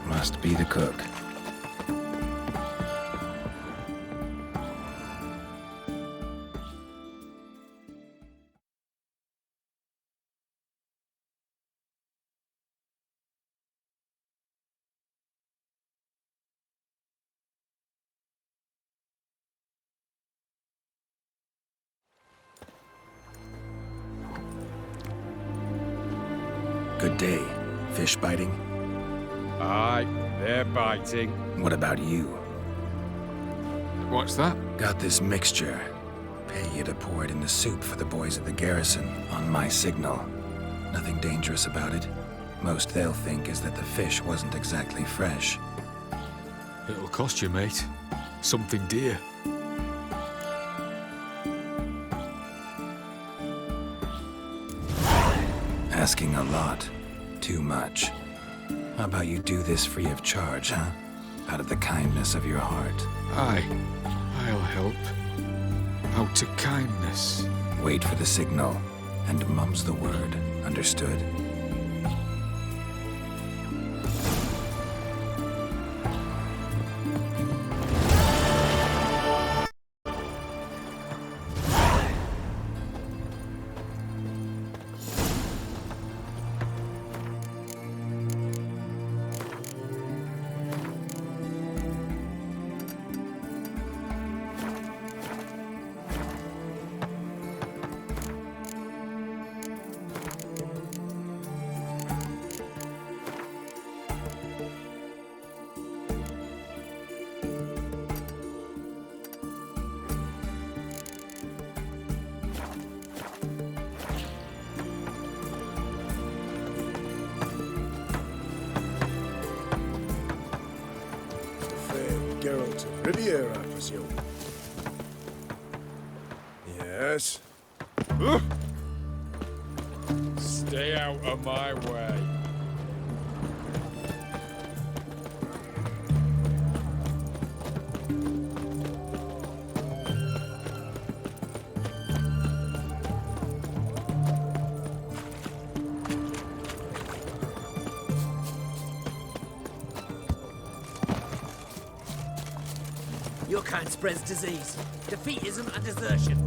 Must be the cook. Good day. Fish biting? Aye, they're biting. What about you? What's that? Got this mixture. Pay you to pour it in the soup for the boys at the garrison, on my signal. Nothing dangerous about it. Most they'll think is that the fish wasn't exactly fresh. It'll cost you, mate. Something dear. Asking a lot. Too much. How about you do this free of charge, huh? Out of the kindness of your heart. Aye, I'll help. Out to kindness. Wait for the signal, and mum's the word. Understood? Geralt of Riviera, I presume. Yes. Stay out of my way. Your kind spreads disease, defeatism and desertion.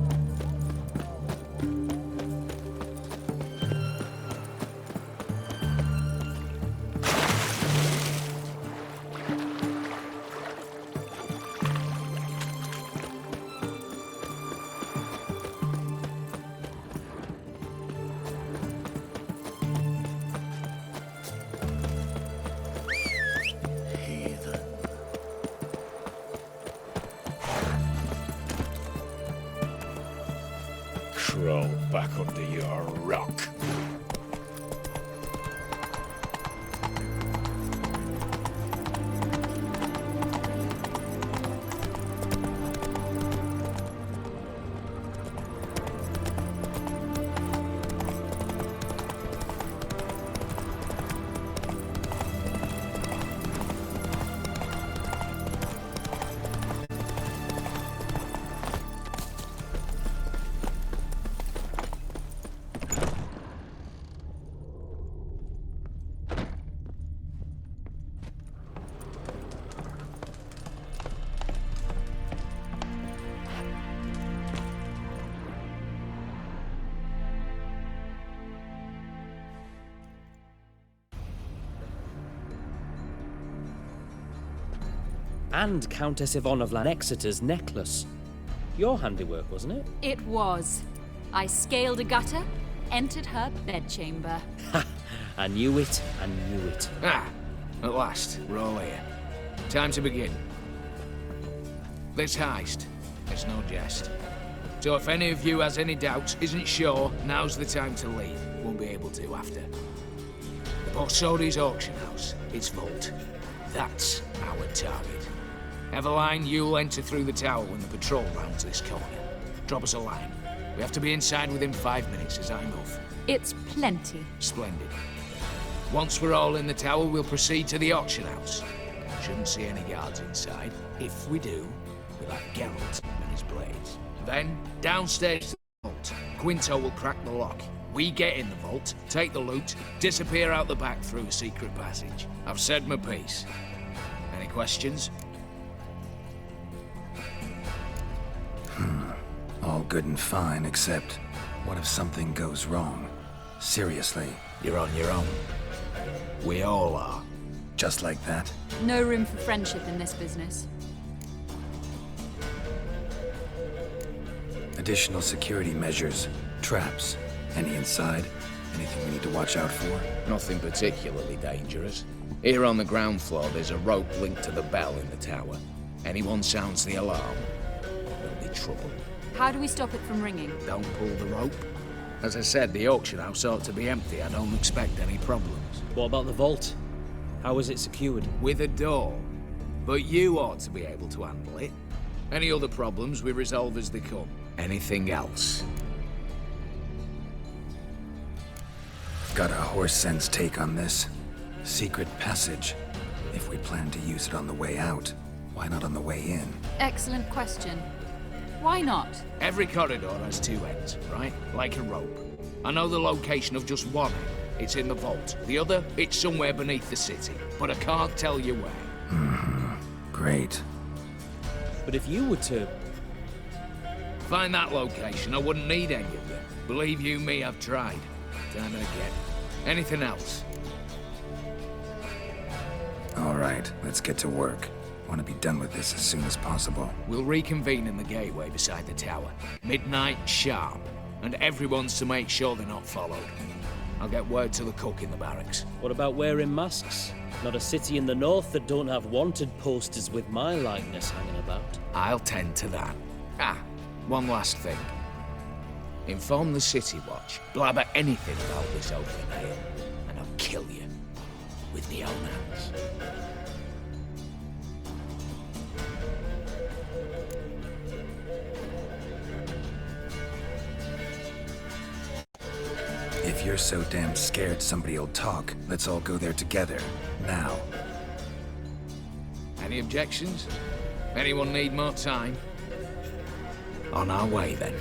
Crawl back under your rock. And Countess Yvonne of Lanexeter's necklace. Your handiwork, wasn't it? It was. I scaled a gutter, entered her bedchamber. Ha! I knew it, I knew it. Ah, at last, we're all here. Time to begin. This heist, it's no jest. So if any of you has any doubts, isn't sure, now's the time to leave. Won't be able to after. The Borsodi's auction house, its vault. That's our target. Eveline, you'll enter through the tower when the patrol rounds this corner. Drop us a line. We have to be inside within 5 minutes. Is that enough? It's plenty. Splendid. Once we're all in the tower, we'll proceed to the auction house. Shouldn't see any guards inside. If we do, we'll have Geralt and his blades. Then, downstairs to the vault. Quinto will crack the lock. We get in the vault, take the loot, disappear out the back through a secret passage. I've said my piece. Any questions? All good and fine, except what if something goes wrong? Seriously, You're on your own. We all are. just like that? No room for friendship in this business. Additional security measures, traps. Any inside? Anything we need to watch out for? Nothing particularly dangerous. Here on the ground floor, there's a rope linked to the bell in the tower. Anyone sounds the alarm, there'll be trouble. How do we stop it from ringing? Don't pull the rope. As I said, the auction house ought to be empty. I don't expect any problems. What about the vault? How is it secured? With a door. But you ought to be able to handle it. Any other problems we resolve as they come. Anything else? Got a horse sense take on this. Secret passage. If we plan to use it on the way out, why not on the way in? Excellent question. Why not? Every corridor has two ends, right? Like a rope. I know the location of just one end. It's in the vault. The other, it's somewhere beneath the city. But I can't tell you where. Great. But if you were to... Find that location, I wouldn't need any of you. Believe you me, I've tried. Time and again. Anything else? All right, let's get to work. Want to be done with this as soon as possible. We'll reconvene in the gateway beside the tower. Midnight sharp. And everyone's to make sure they're not followed. I'll get word to the cook in the barracks. What about wearing masks? Not a city in the north that don't have wanted posters with my likeness hanging about. I'll tend to that. Ah, one last thing. Inform the City Watch. Blabber anything about this open ale, and I'll kill you. With my own hands. If you're so damn scared somebody'll talk, let's all go there together. Now. Any objections? Anyone need more time? On our way, then.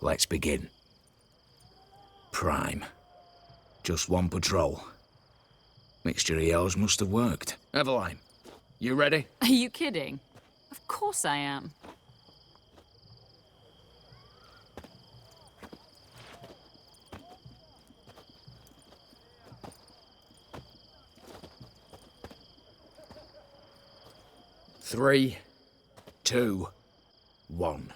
Let's begin. Prime. Just one patrol. Mixture of yours must have worked. Eveline, you ready? Are you kidding? Of course I am. Three, 2, 1.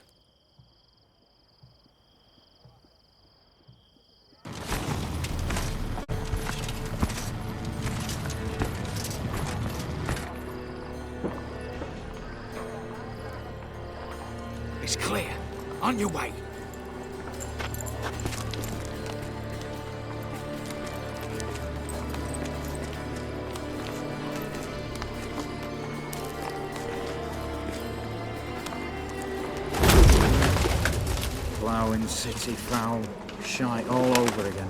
It's clear. On your way. Ploughing city foul, shite all over again.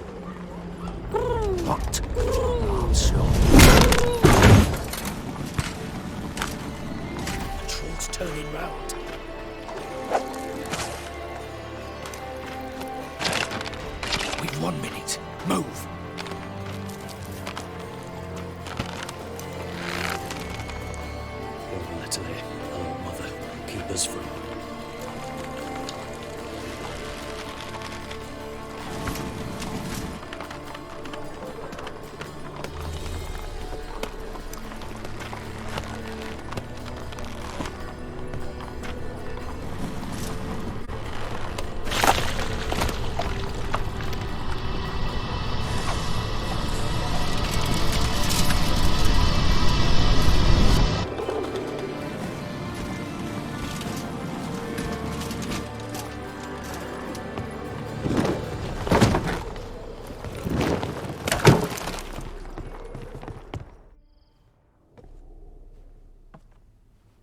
What? Oh, Scott. Troll's turning round. We've 1 minute. Move. Oh, Natalie. Oh, Mother. Keep us from...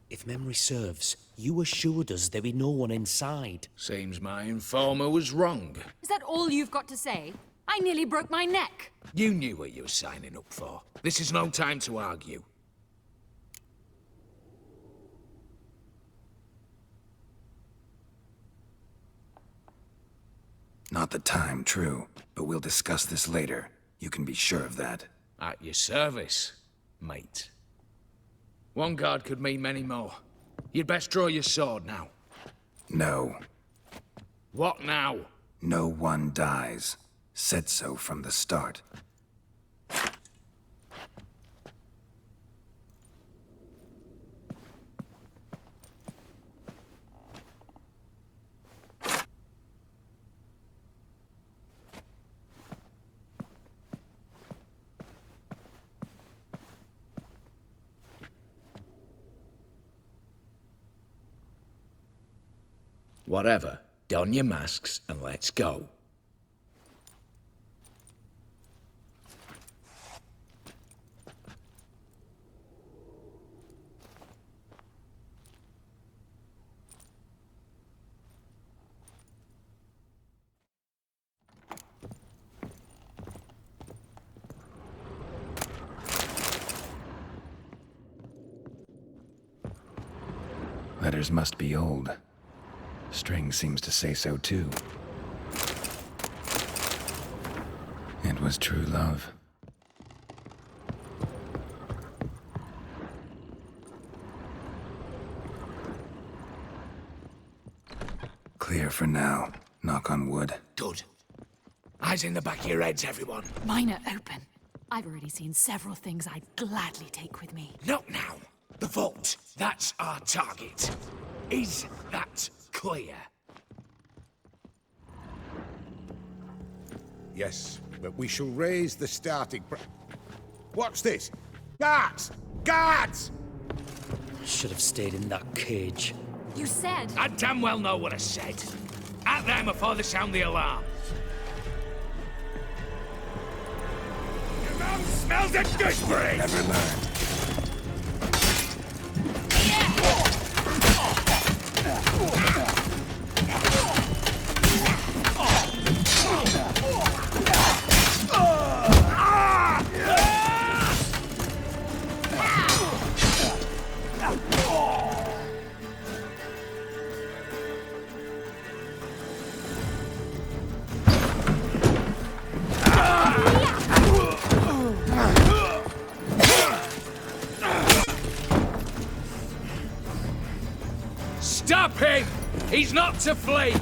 If memory serves, you assured us there be no one inside. Seems my informer was wrong. Is that all you've got to say? I nearly broke my neck. You knew what you were signing up for. This is no time to argue. Not the time, true. But we'll discuss this later. You can be sure of that. At your service, mate. One guard could mean many more. You'd best draw your sword now. No. What now? No one dies. Said so from the start. Whatever. Don your masks and let's go. Letters must be old. String seems to say so too. It was true love. Clear for now. Knock on wood. Good. Eyes in the back of your heads, everyone. Mine are open. I've already seen several things I'd gladly take with me. Not now. The vault. That's our target. Is that clear? Yes, but we shall raise the starting What's this? Guards! Guards! Should have stayed in that cage. You said... I damn well know what I said. At them before they sound the alarm. Your mouth smells of gooseberries! Never learned. Stop him! He's not to flee!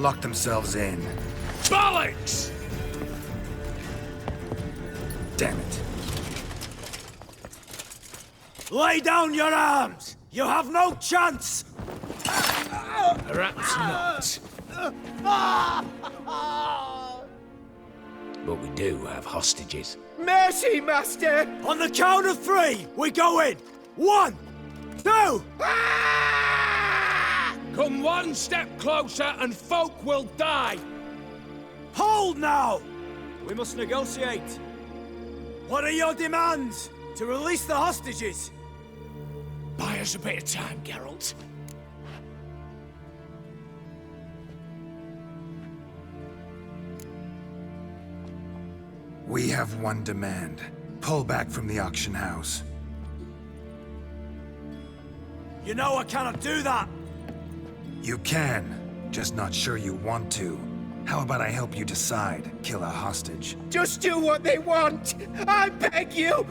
locked themselves in. Bollocks! Damn it. Lay down your arms! You have no chance! Perhaps not. But we do have hostages. Mercy, Master! On the count of 3, we go in! 1, 2! Come one step closer and folk will die! Hold now! We must negotiate. What are your demands? To release the hostages? Buy us a bit of time, Geralt. We have one demand. Pull back from the auction house. You know I cannot do that! You can, just not sure you want to. How about I help you decide? Kill a hostage. Just do what they want! I beg you!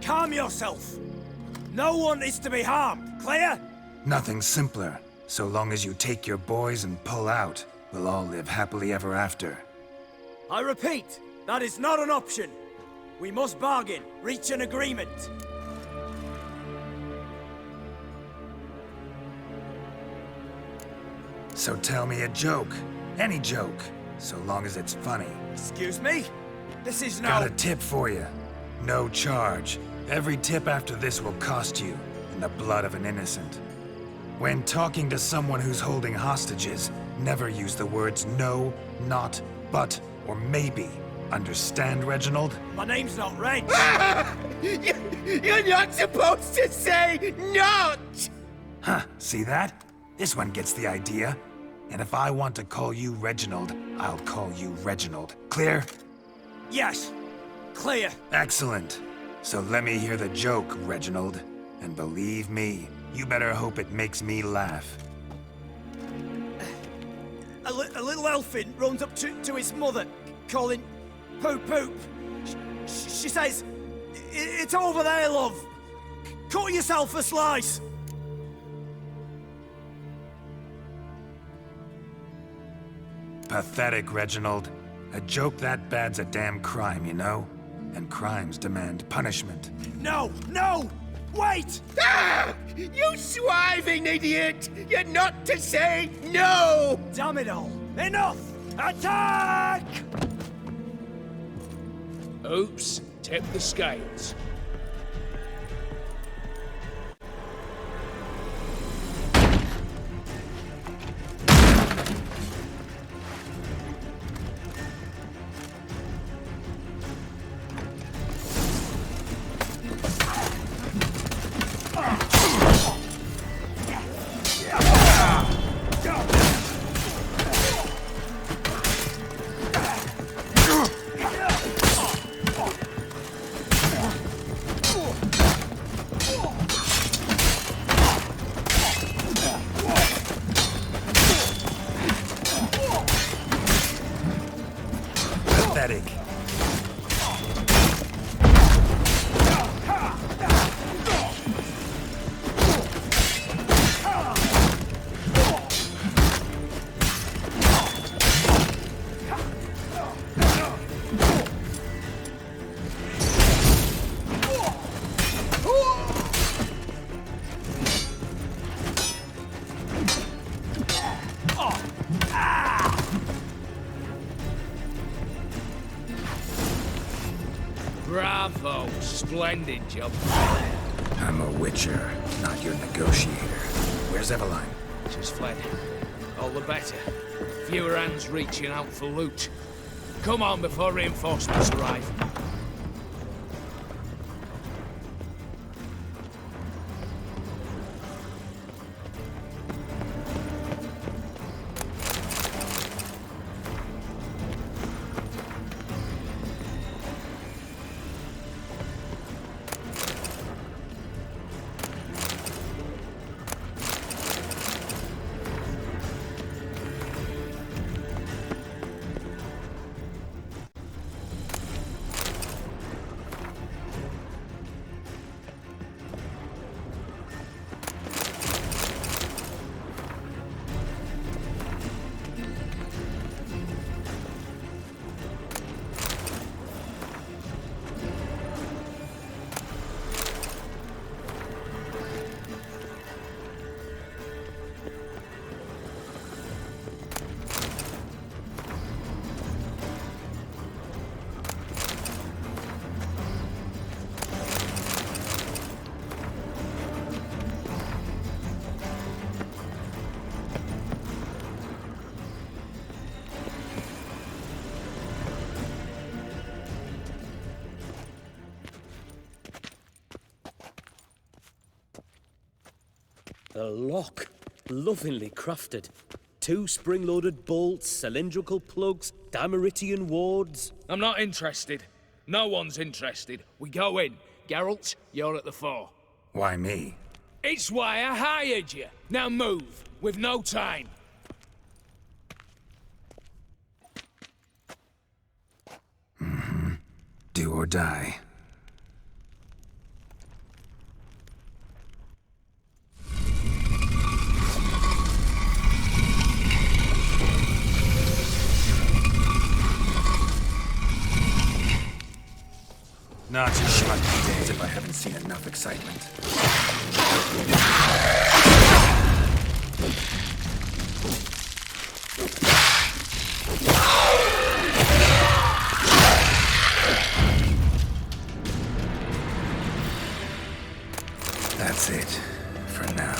Calm yourself! No one is to be harmed, clear? Nothing simpler. So long as you take your boys and pull out, we'll all live happily ever after. I repeat, that is not an option. We must bargain, reach an agreement. So tell me a joke. Any joke. So long as it's funny. Excuse me? This is no... Got a tip for you. No charge. Every tip after this will cost you, in the blood of an innocent. When talking to someone who's holding hostages, never use the words no, not, but, or maybe. Understand, Reginald? My name's not Reg. You're not supposed to say not! Huh, see that? This one gets the idea. And if I want to call you Reginald, I'll call you Reginald. Clear? Yes. Clear. Excellent. So let me hear the joke, Reginald. And believe me, you better hope it makes me laugh. A little elfin runs up to his mother, calling Poop Poop. She says, "It's over there, love. Cut yourself a slice." Pathetic, Reginald. A joke that bad's a damn crime, you know? And crimes demand punishment. No! No! Wait! Ah! You swiving idiot! You're not to say no! Damn it all! Enough! Attack! Oops, tip the scales. Pathetic. Bravo, splendid job. I'm a witcher, not your negotiator. Where's Eveline? She's fled. All the better. Fewer hands reaching out for loot. Come on before reinforcements arrive. The lock. Lovingly crafted. 2 spring-loaded bolts, cylindrical plugs, Dimeritian wards. I'm not interested. No one's interested. We go in. Geralt, you're at the fore. Why me? It's why I hired you. Now move. We've no time. Do or die. Not too lucky days if I haven't seen enough excitement. That's it, for now.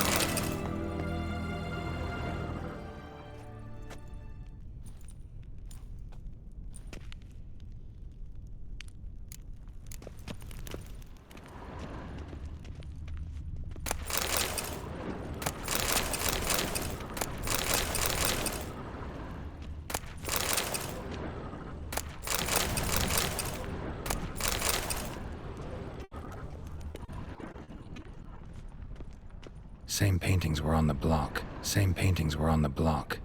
Same paintings were on the block. Same paintings were on the block.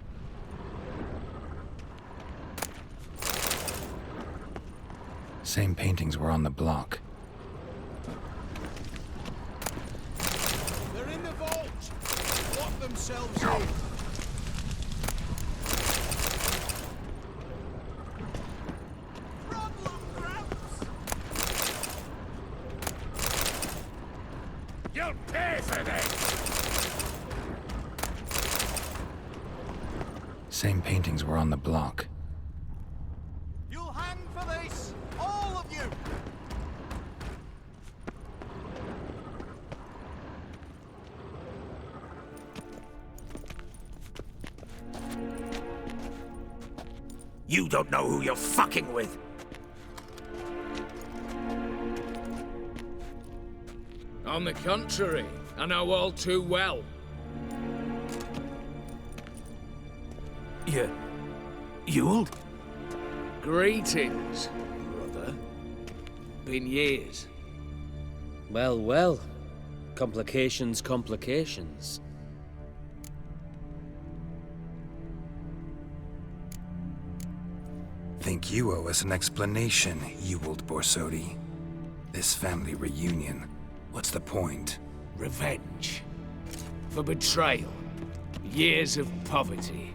Same paintings were on the block. They're in the vault! Lock themselves in! You'll pay for this! Same paintings were on the block. You'll hang for this! All of you! You don't know who you're fucking with. On the contrary, I know all too well. Ewald? Greetings, brother. Been years. Well, well. Complications, complications. Think you owe us an explanation, Ewald Borsodi. This family reunion. What's the point? Revenge. For betrayal. Years of poverty.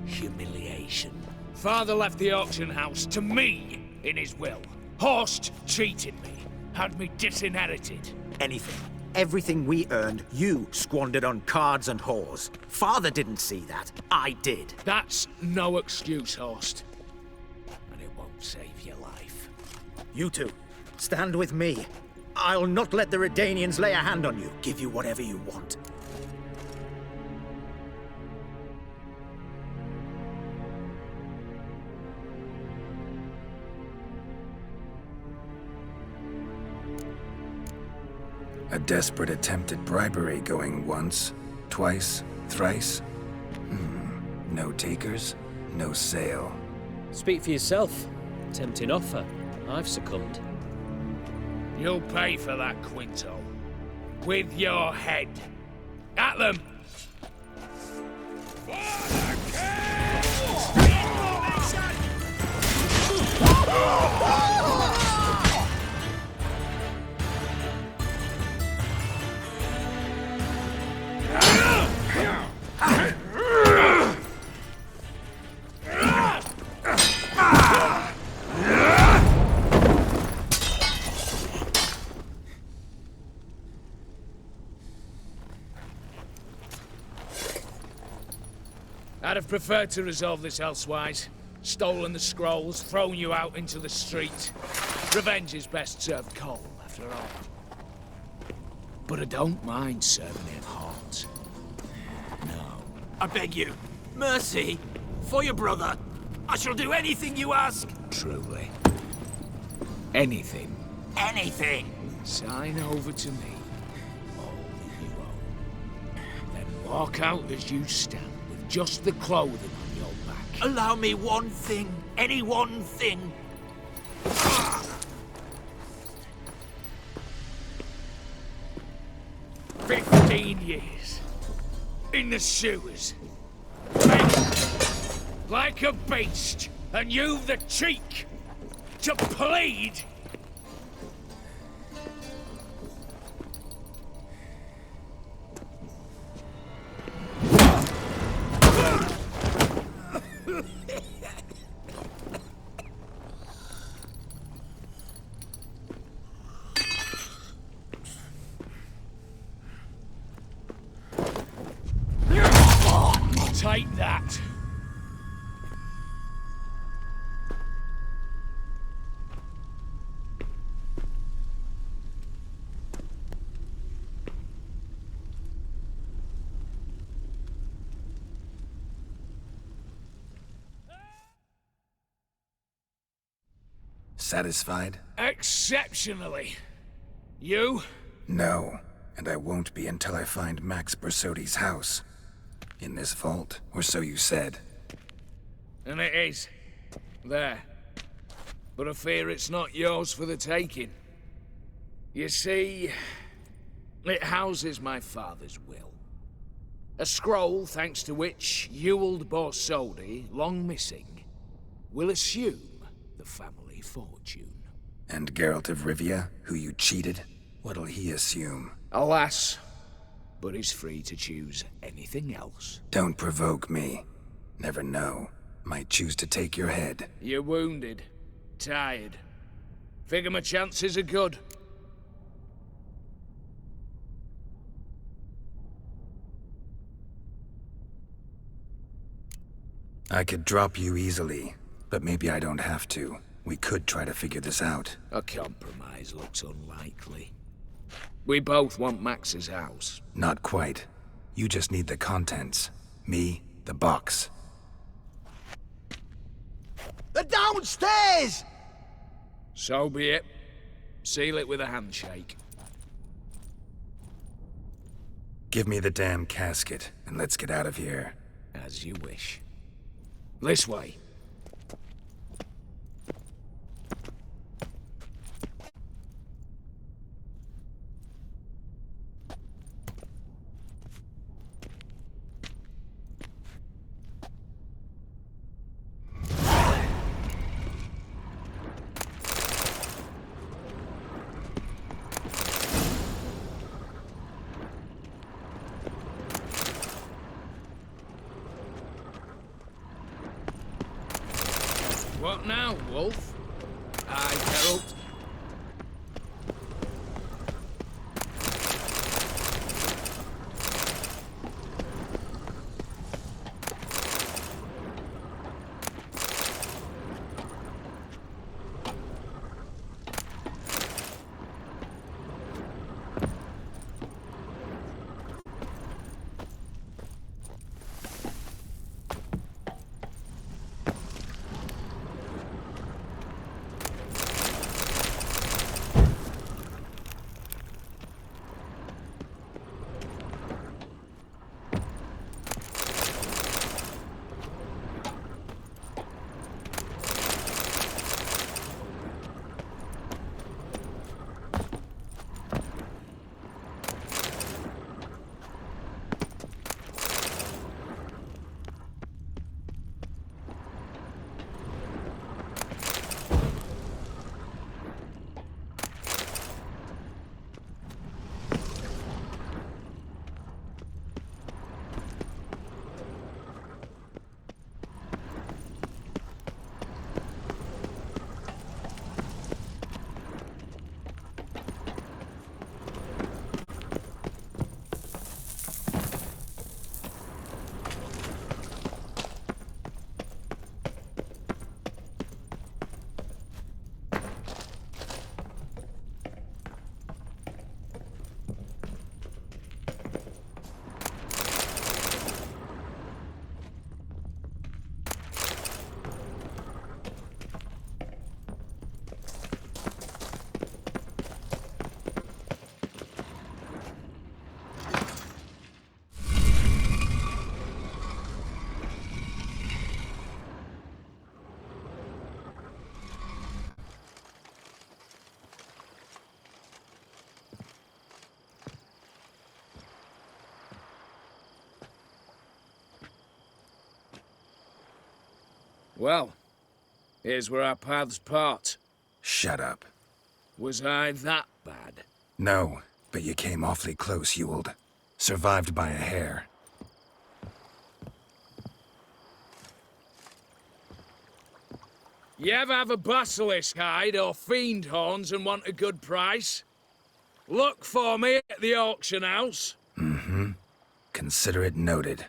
Humiliation. Father left the auction house to me in his will. Horst cheated me. Had me disinherited. Anything. Everything we earned, you squandered on cards and whores. Father didn't see that. I did. That's no excuse, Horst. And it won't save your life. You two, stand with me. I'll not let the Redanians lay a hand on you. Give you whatever you want. A desperate attempt at bribery going once, twice, thrice. No takers, no sale. Speak for yourself. Tempting offer. I've succumbed. You'll pay for that, Quinto. With your head. At them! I'd have preferred to resolve this elsewise. Stolen the scrolls, thrown you out into the street. Revenge is best served cold, after all. But I don't mind serving it hot. No. I beg you, mercy, for your brother. I shall do anything you ask. Truly. Anything. Anything. Sign over to me all that you own. Walk out as you stand, with just the clothing on your back. Allow me one thing. Any one thing. 15 years. In the sewers. Like a beast. And you've the cheek to plead. Take that. Satisfied? Exceptionally. You? No, and I won't be until I find Max Bersodi's house. In this vault, or so you said. And it is. There. But I fear it's not yours for the taking. You see, it houses my father's will. A scroll thanks to which Ewald Borsodi, long missing, will assume the family fortune. And Geralt of Rivia, who you cheated, what'll he assume? Alas, but he's free to choose anything else. Don't provoke me. Never know. Might choose to take your head. You're wounded. Tired. Figure my chances are good. I could drop you easily, but maybe I don't have to. We could try to figure this out. A compromise looks unlikely. We both want Max's house. Not quite. You just need the contents. Me, the box. They're downstairs! So be it. Seal it with a handshake. Give me the damn casket, and let's get out of here. As you wish. This way. What now, Wolf? Aye, Geralt. Well, here's where our paths part. Shut up. Was I that bad? No, but you came awfully close, Ewald. Survived by a hair. You ever have a basilisk hide or fiend horns and want a good price? Look for me at the auction house. Mm-hmm. Consider it noted.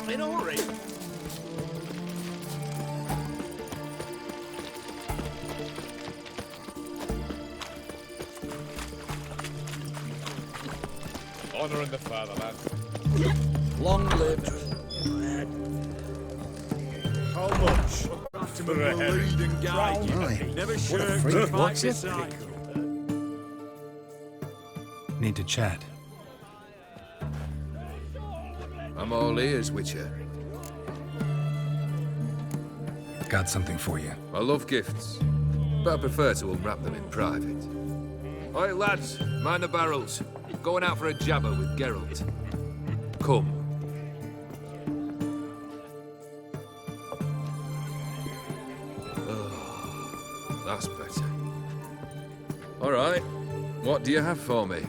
In a hurry. Honouring the fatherland. Long live. How much? For a lead and guide you. Right. Never What a shirk freak. to fight What's it? beside. Need to chat. I'm all ears, Witcher. Got something for you. I love gifts, but I prefer to unwrap them in private. Oi, lads, mind the barrels. Going out for a jabber with Geralt. Come. Oh, that's better. All right, what do you have for me?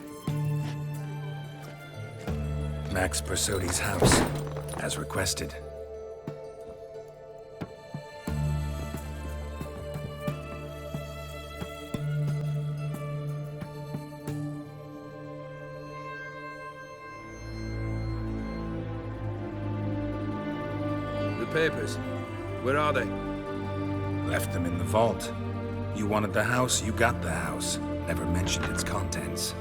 Max Persodi's house, as requested. The papers, where are they? Left them in the vault. You wanted the house, you got the house. Never mentioned its contents.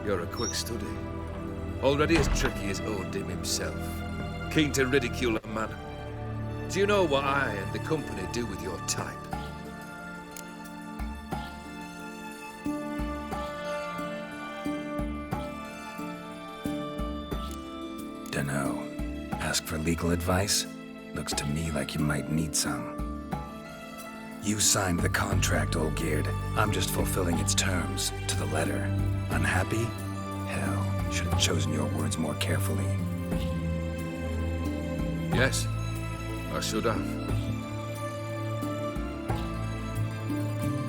You're a quick study. Already as tricky as Odin himself. Keen to ridicule a man. Do you know what I and the company do with your type? Dunno. Ask for legal advice? Looks to me like you might need some. You signed the contract, Olgierd. I'm just fulfilling its terms, to the letter. Unhappy? Hell, should have chosen your words more carefully. Yes, I should have.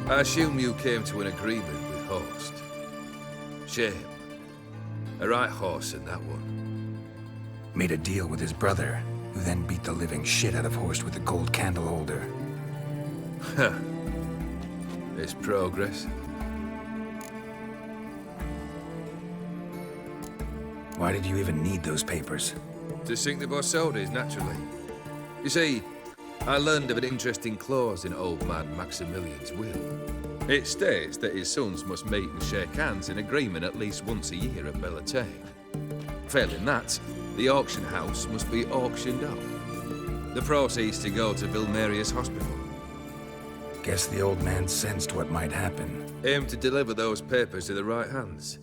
I assume you came to an agreement with Horst. Shame. A right horse in that one. Made a deal with his brother, who then beat the living shit out of Horst with a gold candle holder. Huh. It's progress. Why did you even need those papers? To sink the Borsodis, naturally. You see, I learned of an interesting clause in old man Maximilian's will. It states that his sons must meet and shake hands in agreement at least once a year at Bellatane. Failing that, the auction house must be auctioned off. The proceeds to go to Vilmerius Hospital. Guess the old man sensed what might happen. Aimed to deliver those papers to the right hands.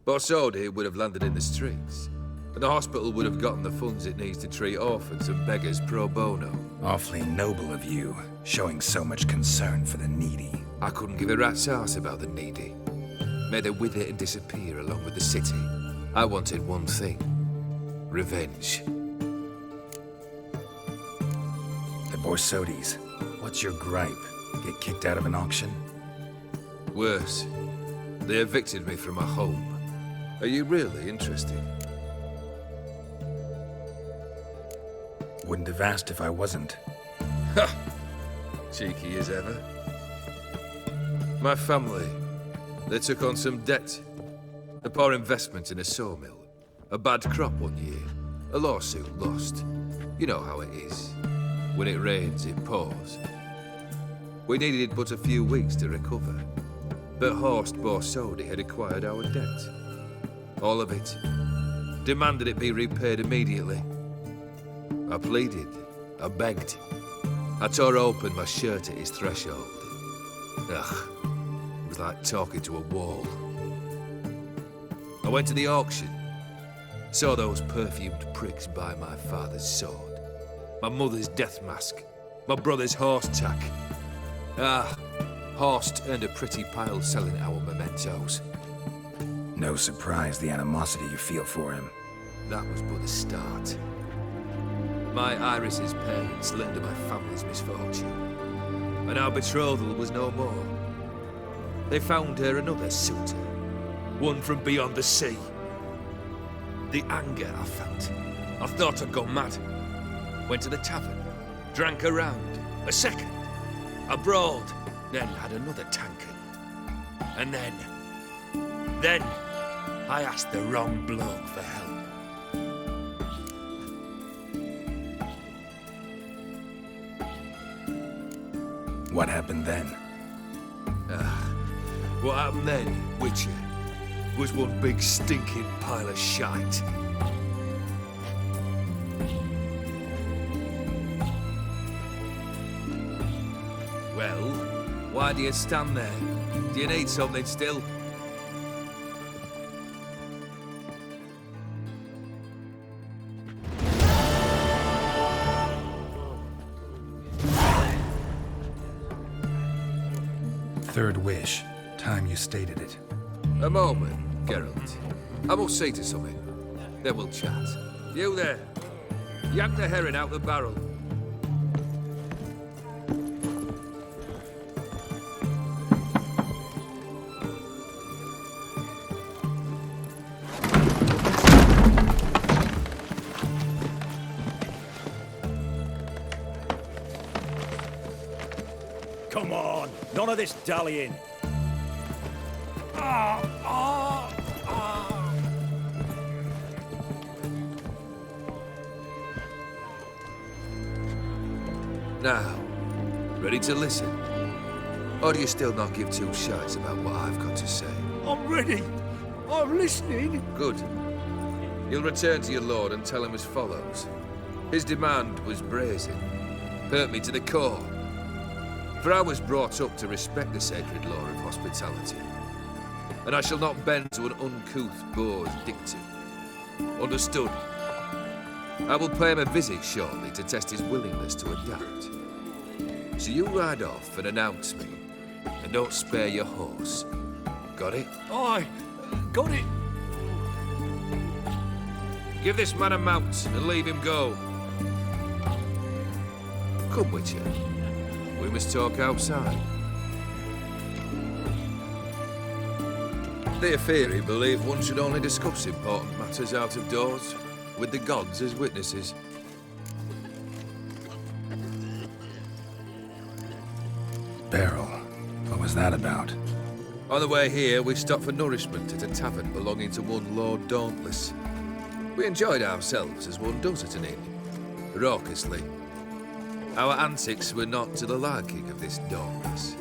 Borsodi would have landed in the streets, and the hospital would have gotten the funds it needs to treat orphans and beggars pro bono. Awfully noble of you, showing so much concern for the needy. I couldn't give a rat's ass about the needy. May they wither and disappear along with the city. I wanted one thing. Revenge. The Borsodis. What's your gripe? Get kicked out of an auction? Worse. They evicted me from my home. Are you really interested? Wouldn't have asked if I wasn't. Ha! Cheeky as ever. My family, they took on some debt. A poor investment in a sawmill. A bad crop one year. A lawsuit lost. You know how it is. When it rains, it pours. We needed but a few weeks to recover. But Horst Borsodi had acquired our debt. All of it. Demanded it be repaid immediately. I pleaded. I begged. I tore open my shirt at his threshold. Ugh. It was like talking to a wall. I went to the auction. Saw those perfumed pricks buy my father's sword. My mother's death mask. My brother's horse tack. Ah, Horst earned a pretty pile selling our mementos. No surprise the animosity you feel for him. That was but the start. My Iris's parents learned of my family's misfortune, and our betrothal was no more. They found her another suitor, one from beyond the sea. The anger I felt, I thought I'd gone mad. Went to the tavern, drank a round, a second, a broad, then had another tankard. And then, I asked the wrong bloke for help. What happened then? What happened then, Witcher, was one big stinking pile of shite. Well, why do you stand there? Do you need something still? Third wish. Time you stated it. A moment, Geralt. I must see to something. Then we'll chat. You there. Yank the herring out the barrel. Come on, none of this dallying. Now, ready to listen? Or do you still not give two shites about what I've got to say? I'm ready. I'm listening. Good. You'll return to your lord and tell him as follows. His demand was brazen. Hurt me to the core. For I was brought up to respect the sacred law of hospitality. And I shall not bend to an uncouth boor's dictum. Understood? I will pay him a visit shortly to test his willingness to adapt. So you ride off and announce me, and don't spare your horse. Got it? Aye, got it. Give this man a mount and leave him go. Come, Witcher. We must talk outside. The Aetheri believe one should only discuss important matters out of doors, with the gods as witnesses. Beryl, what was that about? On the way here, we stopped for nourishment at a tavern belonging to one Lord Dauntless. We enjoyed ourselves as one does at an inn, raucously. Our antics were not to the liking of this Dorcas.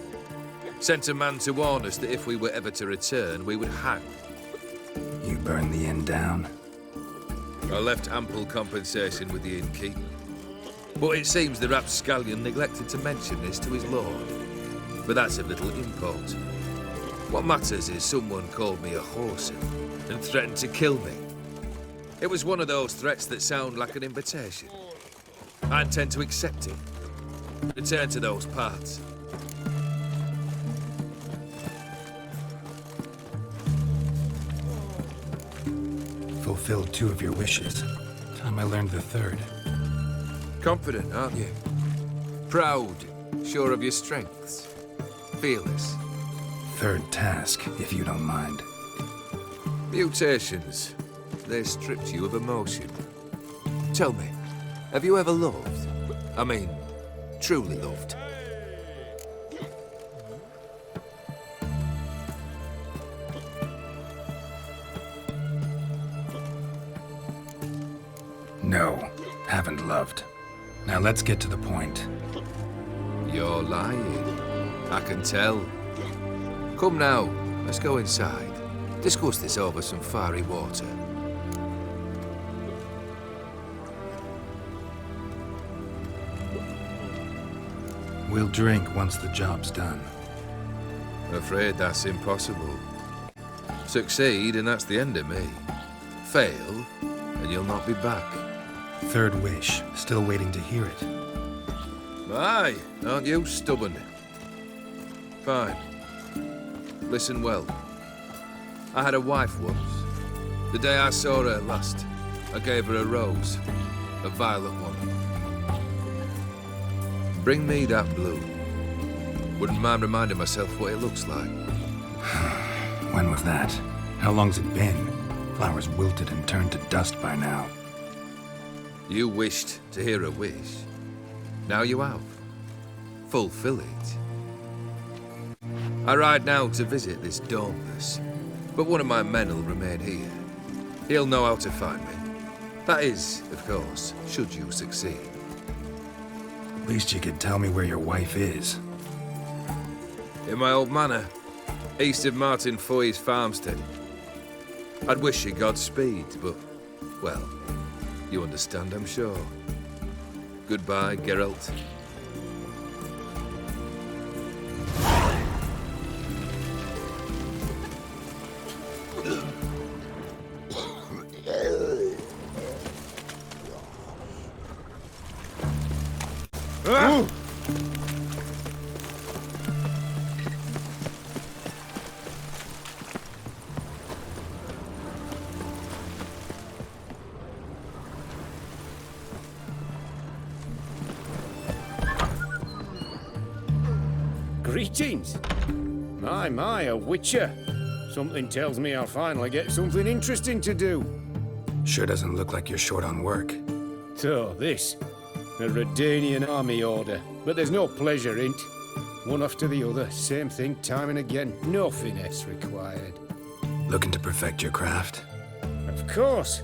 Sent a man to warn us that if we were ever to return, we would hang. You burned the inn down. I left ample compensation with the innkeep. But it seems the rapscallion neglected to mention this to his lord. But that's of little import. What matters is someone called me a whoreson and threatened to kill me. It was one of those threats that sound like an invitation. I intend to accept it. Return to those parts. Fulfilled 2 of your wishes. Time I learned the 3rd. Confident, aren't you? Proud, sure of your strengths. Fearless. 3rd task, if you don't mind. Mutations. They stripped you of emotion. Tell me, have you ever loved? I mean, truly loved? No, haven't loved. Now let's get to the point. You're lying. I can tell. Come now, let's go inside. Discuss this over some fiery water. We'll drink once the job's done. Afraid that's impossible. Succeed, and that's the end of me. Fail, and you'll not be back. 3rd wish, still waiting to hear it. Aye, aren't you stubborn? Fine. Listen well. I had a wife once. The day I saw her last, I gave her a rose. A violet one. Bring me that blue. Wouldn't mind reminding myself what it looks like. When was that? How long's it been? Flowers wilted and turned to dust by now. You wished to hear a wish. Now you have. Fulfill it. I ride now to visit this Dorcas, but one of my men will remain here. He'll know how to find me. That is, of course, should you succeed. At least you could tell me where your wife is. In my old manor, east of Martin Foy's farmstead. I'd wish you Godspeed, but, well, you understand, I'm sure. Goodbye, Geralt. Greetings. My, a witcher. Something tells me I'll finally get something interesting to do. Sure doesn't look like you're short on work. So, this. A Redanian army order. But there's no pleasure in't. One after the other, same thing time and again. No finesse required. Looking to perfect your craft? Of course.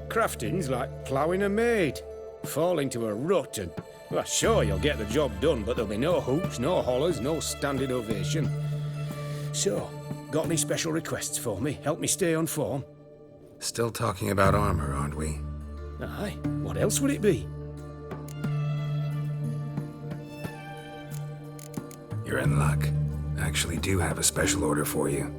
Crafting's like ploughing a maid. Fall into a rut and... Well, sure, you'll get the job done, but there'll be no hoops, no hollers, no standing ovation. So, got any special requests for me? Help me stay on form? Still talking about armor, aren't we? Aye, what else would it be? You're in luck. I actually do have a special order for you.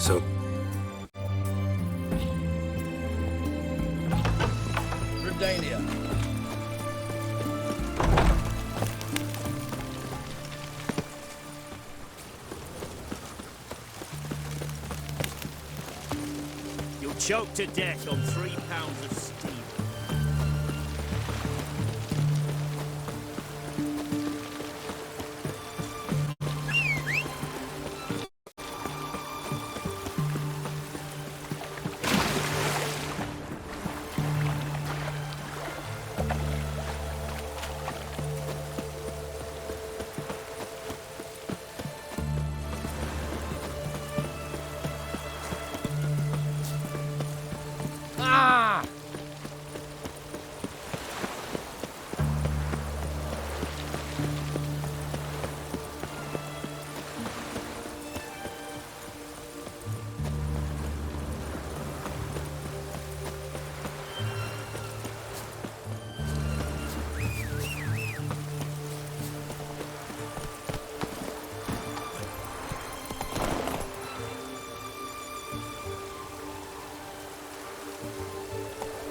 So Redania. You'll choke to death on 3 pounds of steel.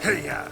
Hey-ya!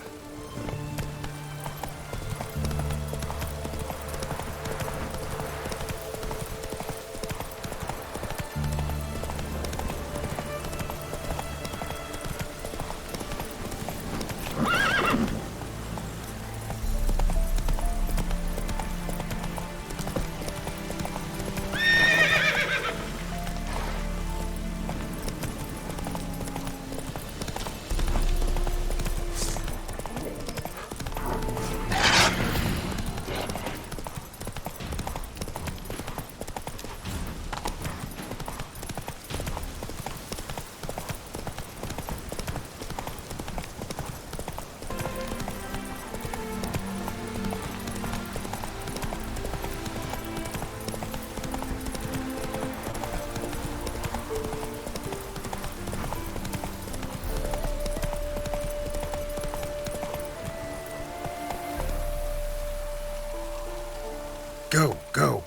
Go, go.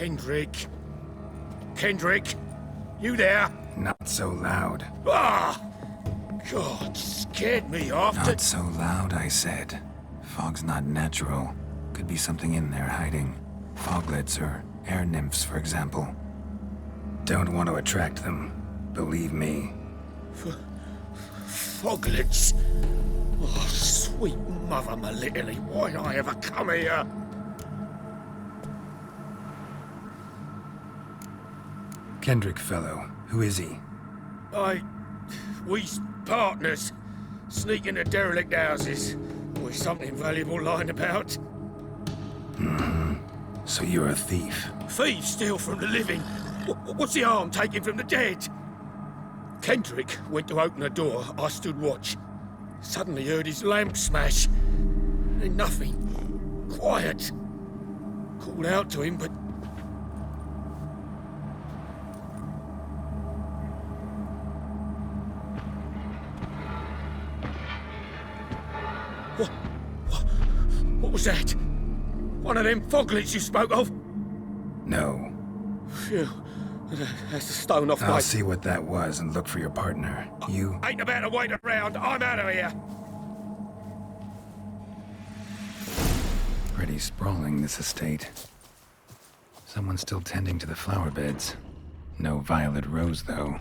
Kendrick. Kendrick, you there? Not so loud. Ah! God, scared me half to... Not so loud, I said. Fog's not natural. Could be something in there hiding. Foglets or air nymphs, for example. Don't want to attract them. Believe me. Foglets? Oh, sweet mother Melitely, why'd I ever come here? Kendrick fellow. Who is he? We's partners. Sneak into derelict houses. With something valuable lying about. Mm-hmm. So you're a thief. Thieves steal from the living. What's the harm taking from the dead? Kendrick went to open a door. I stood watch. Suddenly heard his lamp smash. Then nothing. Quiet. Called out to him, but... What was that? One of them foglets you spoke of? No. Phew. That's a stone off my... I'll see what that was and look for your partner. You... Ain't about to wait around. I'm out of here. Pretty sprawling, this estate. Someone's still tending to the flower beds. No violet rose, though.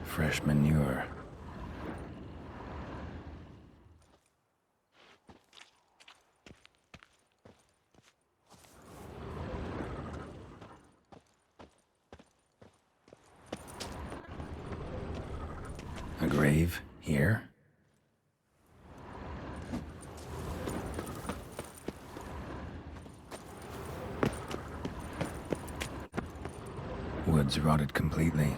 Fresh manure. A grave here? Woods rotted completely.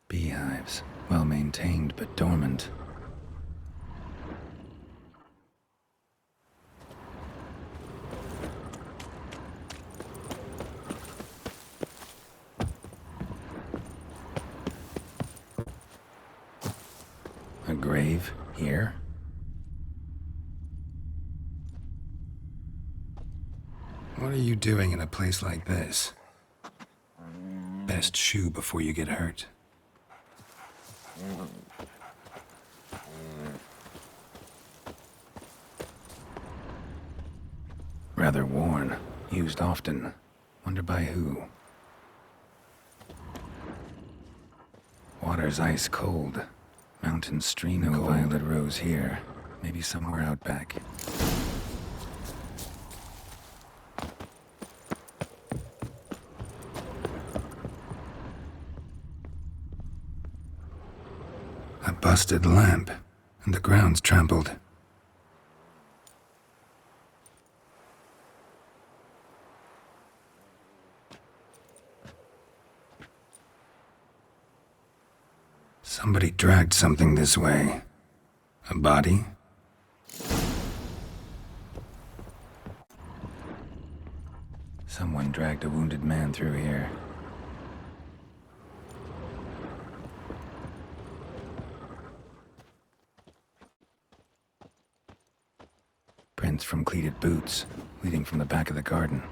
Beehives, well maintained but dormant. A grave here? What are you doing in a place like this? Best shoe before you get hurt. Rather worn, used often. Wonder by who? Water's ice cold. Mountain stream, no violet rose here. Maybe somewhere out back. A busted lamp, and the ground's trampled. Somebody dragged something this way. A body? Someone dragged a wounded man through here. Prints from cleated boots, leading from the back of the garden.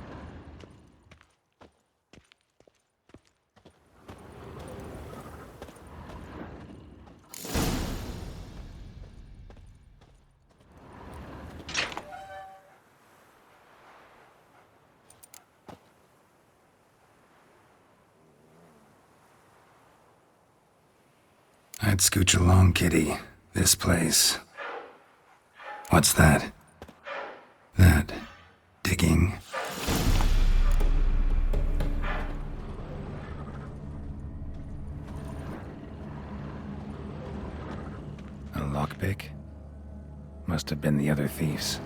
I'd scooch along, kitty. This place. What's that? That... digging? A lockpick? Must have been the other thieves.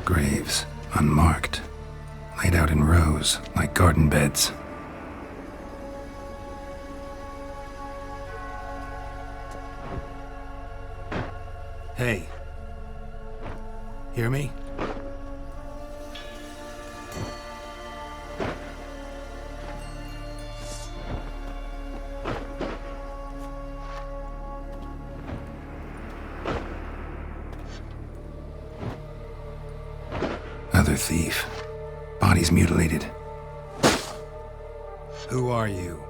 Graves, unmarked, laid out in rows, like garden beds. Hey. Hear me? thief. Body's mutilated. Who are you?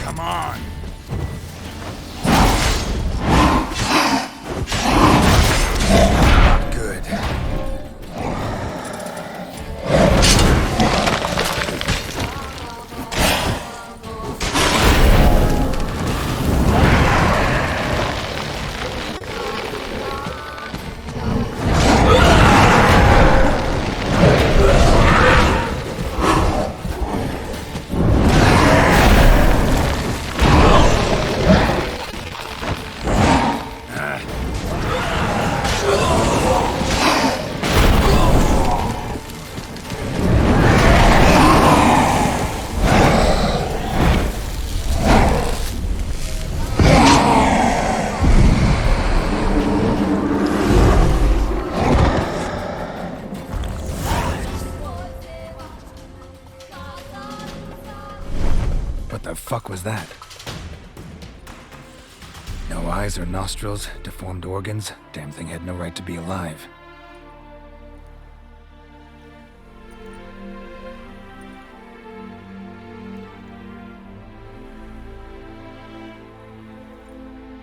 Come on! Not good. What the fuck was that? No eyes or nostrils, deformed organs. Damn thing had no right to be alive.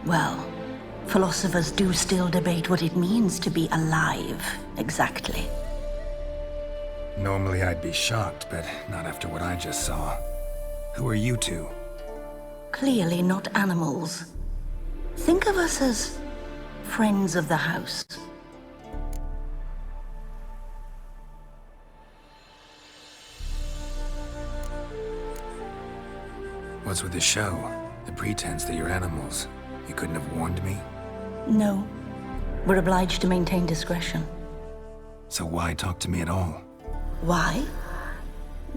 Well, philosophers do still debate what it means to be alive, exactly. Normally I'd be shocked, but not after what I just saw. Who are you two? Clearly not animals. Think of us as friends of the house. What's with the show? The pretense that you're animals. You couldn't have warned me? No. We're obliged to maintain discretion. So why talk to me at all? Why?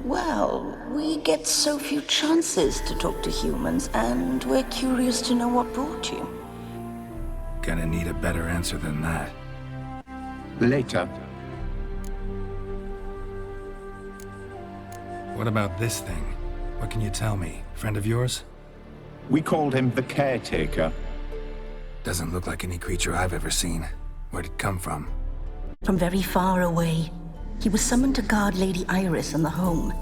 Well, we get so few chances to talk to humans, and we're curious to know what brought you. Gonna need a better answer than that. Later. What about this thing? What can you tell me? Friend of yours? We called him the Caretaker. Doesn't look like any creature I've ever seen. Where'd it come from? From very far away. He was summoned to guard Lady Iris and the home.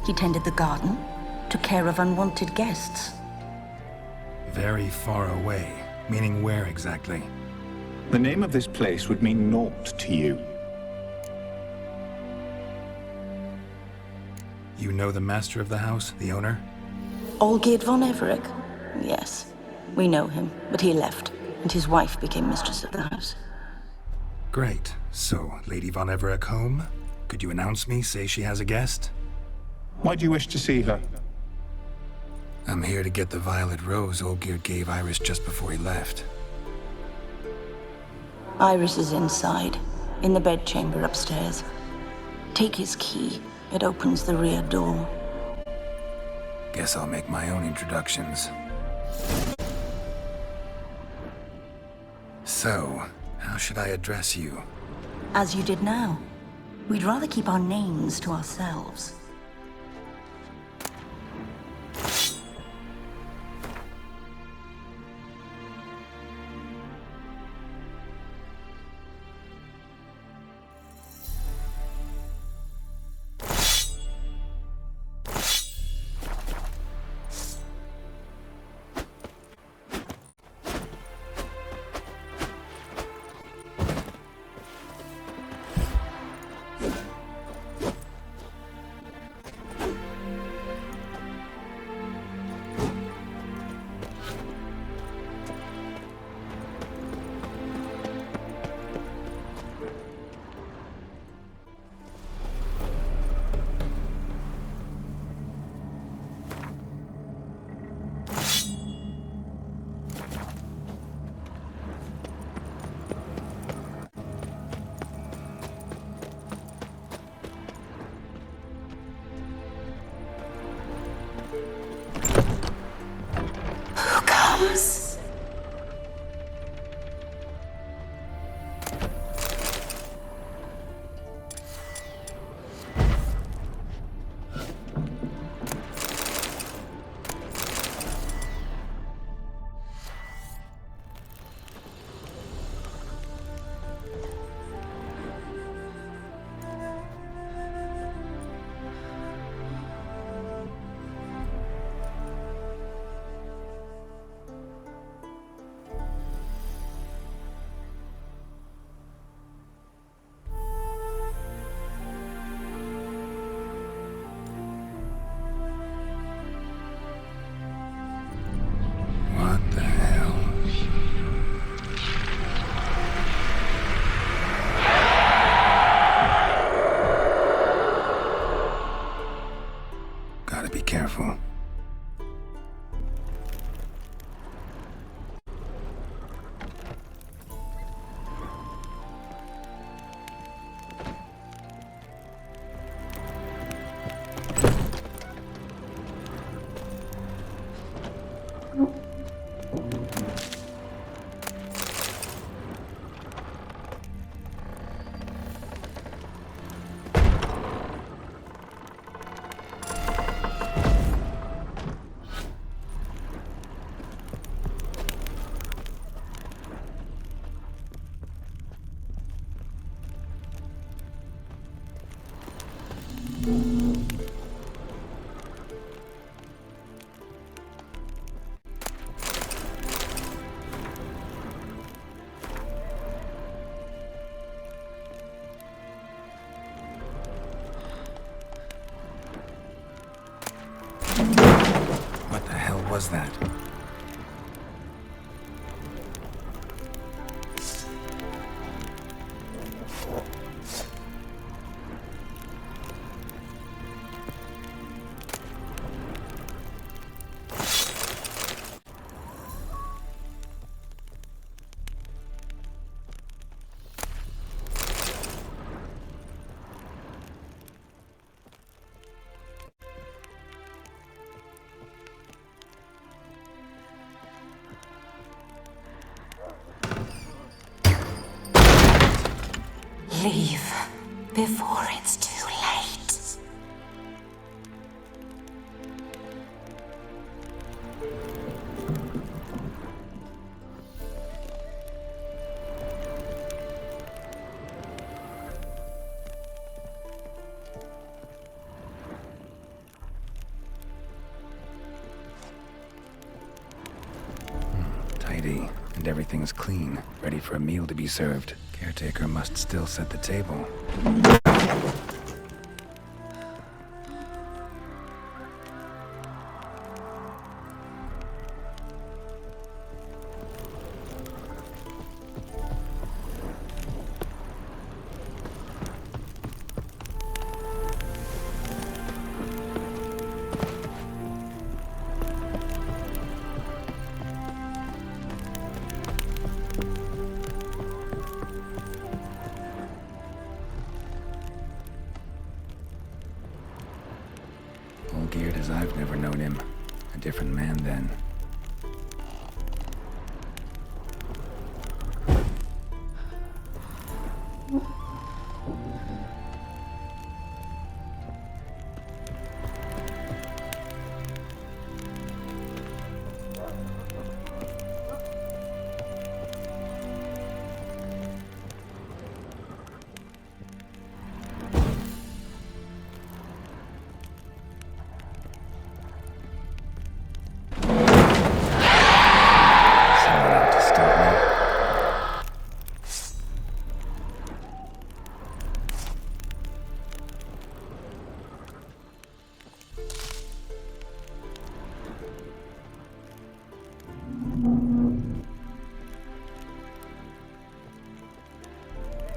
He tended the garden, took care of unwanted guests. Very far away. Meaning where exactly? The name of this place would mean naught to you. You know the master of the house, the owner? Olgierd von Everec? Yes. We know him, but he left, and his wife became mistress of the house. Great. So, Lady von Everec home? Could you announce me, say she has a guest? Why do you wish to see her? I'm here to get the violet rose Olgierd gave Iris just before he left. Iris is inside, in the bedchamber upstairs. Take his key. It opens the rear door. Guess I'll make my own introductions. So, how should I address you? As you did now. We'd rather keep our names to ourselves. was that? Leave before it's too late. Tidy, and everything's clean, ready for a meal to be served. Caretaker must still set the table. All geared as I've never known him. A different man then.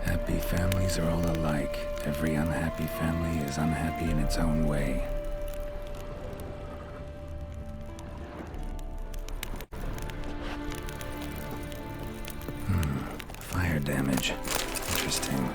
Happy families are all alike. Every unhappy family is unhappy in its own way. Fire damage. Interesting.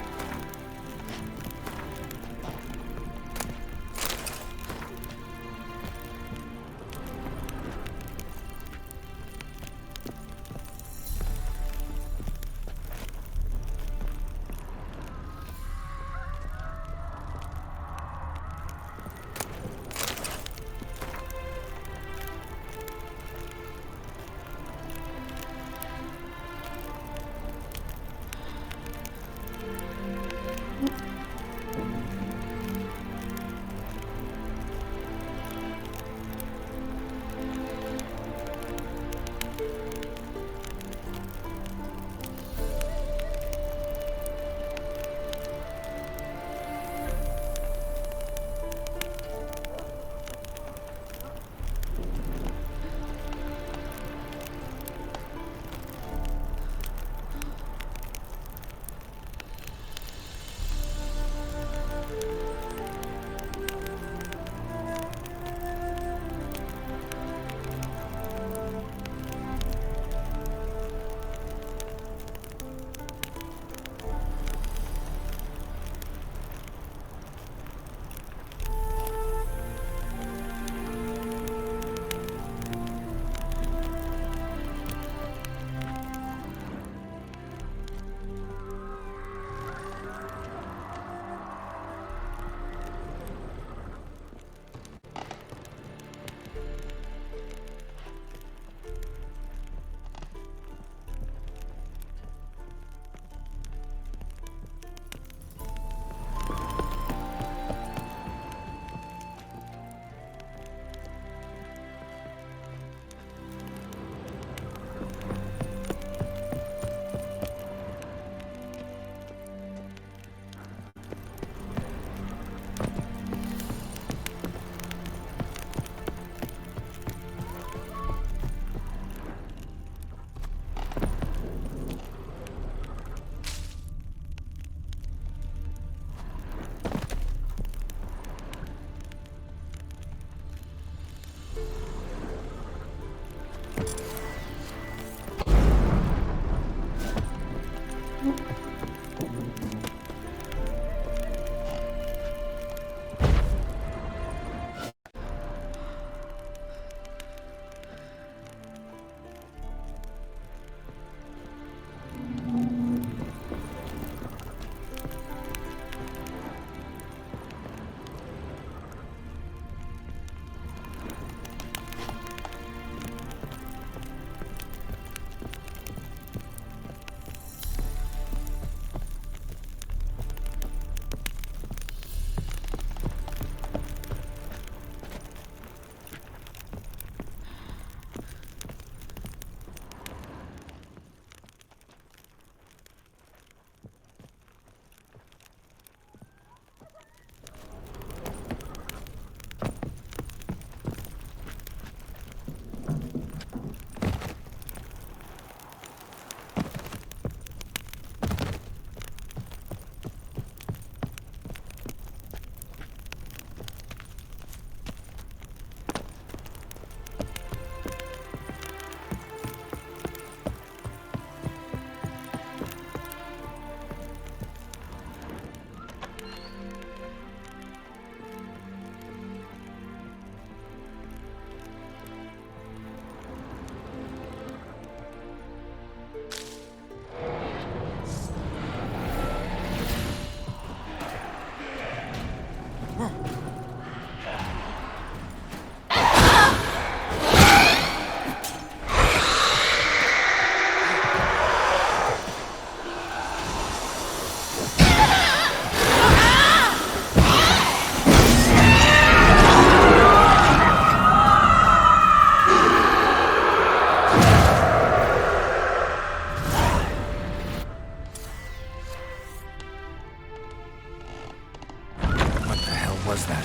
was that?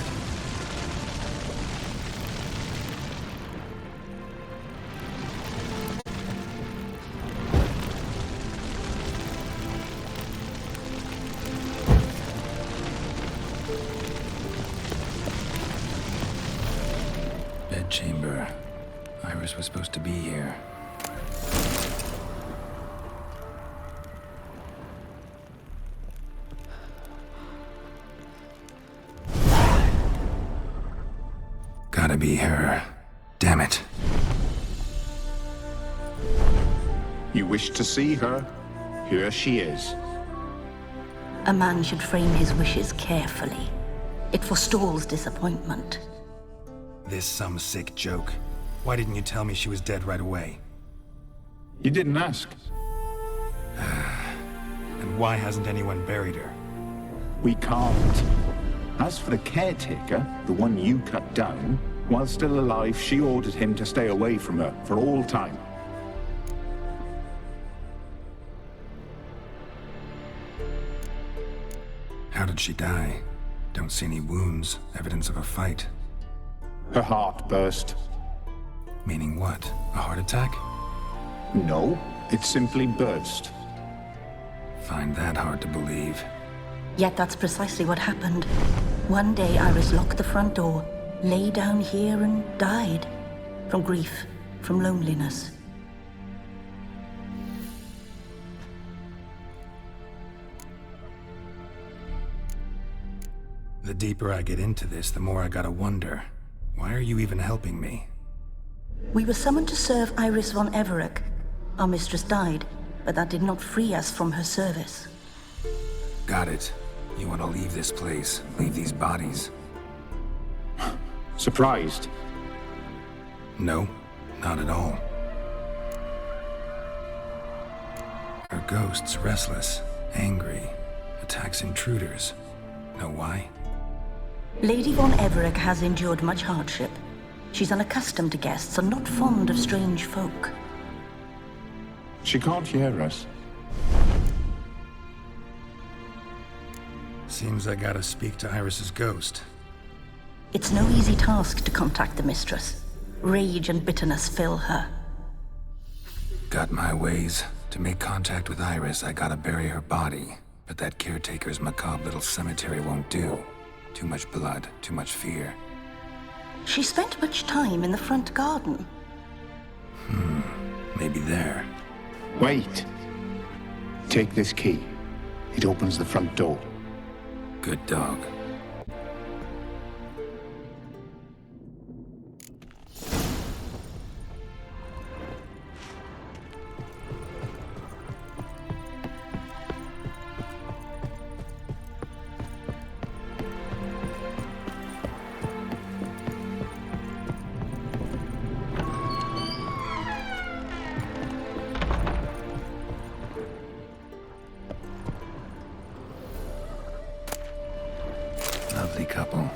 Bedchamber. Iris was supposed to be here. Gotta be her. Damn it. You wish to see her? Here she is. A man should frame his wishes carefully. It forestalls disappointment. This some sick joke. Why didn't you tell me she was dead right away? You didn't ask. And why hasn't anyone buried her? We can't. As for the caretaker, the one you cut down, while still alive, she ordered him to stay away from her for all time. How did she die? Don't see any wounds, evidence of a fight. Her heart burst. Meaning what? A heart attack? No, it simply burst. Find that hard to believe. Yet that's precisely what happened. One day Iris locked the front door, lay down here and died. From grief, from loneliness. The deeper I get into this, the more I gotta wonder. Why are you even helping me? We were summoned to serve Iris von Everec. Our mistress died, but that did not free us from her service. Got it. You want to leave this place, leave these bodies. Surprised? No, not at all. Her ghost's restless, angry, attacks intruders. Know why? Lady von Everec has endured much hardship. She's unaccustomed to guests and not fond of strange folk. She can't hear us. Seems I gotta speak to Iris's ghost. It's no easy task to contact the mistress. Rage and bitterness fill her. Got my ways. To make contact with Iris, I gotta bury her body. But that caretaker's macabre little cemetery won't do. Too much blood, too much fear. She spent much time in the front garden. Maybe there. Wait. Take this key. It opens the front door. Good dog. Lovely couple.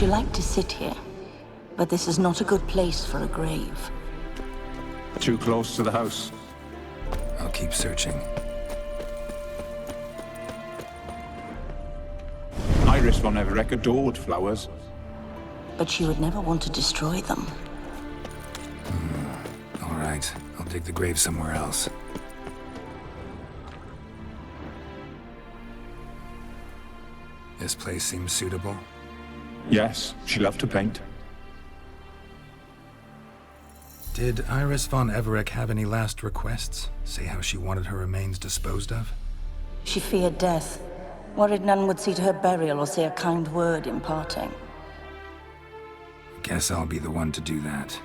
you like to sit here, but this is not a good place for a grave. Too close to the house. I'll keep searching. Iris von Everec adored flowers. But she would never want to destroy them. All right, I'll dig the grave somewhere else. This place seems suitable. Yes, she loved to paint. Did Iris von Everec have any last requests? Say how she wanted her remains disposed of? She feared death, worried none would see to her burial or say a kind word in parting. Guess I'll be the one to do that.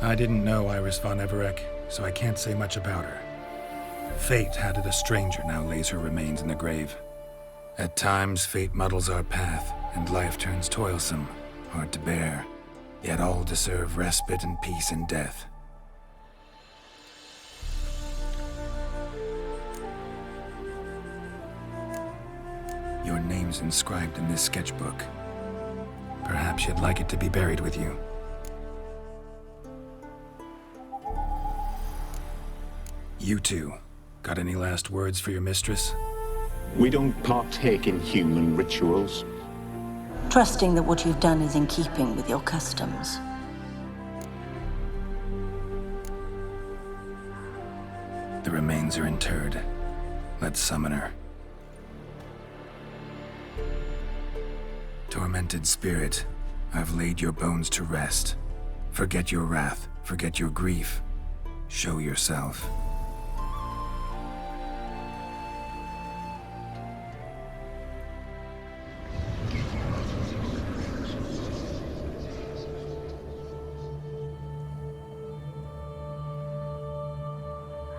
I didn't know Iris von Everec, so I can't say much about her. Fate had it a stranger now lays her remains in the grave. At times, fate muddles our path, and life turns toilsome, hard to bear. Yet all deserve respite and peace in death. Your name's inscribed in this sketchbook. Perhaps you'd like it to be buried with you. You two, got any last words for your mistress? We don't partake in human rituals. Trusting that what you've done is in keeping with your customs. The remains are interred. Let's summon her. Tormented spirit, I've laid your bones to rest. Forget your wrath, forget your grief. Show yourself.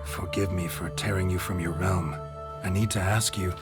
Forgive me for tearing you from your realm. I need to ask you.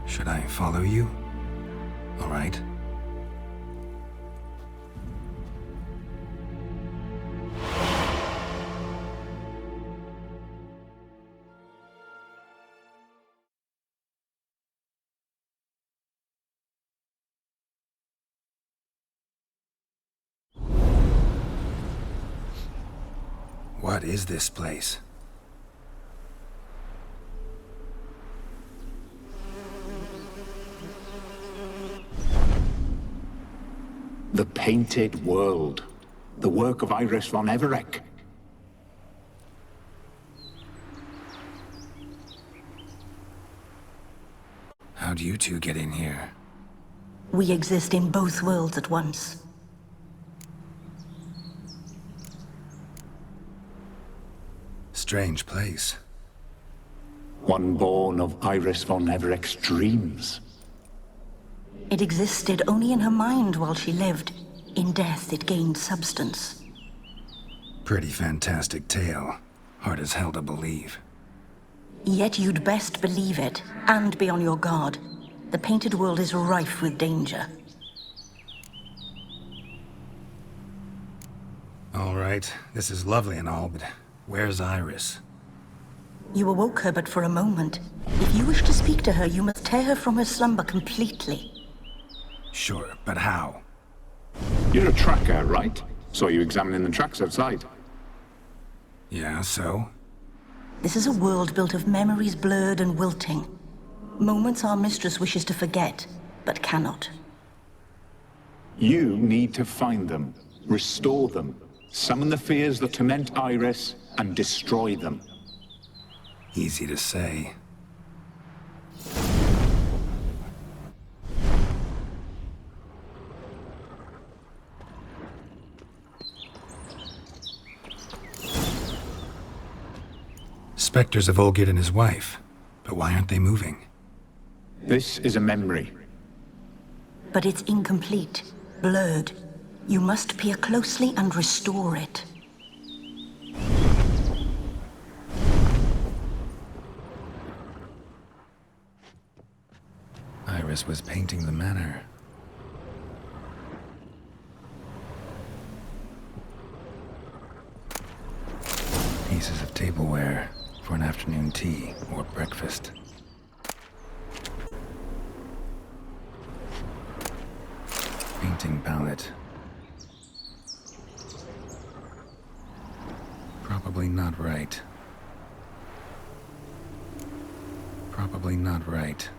Should I follow you? All right. What is this place? The Painted World. The work of Iris von Everec. How'd you two get in here? We exist in both worlds at once. Strange place. One born of Iris von Everec's dreams. It existed only in her mind while she lived. In death, it gained substance. Pretty fantastic tale. Hard as hell to believe. Yet you'd best believe it, and be on your guard. The Painted World is rife with danger. All right, this is lovely and all, but where's Iris? You awoke her but for a moment. If you wish to speak to her, you must tear her from her slumber completely. Sure, but how? You're a tracker, right? Saw you examining the tracks outside. Yeah, so? This is a world built of memories blurred and wilting. Moments our mistress wishes to forget, but cannot. You need to find them, restore them, summon the fears that torment Iris, and destroy them. Easy to say. Spectres of Olgerd and his wife. But why aren't they moving? This is a memory. But it's incomplete, blurred. You must peer closely and restore it. Iris was painting the manor. Pieces of tableware for an afternoon tea or breakfast. Painting palette. Probably not right. Probably not right.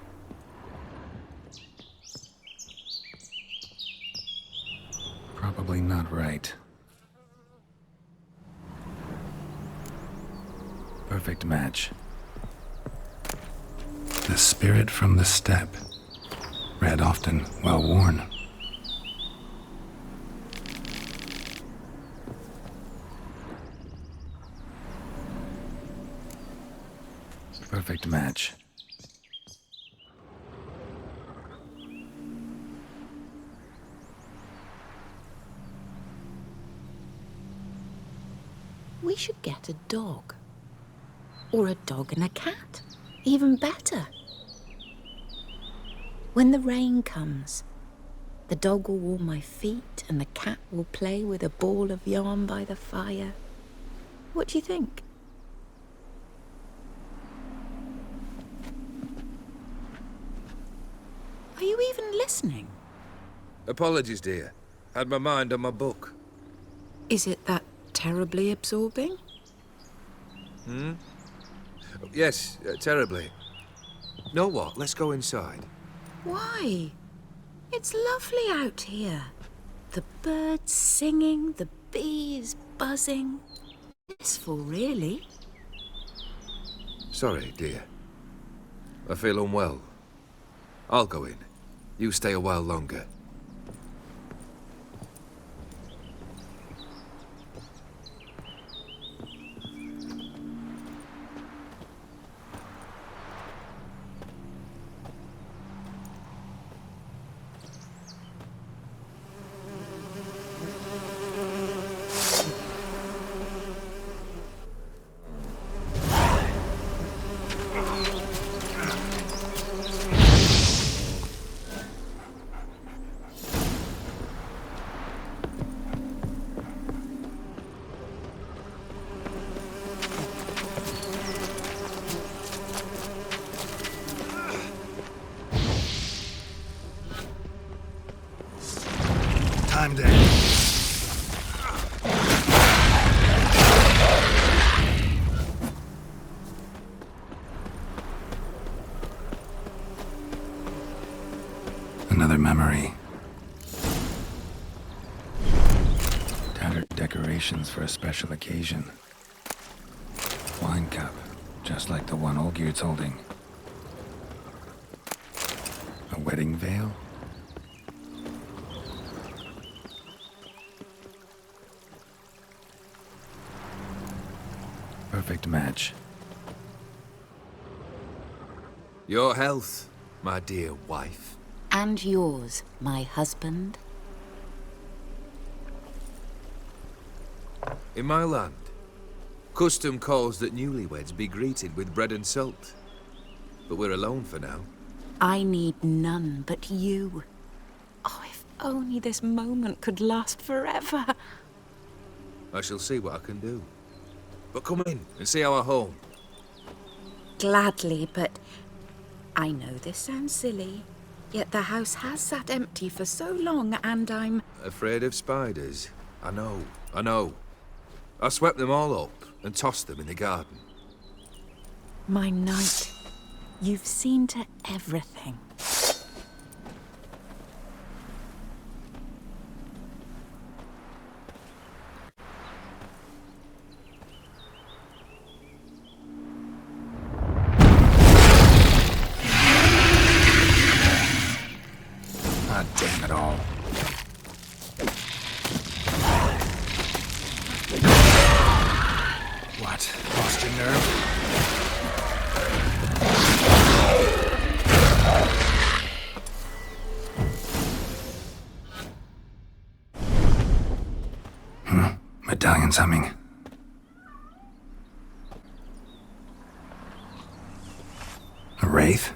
Probably not right. Perfect match. The spirit from the steppe. Read often, well worn. Perfect match. We should get a dog. Or a dog and a cat. Even better. When the rain comes, the dog will warm my feet and the cat will play with a ball of yarn by the fire. What do you think? Are you even listening? Apologies, dear. Had my mind on my book. Is it that terribly absorbing? Yes, terribly. Know what? Let's go inside. Why? It's lovely out here. The birds singing, the bees buzzing. Blissful, really. Sorry, dear. I feel unwell. I'll go in. You stay a while longer. Time to end. Another memory. Tattered decorations for a special occasion. Wine cup, just like the one Olgierd's holding. A wedding veil? Perfect match. Your health, my dear wife. And yours, my husband. In my land, custom calls that newlyweds be greeted with bread and salt. But we're alone for now. I need none but you. Oh, if only this moment could last forever. I shall see what I can do. But come in and see our home. Gladly, but I know this sounds silly, yet the house has sat empty for so long and I'm... Afraid of spiders? I know. I swept them all up and tossed them in the garden. My knight, you've seen to everything. Ah, damn it all. What? Lost your nerve? Medallion's humming. A wraith?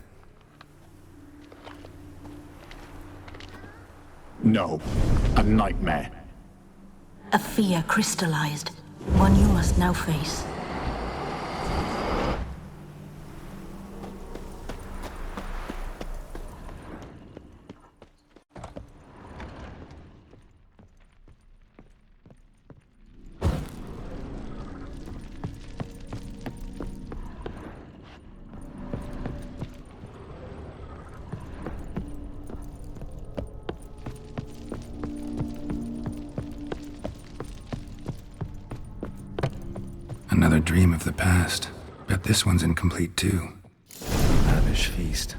No, a nightmare. A fear crystallized, one you must now face. Another dream of the past. Bet this one's incomplete too. Lavish feast.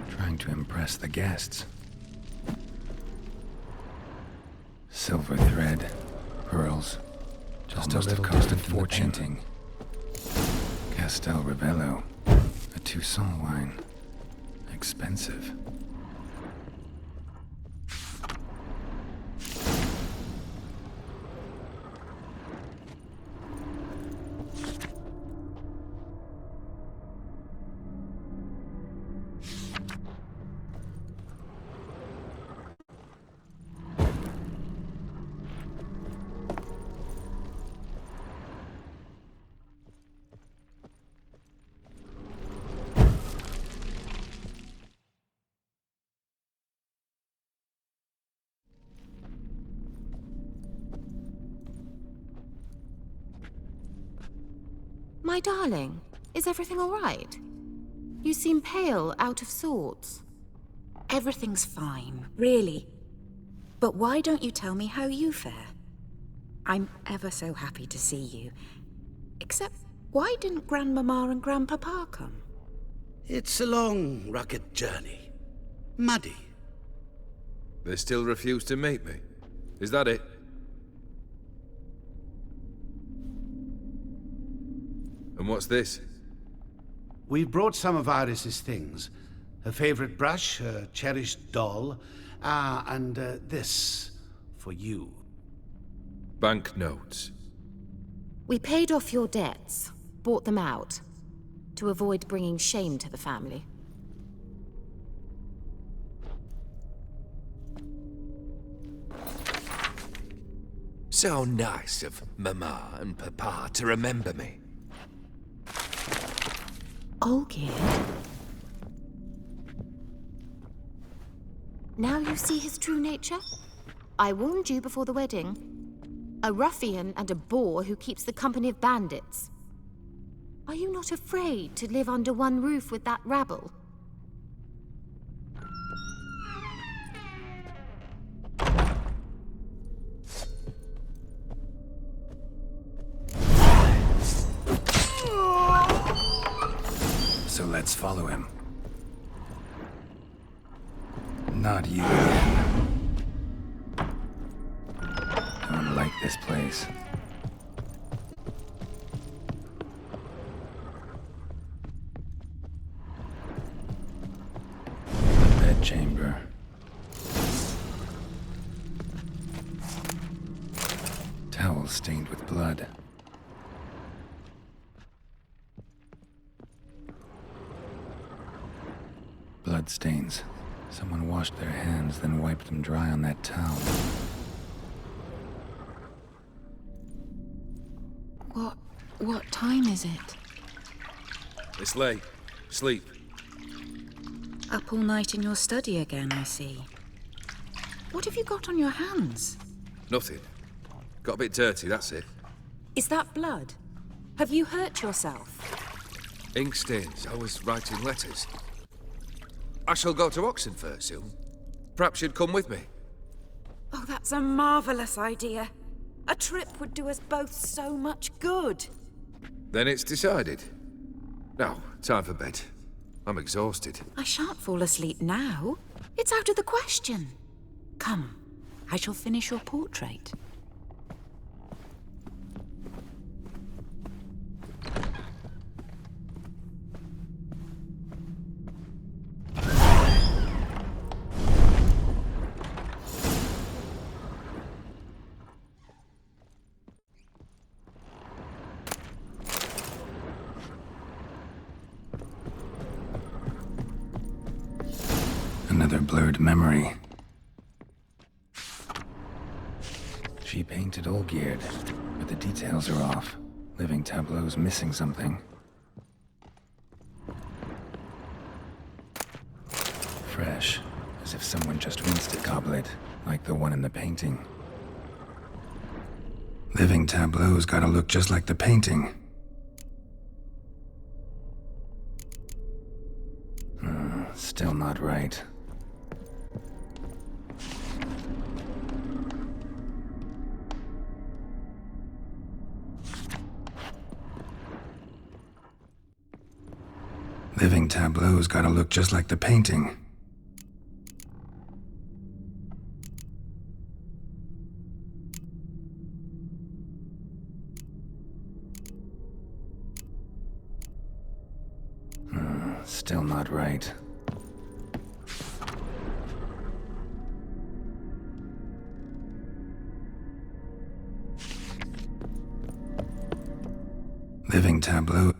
Trying to impress the guests. Silver thread. Pearls. Just a little cost of fortune. Castel Ravello. A Toussaint wine. Expensive. My darling, is everything all right? You seem pale, out of sorts. Everything's fine, really. But why don't you tell me how you fare? I'm ever so happy to see you. Except, why didn't Grandmama and Grandpapa come? It's a long, rugged journey. Muddy. They still refuse to meet me. Is that it? And what's this? We've brought some of Iris's things. Her favorite brush, her cherished doll, and this for you. Banknotes. We paid off your debts, bought them out, to avoid bringing shame to the family. So nice of Mama and Papa to remember me. Olgierd? Now you see his true nature? I warned you before the wedding. A ruffian and a boor who keeps the company of bandits. Are you not afraid to live under one roof with that rabble? So let's follow him. Not you again. I don't like this place. The bedchamber. Towel stained with blood. Blood stains. Someone washed their hands, then wiped them dry on that towel. What time is it? It's late. Sleep. Up all night in your study again, I see. What have you got on your hands? Nothing. Got a bit dirty, that's it. Is that blood? Have you hurt yourself? Ink stains. I was writing letters. I shall go to Oxenfurt soon. Perhaps you'd come with me. Oh, that's a marvellous idea. A trip would do us both so much good. Then it's decided. Now, time for bed. I'm exhausted. I shan't fall asleep now. It's out of the question. Come, I shall finish your portrait. Another blurred memory. She painted Olgierd, but the details are off. Living Tableau's missing something. Fresh, as if someone just rinsed a goblet, like the one in the painting. Living Tableau's gotta look just like the painting. Still not right. Living Tableau's gotta look just like the painting. Still not right. Living Tableau.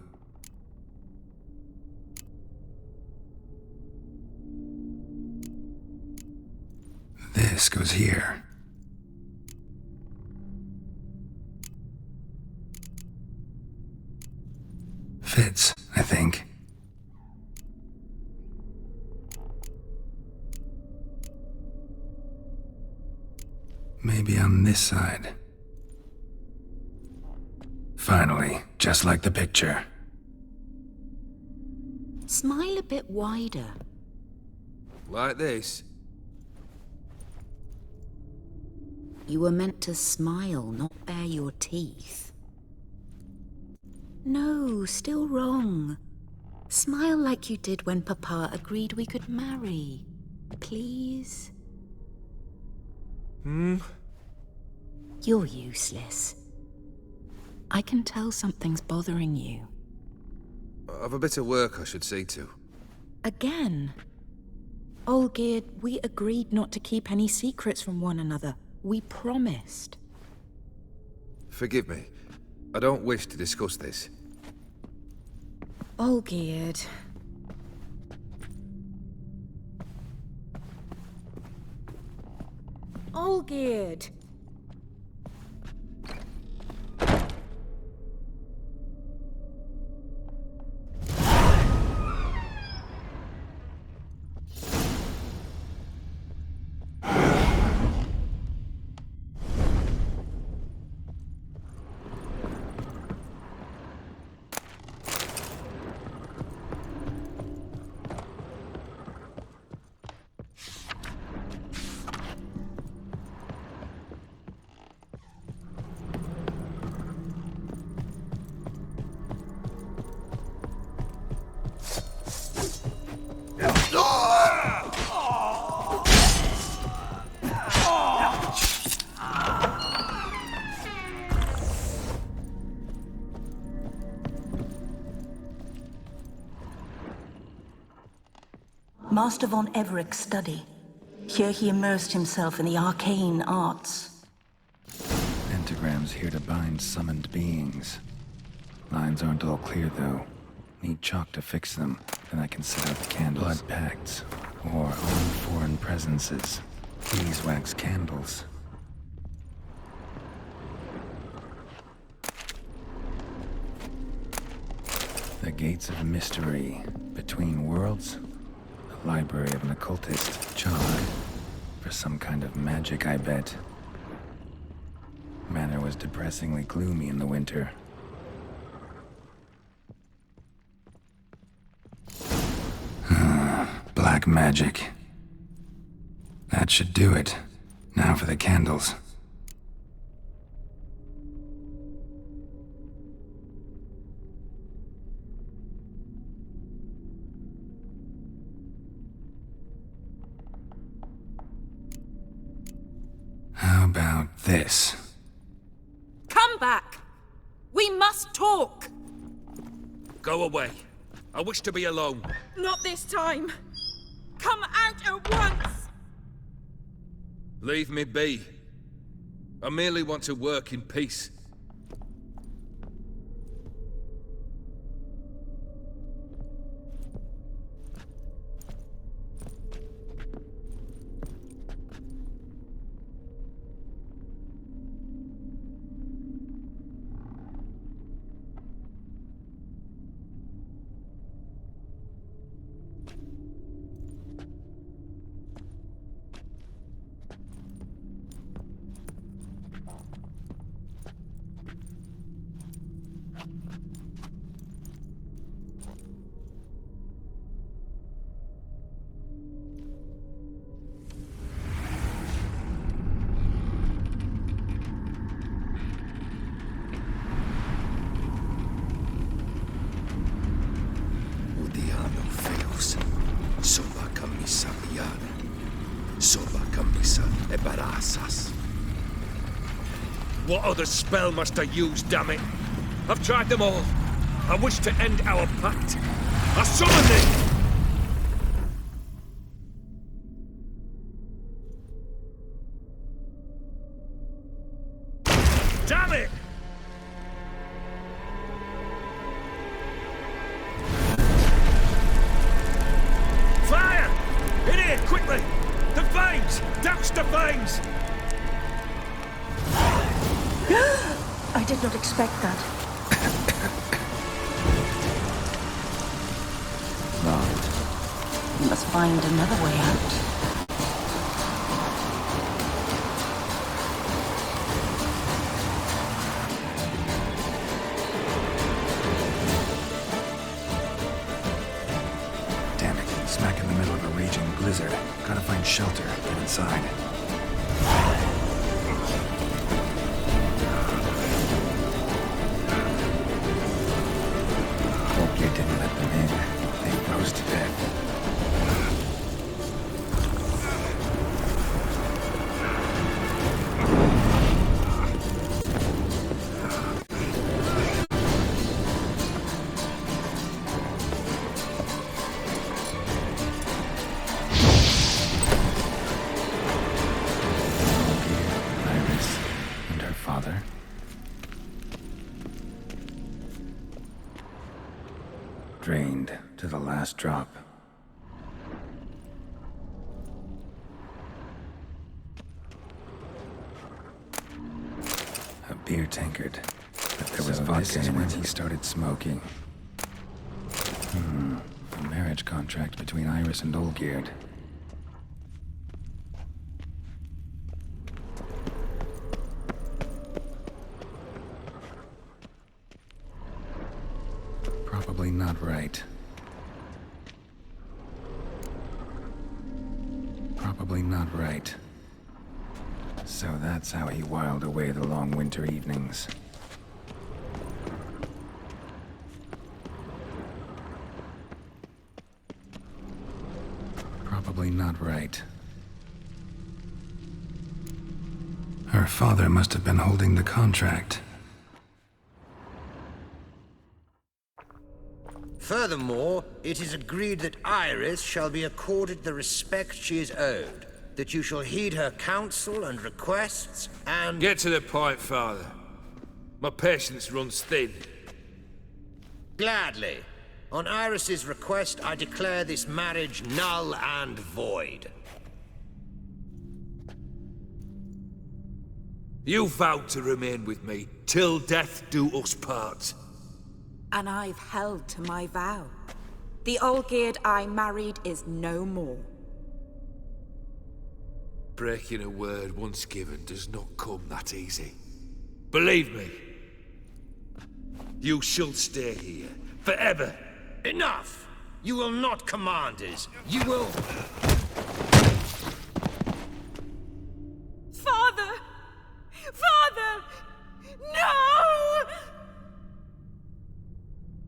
This goes here. Fits, I think. Maybe on this side. Finally, just like the picture. Smile a bit wider. Like this? You were meant to smile, not bare your teeth. No, still wrong. Smile like you did when Papa agreed we could marry. Please? You're useless. I can tell something's bothering you. I've a bit of work I should see to. Again? Olgierd, we agreed not to keep any secrets from one another. We promised. Forgive me. I don't wish to discuss this. Olgierd. Olgierd! Master von Evereck's study. Here he immersed himself in the arcane arts. Pentagrams here to bind summoned beings. Lines aren't all clear, though. Need chalk to fix them, then I can set out the candles. Blood pacts, or on foreign presences. Beeswax candles. The gates of mystery. Between worlds? The library of an occultist. Chalk. For some kind of magic, I bet. Manor with was depressingly gloomy in the winter. Black magic. That should do it. Now for the candles. How about this? Come back! We must talk! Go away. I wish to be alone. Not this time! Come out at once! Leave me be. I merely want to work in peace. What other spell must I use, damn it? I've tried them all. I wish to end our pact. I summon thee! Damn it! Fire! In here, quickly! The flames! Douse the flames! I did not expect that. Wrong. We must find another way out. Damn it, smack in the middle of a raging blizzard. Gotta find shelter, get inside. Didn't let them in. They froze to death. Iris and her father. Drained to the last drop. A beer tankard, but there was vodka in it. He started smoking. A marriage contract between Iris and Olgierd. Probably not right. Probably not right. So that's how he whiled away the long winter evenings. Probably not right. Her father must have been holding the contract. Furthermore, it is agreed that Iris shall be accorded the respect she is owed, that you shall heed her counsel and requests, and— Get to the point, Father. My patience runs thin. Gladly. On Iris's request, I declare this marriage null and void. You vowed to remain with me till death do us part. And I've held to my vow. The Olgierd I married is no more. Breaking a word once given does not come that easy. Believe me, you shall stay here forever. Enough! You will not command us. You will... Father! Father! No!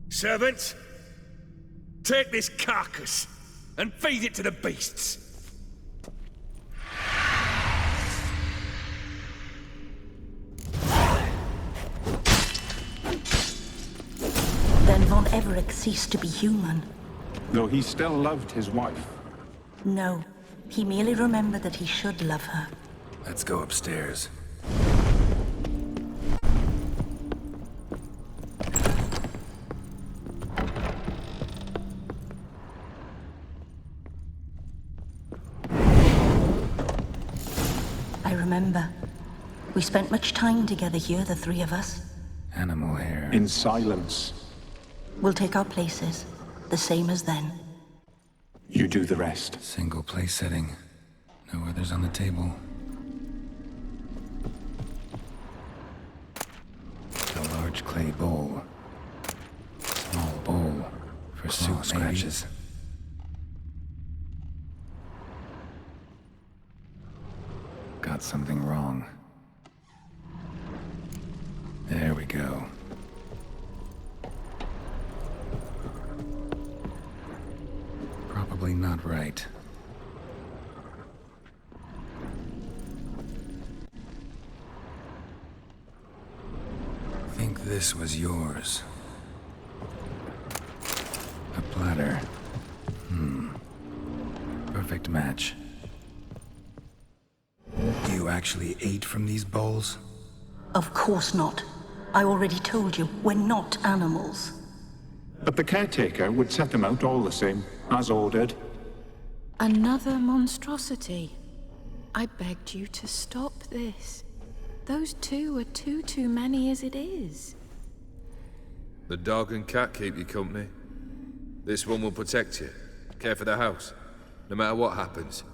Servants, take this carcass and feed it to the beasts. Then Von Everett ceased to be human. Though he still loved his wife. No, he merely remembered that he should love her. Let's go upstairs. I remember. We spent much time together here, the three of us. Animal hair. In silence. We'll take our places, the same as then. You do the rest. Single place setting. No others on the table. A large clay bowl. Small bowl. For soup scratches. Got something wrong. There we go. Probably not right. Think this was yours. A platter. Perfect match. You actually ate from these bowls? Of course not. I already told you, we're not animals. But the caretaker would set them out all the same, as ordered. Another monstrosity. I begged you to stop this. Those two are too many as it is. The dog and cat keep you company. This one will protect you. Care for the house, no matter what happens.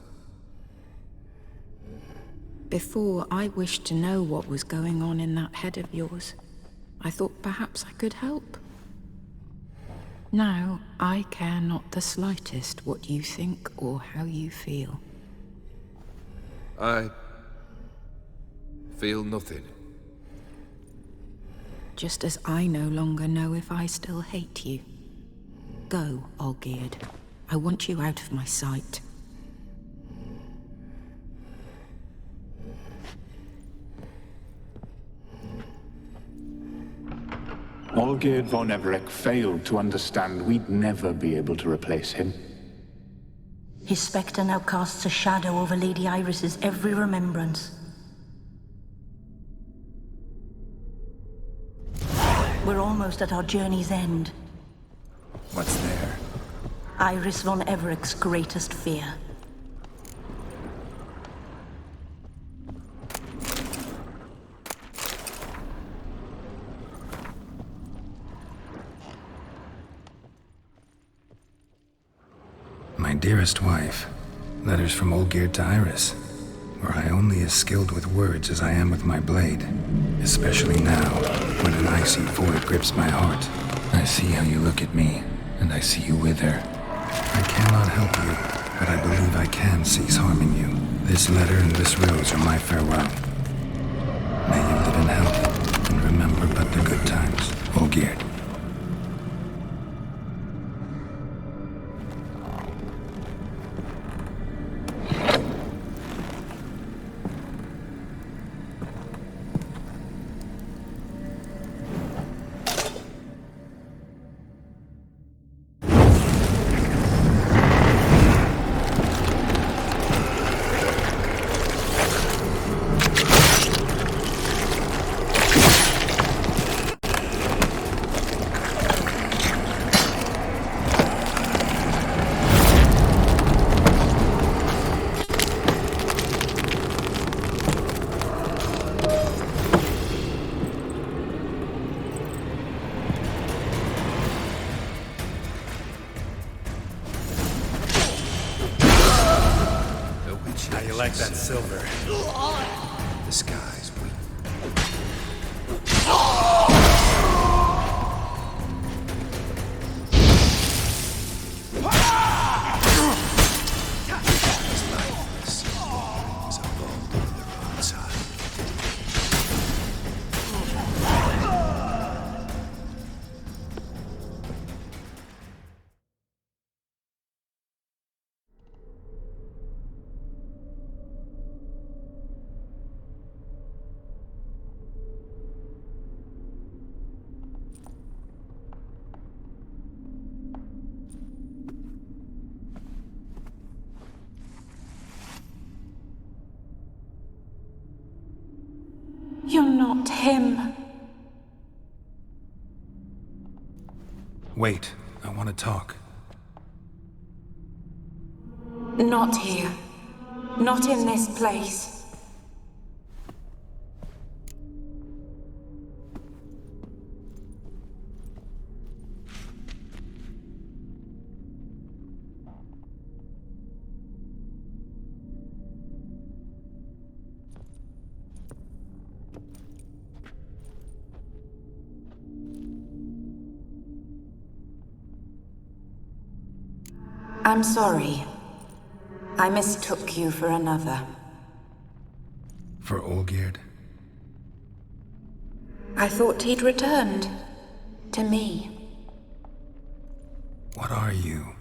Before, I wished to know what was going on in that head of yours. I thought perhaps I could help. Now, I care not the slightest what you think or how you feel. I feel nothing. Just as I no longer know if I still hate you. Go, Olgierd. I want you out of my sight. Olgierd von Everett failed to understand we'd never be able to replace him. His spectre now casts a shadow over Lady Iris's every remembrance. We're almost at our journey's end. What's there? Iris von Everett's greatest fear. My dearest wife. Letters from Olgierd to Iris. Were I only as skilled with words as I am with my blade. Especially now, when an icy void grips my heart. I see how you look at me, and I see you wither. I cannot help you, but I believe I can cease harming you. This letter and this rose are my farewell. May you live in health, and remember but the good times, Olgierd. How you like that silver? The sky's weak. You're not him. Wait, I want to talk. Not here. Not in this place. I'm sorry. I mistook you for another. For Olgierd? I thought he'd returned. To me. What are you?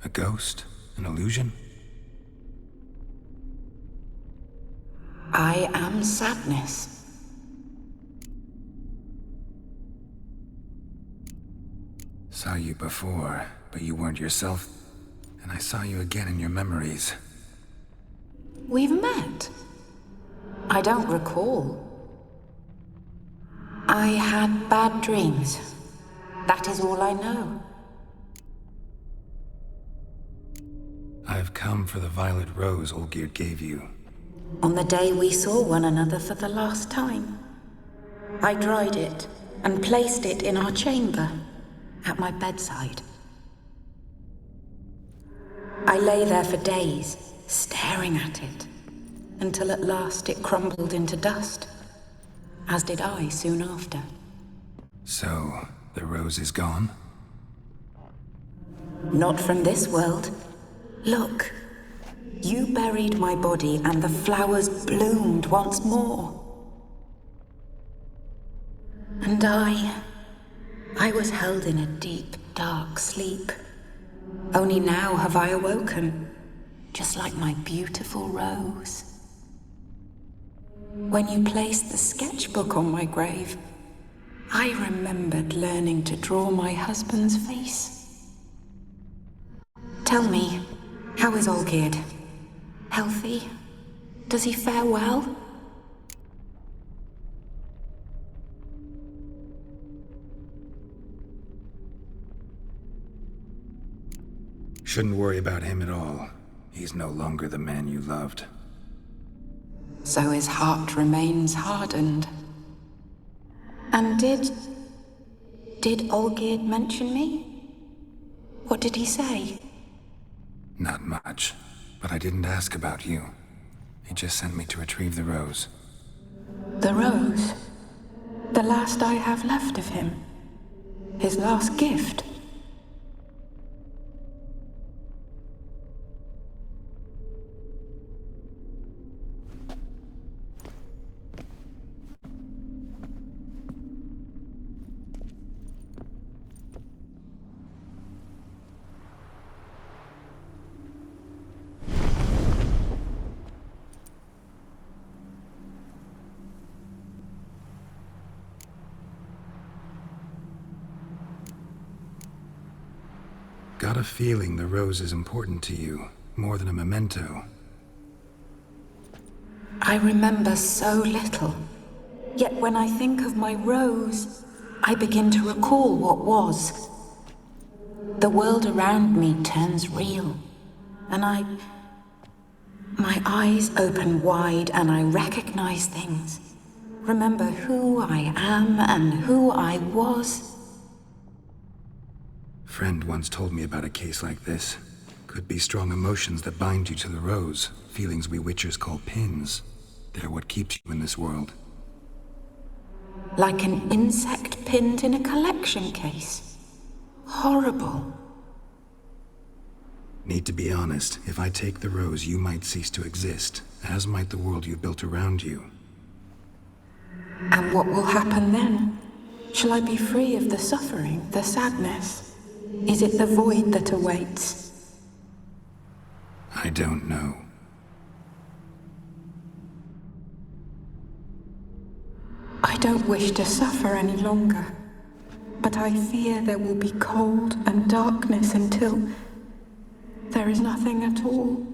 A ghost? An illusion? I am sadness. Saw you before, but you weren't yourself. And I saw you again in your memories. We've met. I don't recall. I had bad dreams. That is all I know. I've come for the violet rose Olgierd gave you. On the day we saw one another for the last time, I dried it and placed it in our chamber, at my bedside. I lay there for days, staring at it, until at last it crumbled into dust, as did I soon after. So, the rose is gone? Not from this world. Look, you buried my body and the flowers bloomed once more. And I was held in a deep, dark sleep. Only now have I awoken, just like my beautiful rose. When you placed the sketchbook on my grave, I remembered learning to draw my husband's face. Tell me, how is Olgierd? Healthy? Does he fare well? Shouldn't worry about him at all. He's no longer the man you loved. So his heart remains hardened. And did Olgierd mention me? What did he say? Not much, but I didn't ask about you. He just sent me to retrieve the rose. The rose? The last I have left of him? His last gift? Got a feeling the rose is important to you, more than a memento. I remember so little. Yet when I think of my rose, I begin to recall what was. The world around me turns real, and my eyes open wide and I recognize things. Remember who I am and who I was. Friend once told me about a case like this. Could be strong emotions that bind you to the rose, feelings we witchers call pins. They're what keeps you in this world. Like an insect pinned in a collection case. Horrible. Need to be honest, if I take the rose, you might cease to exist, as might the world you built around you. And what will happen then? Shall I be free of the suffering, the sadness? Is it the void that awaits? I don't know. I don't wish to suffer any longer, but I fear there will be cold and darkness until there is nothing at all.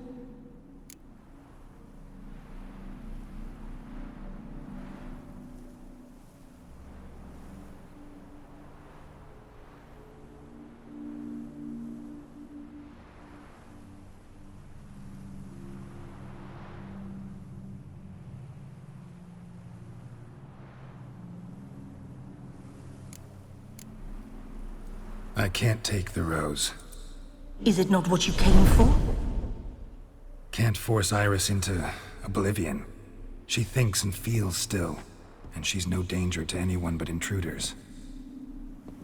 I can't take the rose. Is it not what you came for? Can't force Iris into oblivion. She thinks and feels still, and she's no danger to anyone but intruders.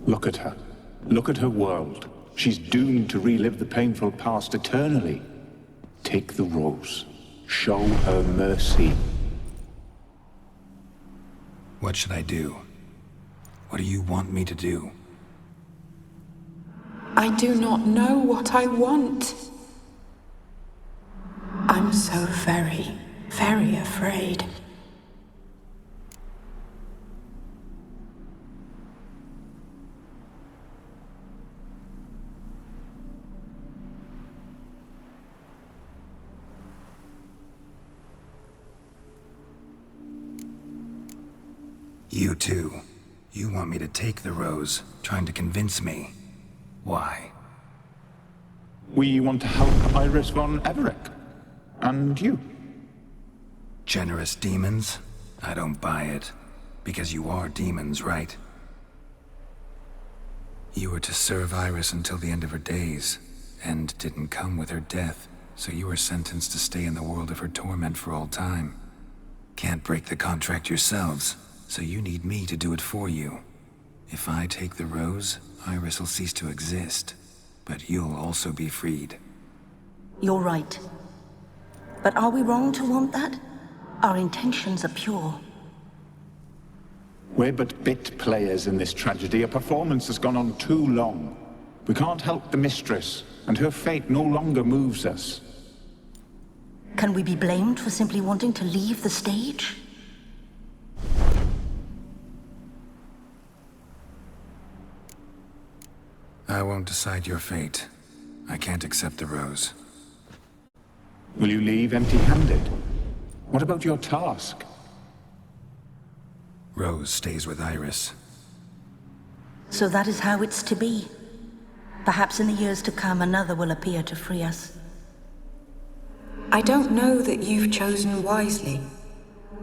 Look at her. Look at her world. She's doomed to relive the painful past eternally. Take the rose. Show her mercy. What should I do? What do you want me to do? I do not know what I want. I'm so very, very afraid. You too. You want me to take the rose, trying to convince me. Why? We want to help Iris von Everick. And you. Generous demons? I don't buy it. Because you are demons, right? You were to serve Iris until the end of her days. End didn't come with her death, so you were sentenced to stay in the world of her torment for all time. Can't break the contract yourselves, so you need me to do it for you. If I take the rose, Iris will cease to exist, but you'll also be freed. You're right. But are we wrong to want that? Our intentions are pure. We're but bit players in this tragedy. A performance has gone on too long. We can't help the mistress, and her fate no longer moves us. Can we be blamed for simply wanting to leave the stage? I won't decide your fate. I can't accept the rose. Will you leave empty-handed? What about your task? Rose stays with Iris. So that is how it's to be. Perhaps in the years to come, another will appear to free us. I don't know that you've chosen wisely,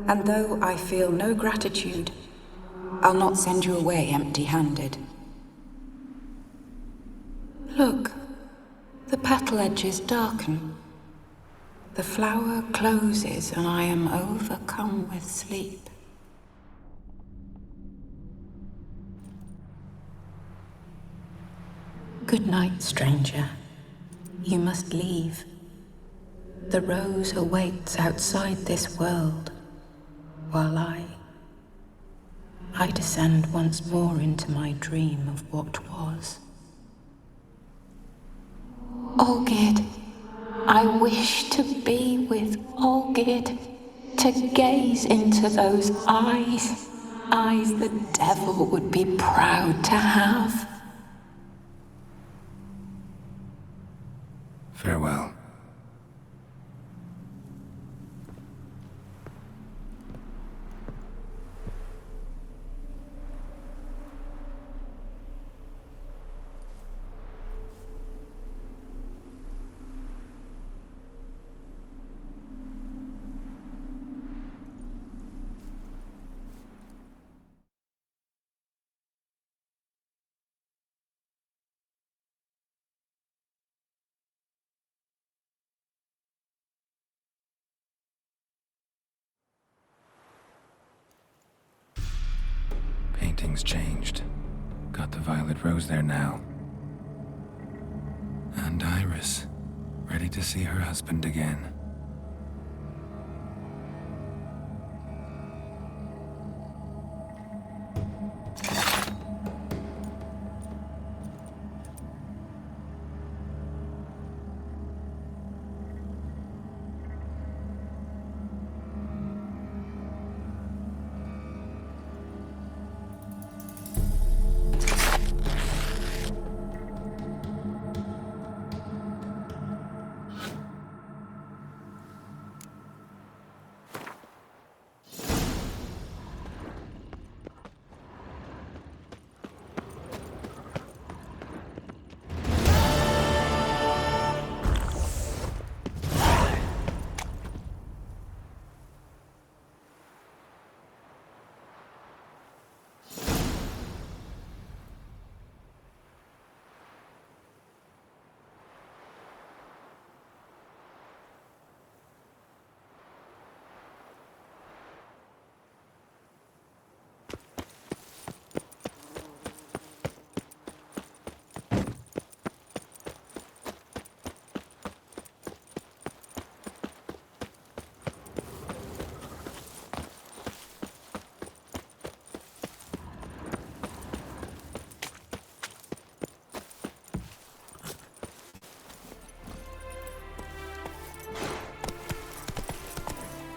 and though I feel no gratitude, I'll not send you away empty-handed. Look, the petal edges darken. The flower closes and I am overcome with sleep. Good night, stranger. You must leave. The rose awaits outside this world, while I descend once more into my dream of what was. Olgid, I wish to be with Olgid, to gaze into those eyes the devil would be proud to have. Farewell. Everything's changed. Got the Violet Rose there now. And Iris, ready to see her husband again.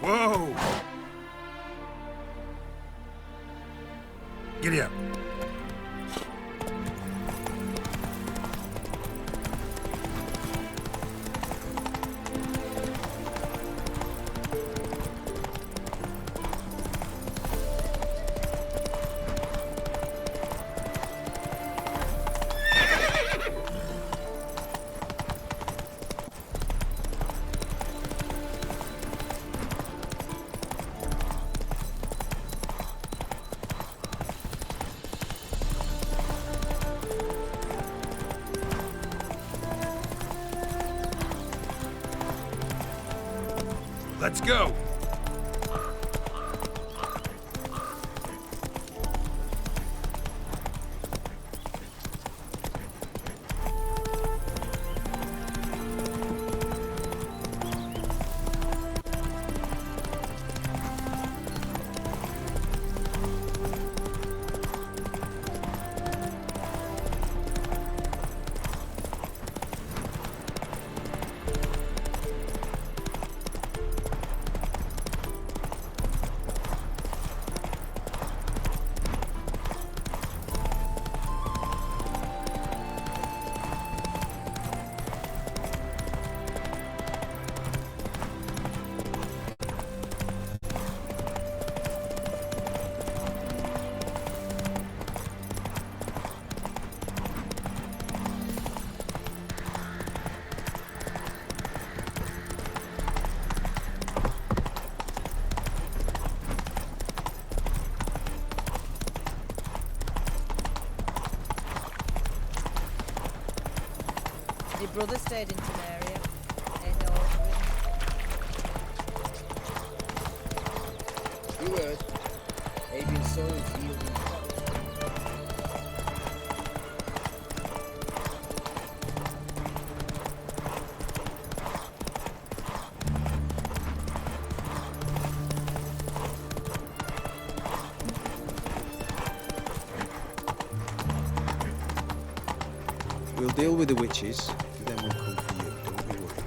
Whoa! Giddy up. Let's go! Your brother stayed in Tamaria. Ain't no You heard. Avian souls yielding. We'll deal with the witches, then we'll come for you, don't you worry.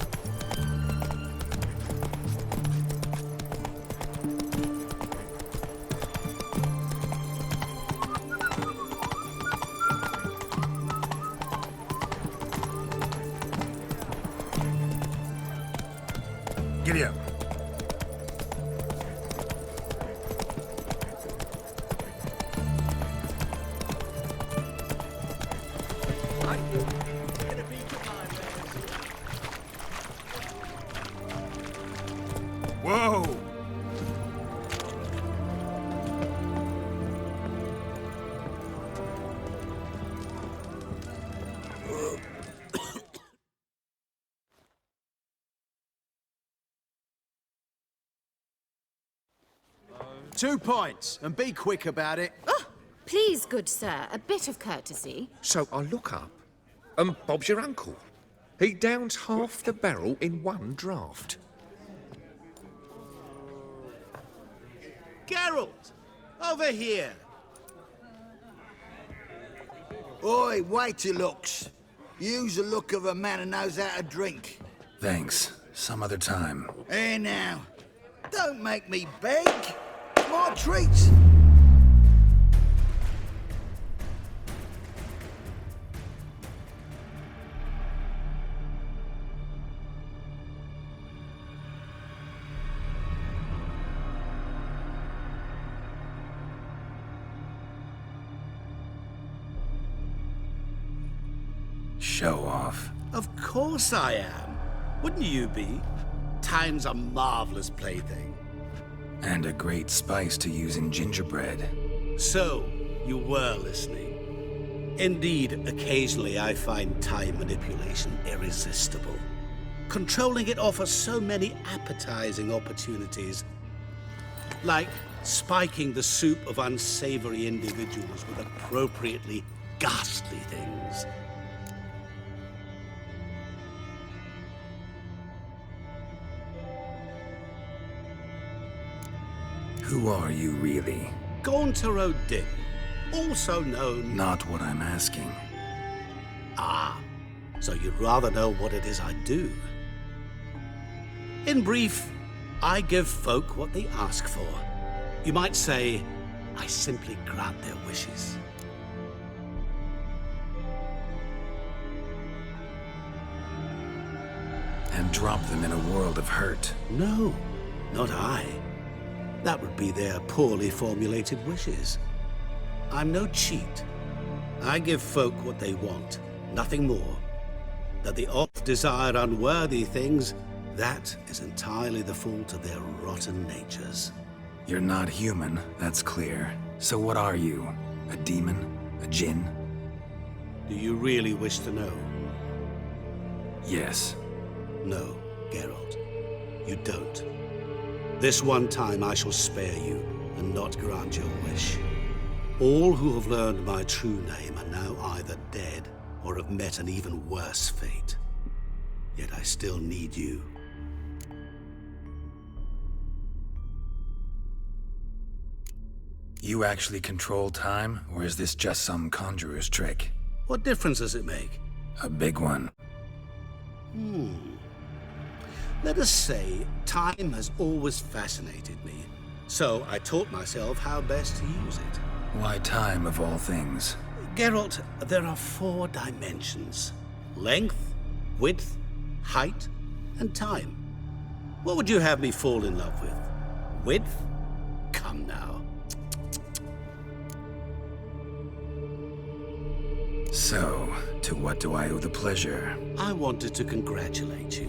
Giddy up. Whoa! Two points, and be quick about it. Please, good sir, a bit of courtesy. So I look up, and Bob's your uncle. He downs half the barrel in one draught. Geralt! Over here! Oi, wait your looks. Use the look of a man who knows how to drink. Thanks. Some other time. Here now. Don't make me beg. My treats. Show off. Of course I am. Wouldn't you be? Time's a marvelous plaything. And a great spice to use in gingerbread. So, you were listening. Indeed, occasionally I find time manipulation irresistible. Controlling it offers so many appetizing opportunities. Like spiking the soup of unsavory individuals with appropriately ghastly things. Who are you, really? Gaunter O'Din, also known... Not what I'm asking. Ah, so you'd rather know what it is I do. In brief, I give folk what they ask for. You might say, I simply grant their wishes. And drop them in a world of hurt. No, not I. That would be their poorly formulated wishes. I'm no cheat. I give folk what they want, nothing more. That they oft desire unworthy things, that is entirely the fault of their rotten natures. You're not human, that's clear. So what are you? A demon? A djinn? Do you really wish to know? Yes. No, Geralt. You don't. This one time I shall spare you, and not grant your wish. All who have learned my true name are now either dead, or have met an even worse fate. Yet I still need you. You actually control time, or is this just some conjurer's trick? What difference does it make? A big one. Let us say, time has always fascinated me. So I taught myself how best to use it. Why time, of all things? Geralt, there are 4 dimensions. Length, width, height, and time. What would you have me fall in love with? Width? Come now. So, to what do I owe the pleasure? I wanted to congratulate you.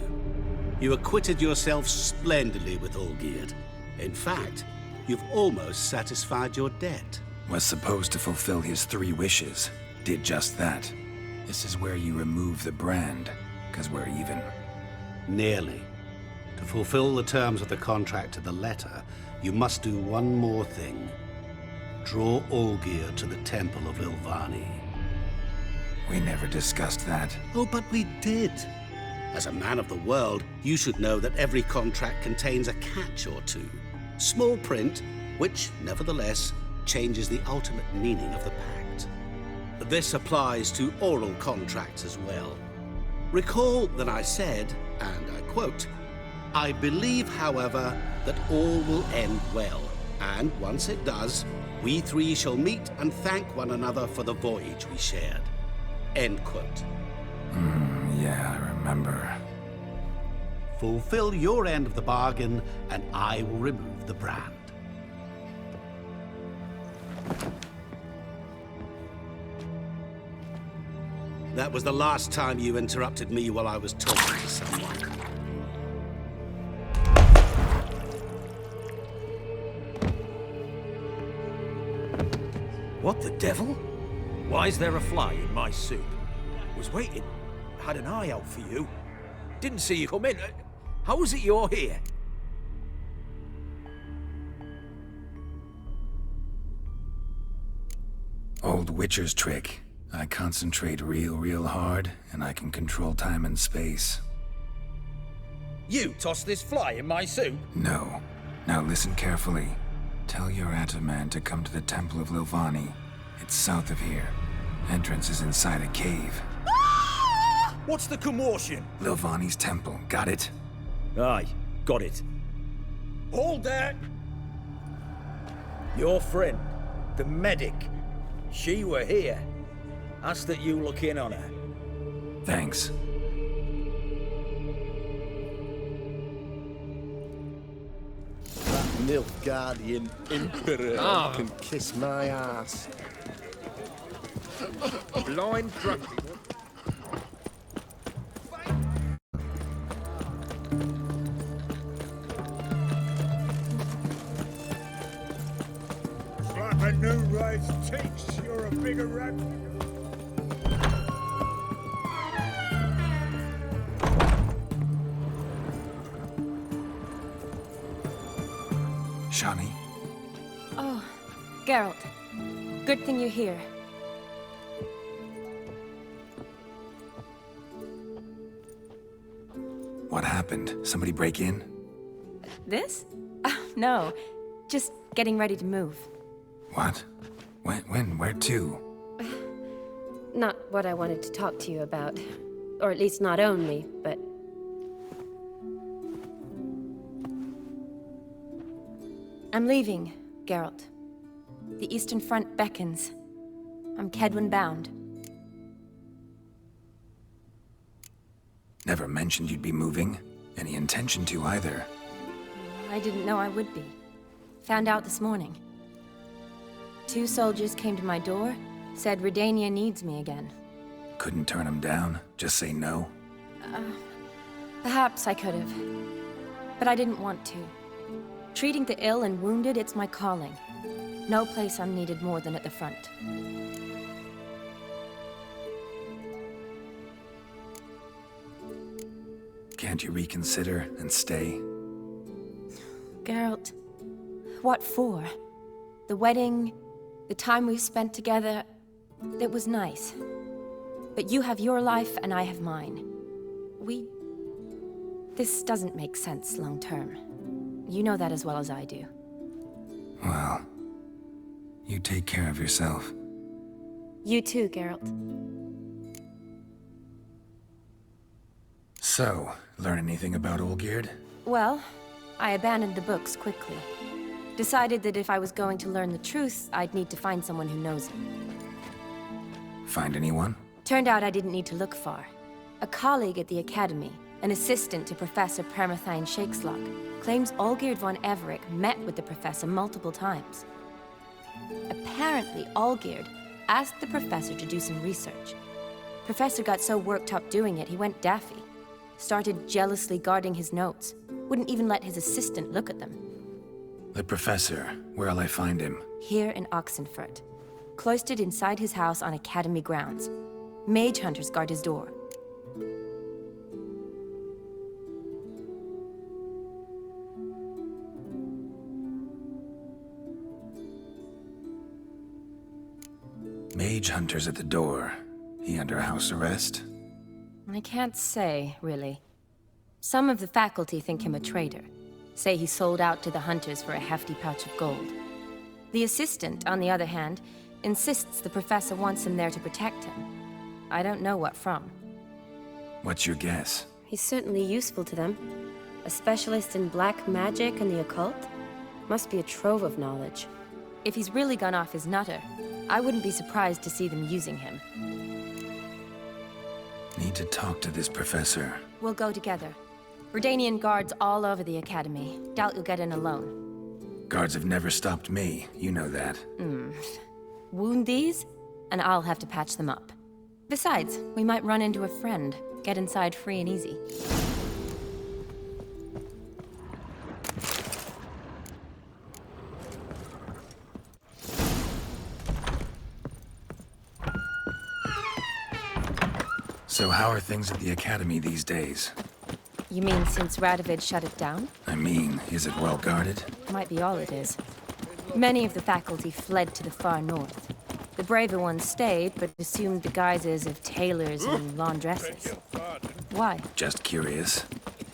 You acquitted yourself splendidly with Olgierd. In fact, you've almost satisfied your debt. Was supposed to fulfill his 3 wishes. Did just that. This is where you remove the brand, 'cause we're even. Nearly. To fulfill the terms of the contract to the letter, you must do one more thing. Draw Olgierd to the Temple of Ilvani. We never discussed that. Oh, but we did. As a man of the world, you should know that every contract contains a catch or two. Small print, which, nevertheless, changes the ultimate meaning of the pact. This applies to oral contracts as well. Recall that I said, and I quote, "I believe, however, that all will end well, and once it does, we 3 shall meet and thank one another for the voyage we shared." End quote. Yeah, I remember. Fulfill your end of the bargain, and I will remove the brand. That was the last time you interrupted me while I was talking to someone. What the devil? Why is there a fly in my soup? Was waiting. Had an eye out for you. Didn't see you come in. How is it you're here? old Witcher's trick. I concentrate real hard, and I can control time and space. You tossed this fly in my soup? No. Now listen carefully. Tell your Ataman to come to the Temple of Lilvani. It's south of here. Entrance is inside a cave. What's the commotion? Lilvani's temple, got it? Aye, got it. Hold that! Your friend, the medic, she were here. Ask that you look in on her. Thanks. That Nilfgaardian Emperor can kiss my ass. Blind drunk. Slap a new rice cheeks, you're a bigger rat. Shani? Oh, Geralt. Good thing you're here. What happened? Somebody break in? This? No. Just getting ready to move. What? When? Where to? Not what I wanted to talk to you about. Or at least not only, but... I'm leaving, Geralt. The Eastern Front beckons. I'm Kedwin bound. Never mentioned you'd be moving. Any intention to either. I didn't know I would be. Found out this morning. 2 soldiers came to my door, said Redania needs me again. Couldn't turn him down? Just say no? Perhaps I could have. But I didn't want to. Treating the ill and wounded, it's my calling. No place I'm needed more than at the front. Can't you reconsider and stay? Geralt, what for? The wedding, the time we've spent together, it was nice. But you have your life and I have mine. This doesn't make sense long term. You know that as well as I do. Well, you take care of yourself. You too, Geralt. So, learn anything about Olgierd? Well, I abandoned the books quickly. Decided that if I was going to learn the truth, I'd need to find someone who knows it. Find anyone? Turned out I didn't need to look far. A colleague at the Academy, an assistant to Professor Permathine Shakeslok, claims Olgierd von Everec met with the professor multiple times. Apparently, Olgierd asked the professor to do some research. Professor got so worked up doing it, he went daffy. Started jealously guarding his notes. Wouldn't even let his assistant look at them. The professor. Where'll I find him? Here in Oxenfurt. Cloistered inside his house on Academy grounds. Mage hunters guard his door. Mage hunters at the door. He under house arrest? I can't say, really. Some of the faculty think him a traitor. Say he sold out to the hunters for a hefty pouch of gold. The assistant, on the other hand, insists the professor wants him there to protect him. I don't know what from. What's your guess? He's certainly useful to them. A specialist in black magic and the occult? Must be a trove of knowledge. If he's really gone off his nutter, I wouldn't be surprised to see them using him. Need to talk to this professor. We'll go together. Redanian guards all over the Academy. Doubt you'll get in alone. Guards have never stopped me. You know that. Wound these, and I'll have to patch them up. Besides, we might run into a friend. Get inside free and easy. So how are things at the Academy these days? You mean since Radovid shut it down? I mean, is it well guarded? Might be all it is. Many of the faculty fled to the far north. The braver ones stayed, but assumed the guises of tailors and laundresses. Why? Just curious.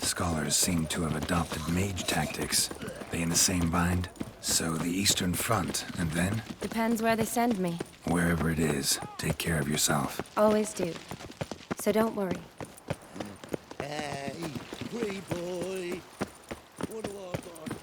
Scholars seem to have adopted mage tactics. They in the same bind? So the Eastern Front, and then? Depends where they send me. Wherever it is, take care of yourself. Always do. So don't worry. Hey, free boy. What do I got to do?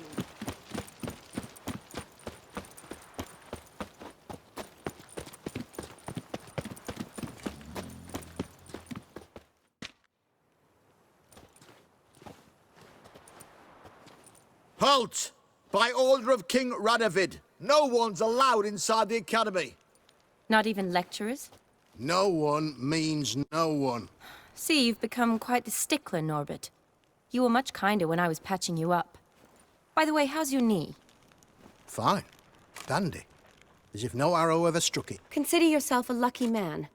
Halt! By order of King Radovid, no one's allowed inside the academy. Not even lecturers? No one means no one. See, you've become quite the stickler, Norbert. You were much kinder when I was patching you up. By the way, how's your knee? Fine. Dandy. As if no arrow ever struck it. Consider yourself a lucky man.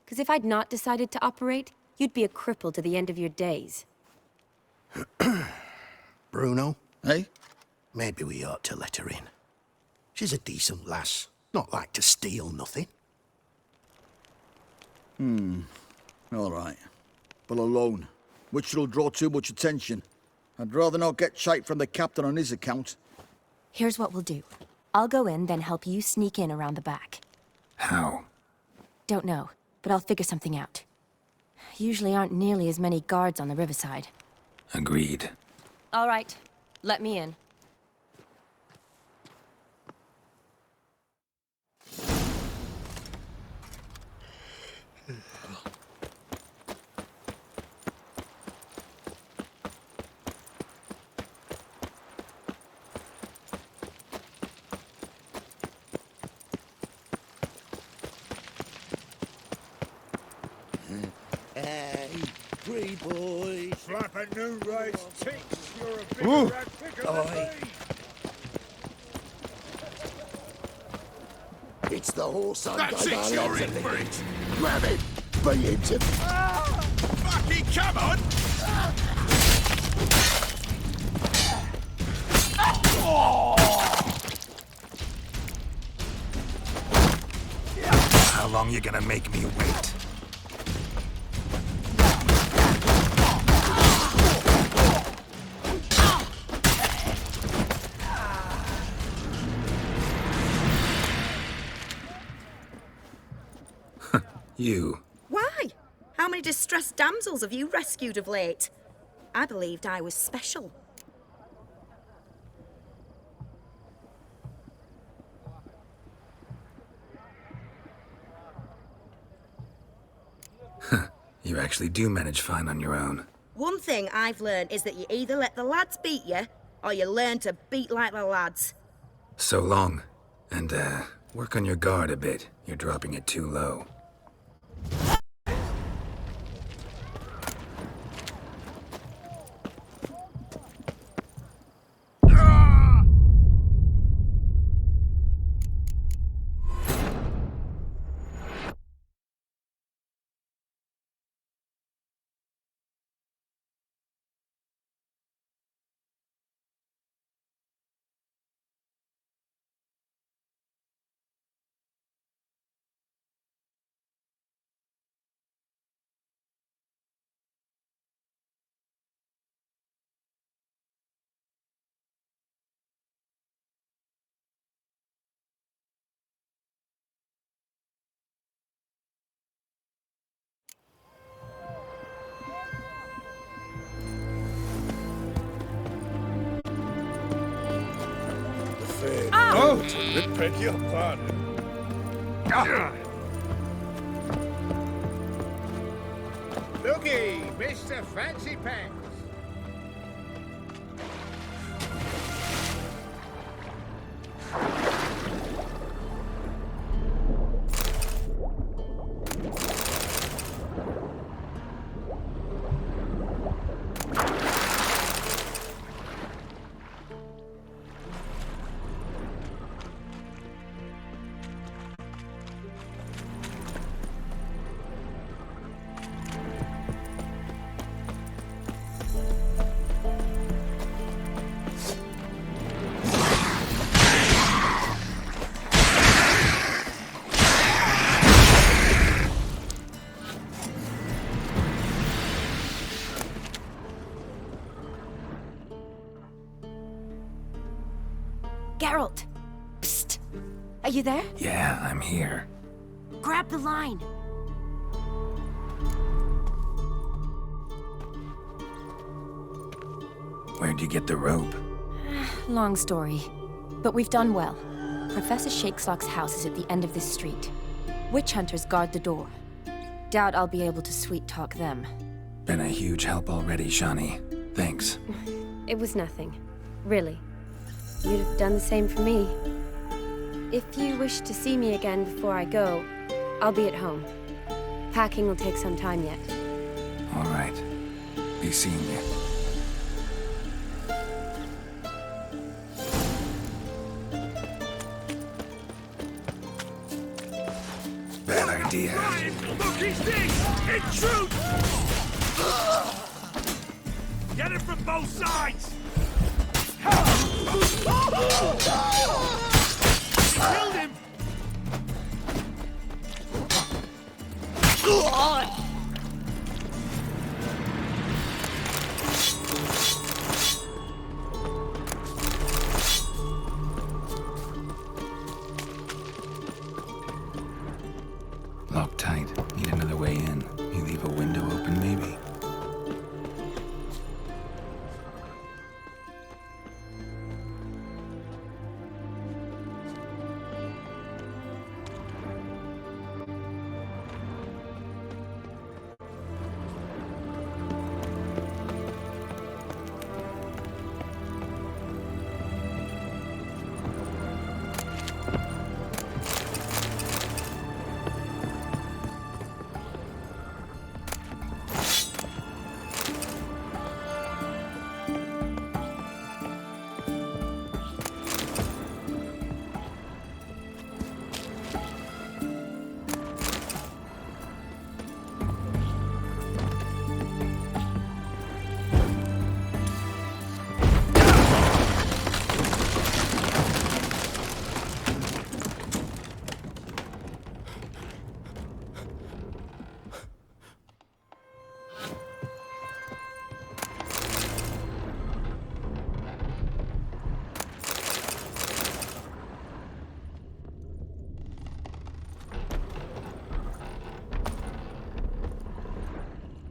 Because if I'd not decided to operate, you'd be a cripple to the end of your days. Bruno? Eh? Maybe we ought to let her in. She's a decent lass. Not like to steal nothing. All right. But alone, which will draw too much attention. I'd rather not get shite from the captain on his account. Here's what we'll do. I'll go in, then help you sneak in around the back. How? Don't know, but I'll figure something out. Usually aren't nearly as many guards on the riverside. Agreed. All right, let me in. Hey, free boy. Slap a new race ticks. You're a Ooh. bigger rat picker than me. It's the horse on That's it, you're in for it. Grab it. Bring it to... Bucky, come on! How long you gonna make me wait? You. Why? How many distressed damsels have you rescued of late? I believed I was special. You actually do manage fine on your own. One thing I've learned is that you either let the lads beat you, or you learn to beat like the lads. So long. And, work on your guard a bit. You're dropping it too low. Oh, beg your pardon. Looky, Mr. Fancy Pants. Geralt! Psst! Are you there? Yeah, I'm here. Grab the line! Where'd you get the rope? Long story. But we've done well. Professor Shakeslock's house is at the end of this street. Witch hunters guard the door. Doubt I'll be able to sweet-talk them. Been a huge help already, Shani. Thanks. It was nothing. Really. You'd have done the same for me. If you wish to see me again before I go, I'll be at home. Packing will take some time yet. All right. Be seeing you. Bad idea. Look, he's this! Intrude! Get it from both sides! Killed him! Locked tight. Need another way in. You leave a window open, maybe?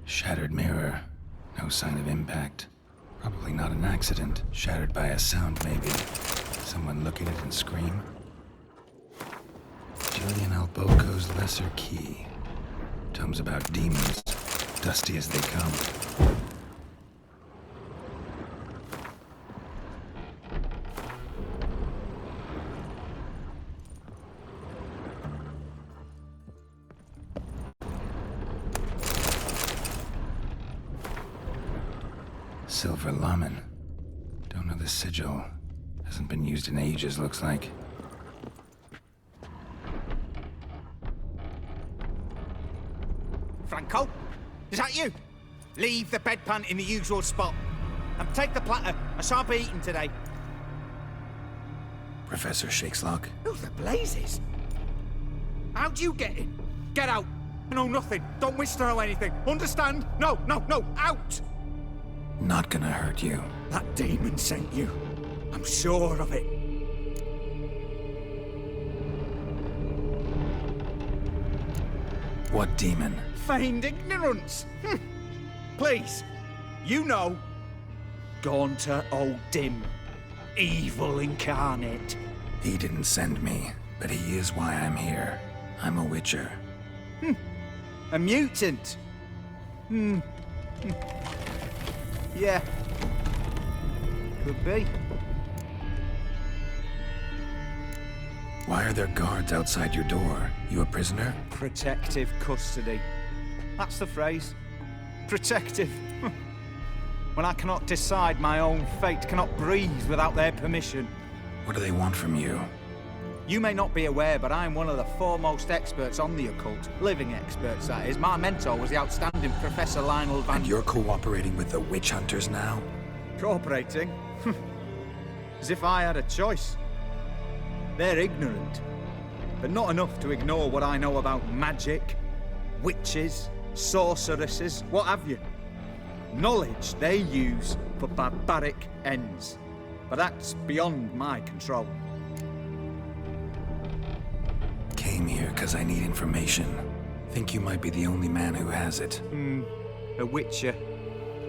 Shattered mirror. No sign of impact. Probably not an accident. Shattered by a sound, maybe. Someone look at it and scream. Julian Alboco's Lesser Key. Tomes about demons. Dusty as they come. Silver Lamen. Don't know the sigil. Hasn't been used in ages, looks like. Franco? Is that you? Leave the bedpan in the usual spot. And take the platter. I shan't be eating today. Professor Shakeslock? Who the blazes? How'd you get in? Get out. No, nothing. Don't wish to know anything. Understand? No, no, no. Out! Not gonna hurt you. That demon sent you. I'm sure of it. What demon? Feigned ignorance. Please, you know. Gaunter Old Dim. Evil incarnate. He didn't send me, but he is why I'm here. I'm a witcher. A mutant. Yeah. Could be. Why are there guards outside your door? You a prisoner? Protective custody. That's the phrase. Protective. When I cannot decide my own fate, cannot breathe without their permission. What do they want from you? You may not be aware, but I'm one of the foremost experts on the occult. Living experts, that is. My mentor was the outstanding Professor Lionel Van... And you're cooperating with the witch hunters now? Cooperating? As if I had a choice. They're ignorant, but not enough to ignore what I know about magic, witches, sorceresses, what have you. Knowledge they use for barbaric ends. but that's beyond my control. Came here because I need information. Think you might be the only man who has it. A witcher.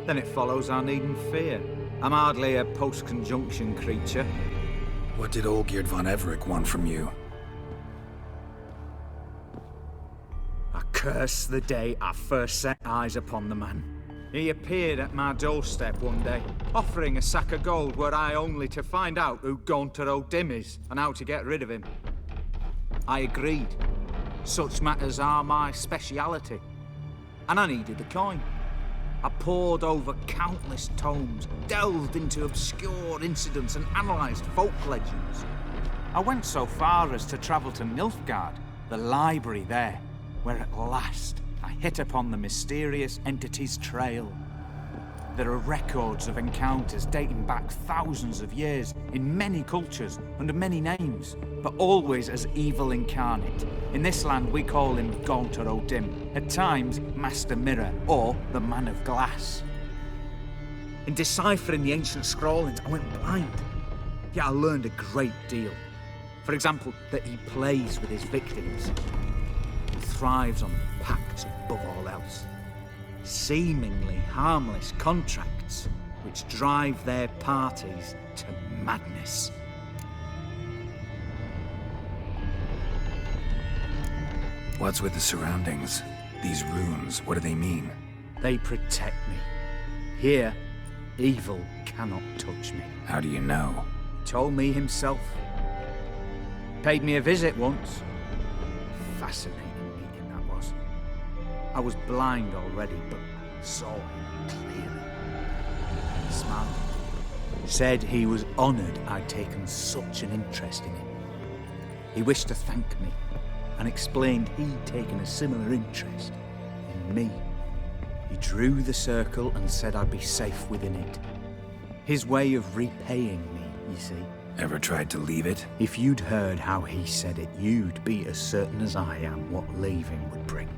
Then it follows I needn't fear. I'm hardly a post-conjunction creature. What did Olgierd von Everec want from you? I curse the day I first set eyes upon the man. He appeared at my doorstep one day, offering a sack of gold were I only to find out who Gaunter O'Dim is and how to get rid of him. I agreed. Such matters are my speciality. And I needed the coin. I pored over countless tomes, delved into obscure incidents and analysed folk legends. I went so far as to travel to Nilfgaard, the library there, where at last I hit upon the mysterious entity's trail. There are records of encounters dating back thousands of years in many cultures under many names, but always as evil incarnate. In this land we call him Gaunter O'Dim, at times Master Mirror or the Man of Glass. In deciphering the ancient scrawlings I went blind, yet I learned a great deal. For example, that he plays with his victims. He thrives on pacts above all else. Seemingly harmless contracts which drive their parties to madness. What's with the surroundings? These runes, what do they mean? They protect me. Here, evil cannot touch me. How do you know? He told me himself. Paid me a visit once. Fascinating meeting that was. I was blind already, but saw him clearly. He smiled. Said he was honoured I'd taken such an interest in him. He wished to thank me, and explained he'd taken a similar interest in me. He drew the circle and said I'd be safe within it. His way of repaying me, you see. Ever tried to leave it? If you'd heard how he said it, you'd be as certain as I am what leaving would bring.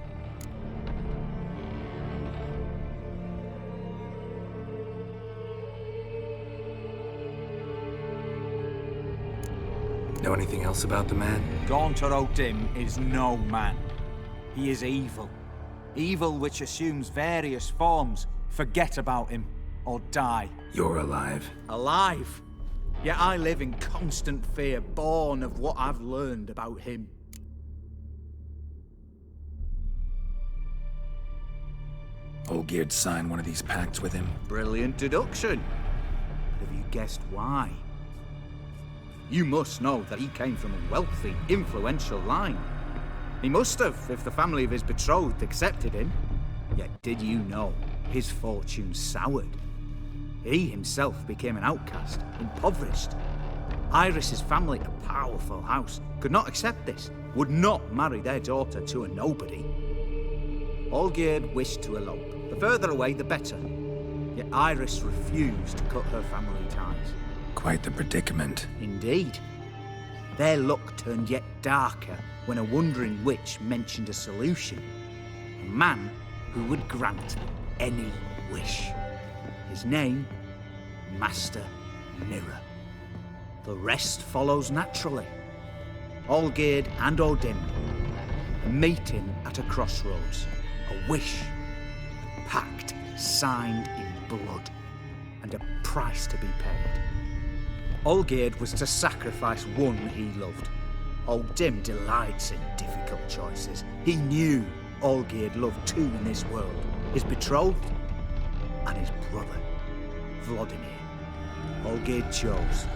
Know anything else about the man? Gaunter O'Dim is no man. He is evil. Evil which assumes various forms. Forget about him, or die. You're alive. Alive? Yet I live in constant fear, born of what I've learned about him. Olgierd signed one of these pacts with him? Brilliant deduction. But have you guessed why? You must know that he came from a wealthy, influential line. He must have, if the family of his betrothed accepted him. Yet did you know his fortune soured? He himself became an outcast, impoverished. Iris's family, a powerful house, could not accept this, would not marry their daughter to a nobody. Olgierd wished to elope. The further away, the better. Yet Iris refused to cut her family ties. Quite the predicament. Indeed. Their luck turned yet darker when a wandering witch mentioned a solution. A man who would grant any wish. His name, Master Mirror. The rest follows naturally. Olgierd and O'Dim, a meeting at a crossroads, a wish, a pact signed in blood, and a price to be paid. Olgierd was to sacrifice one he loved. O'Dim delights in difficult choices. He knew Olgierd loved two in this world, his betrothed and his brother, Vladimir. Olgierd chose,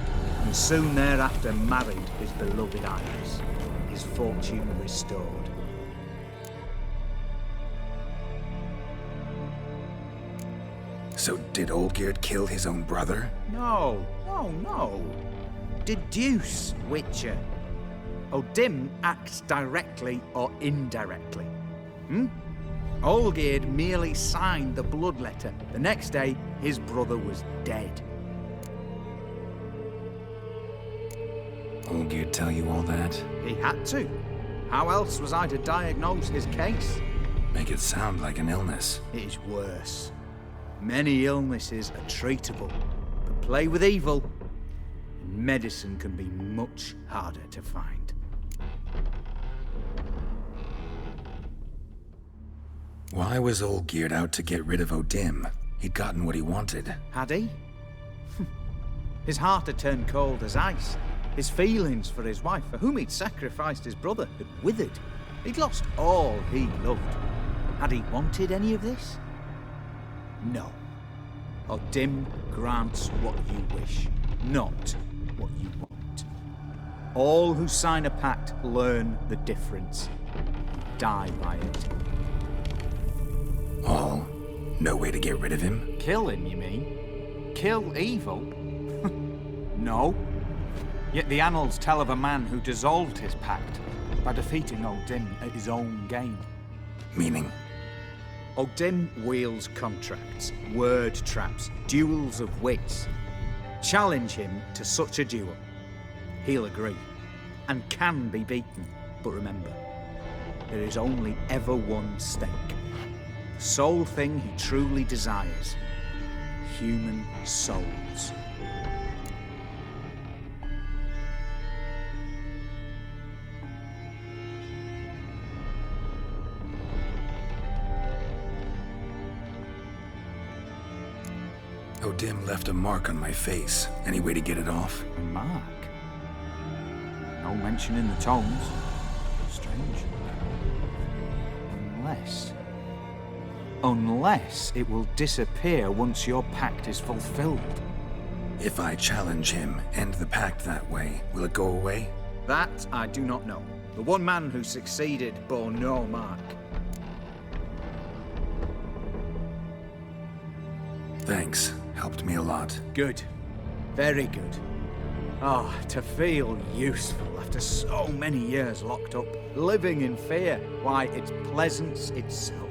and soon thereafter married his beloved Iris, his fortune restored. So did Olgierd kill his own brother? No. Deduce, Witcher. O'Dim acts directly or indirectly. Olgierd merely signed the blood letter. The next day, his brother was dead. Olgierd tell you all that? He had to. How else was I to diagnose his case? Make it sound like an illness. It is worse. Many illnesses are treatable, but play with evil, medicine can be much harder to find. Why was Olgierd out to get rid of Odim? He'd gotten what he wanted. Had he? His heart had turned cold as ice. His feelings for his wife, for whom he'd sacrificed his brother, had withered. He'd lost all he loved. Had he wanted any of this? No. Odim grants what you wish, not what you want. All who sign a pact learn the difference, die by it. All? No way to get rid of him? Kill him, you mean? Kill evil? No. Yet the annals tell of a man who dissolved his pact by defeating Odim at his own game. Meaning? Odim wields contracts, word traps, duels of wits. Challenge him to such a duel. He'll agree, and can be beaten. But remember, there is only ever one stake. The sole thing he truly desires. Human souls. Odim left a mark on my face. Any way to get it off? A mark? No mention in the tomes. Strange. Unless it will disappear once your pact is fulfilled. If I challenge him, end the pact that way, will it go away? That I do not know. The one man who succeeded bore no mark. Thanks. Helped me a lot. Good. Very good. Ah, to feel useful after so many years locked up, living in fear. Why, it's pleasance itself.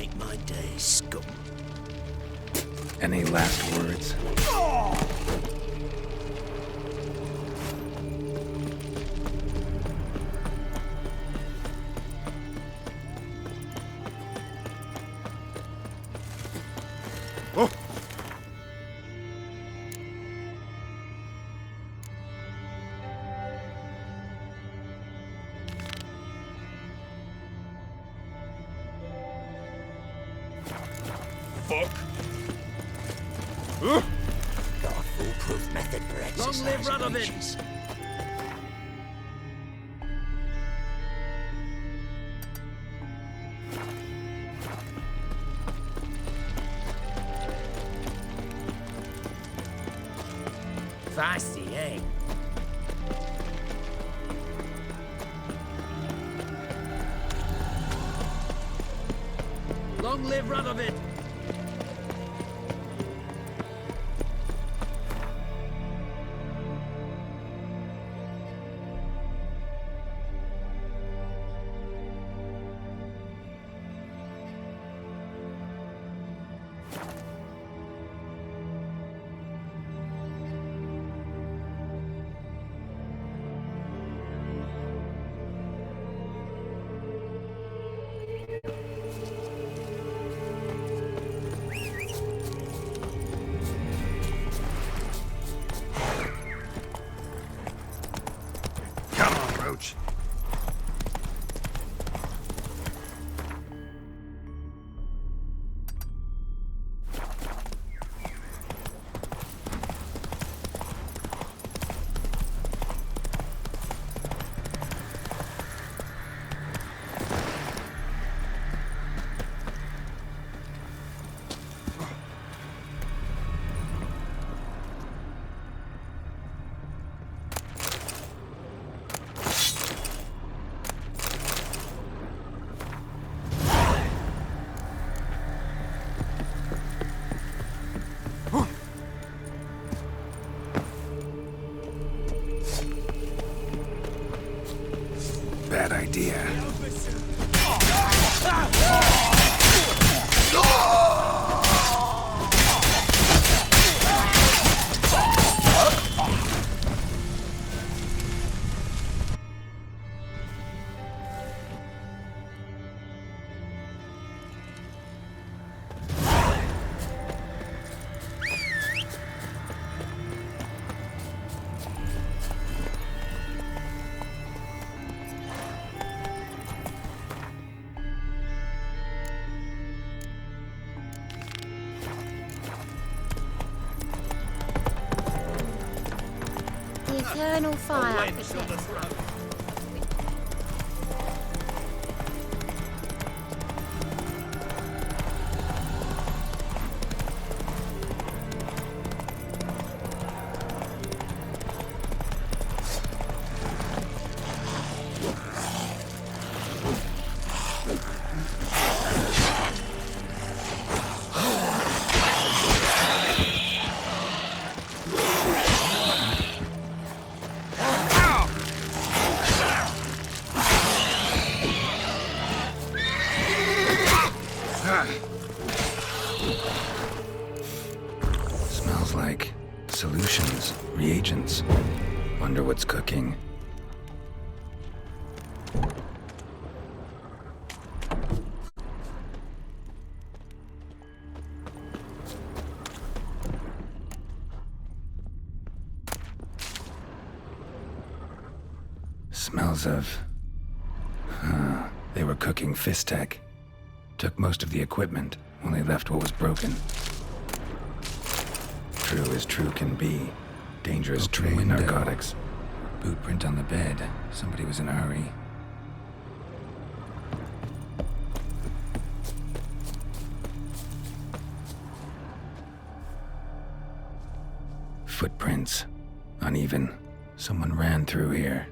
made my day, scum. Any last words? Fuck. Got a foolproof method for exercising. Long live Radovid! leeches. Feisty, eh? Long live Radovid! Come on, Roach. Bad idea. The eternal fire protects. Smells like solutions, reagents. Wonder what's cooking. Smells of... they were cooking Fistech. Took most of the equipment, only left what was broken. True as true can be. Dangerous true in narcotics. Boot print on the bed. Somebody was in a hurry. Footprints. Uneven. Someone ran through here.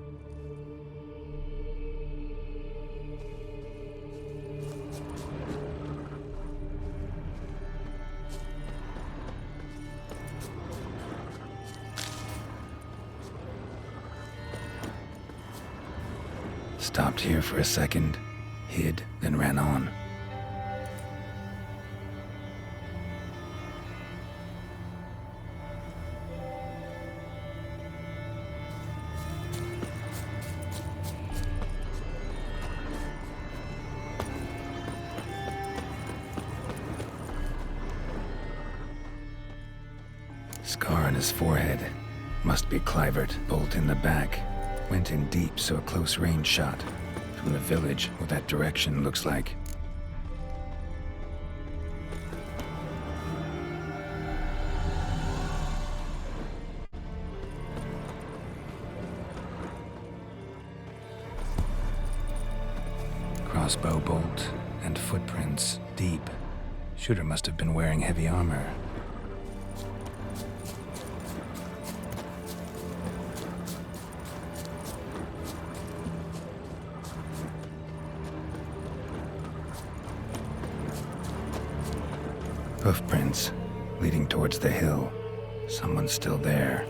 Stopped here for a second, hid, then ran on. on his forehead. Must be Clivert. Bolt in the back. Went in deep, so a close range shot. From the village, what that direction looks like. Crossbow bolt and footprints deep. Shooter must have been wearing heavy armor. Hoofprints leading towards the hill. Someone's still there.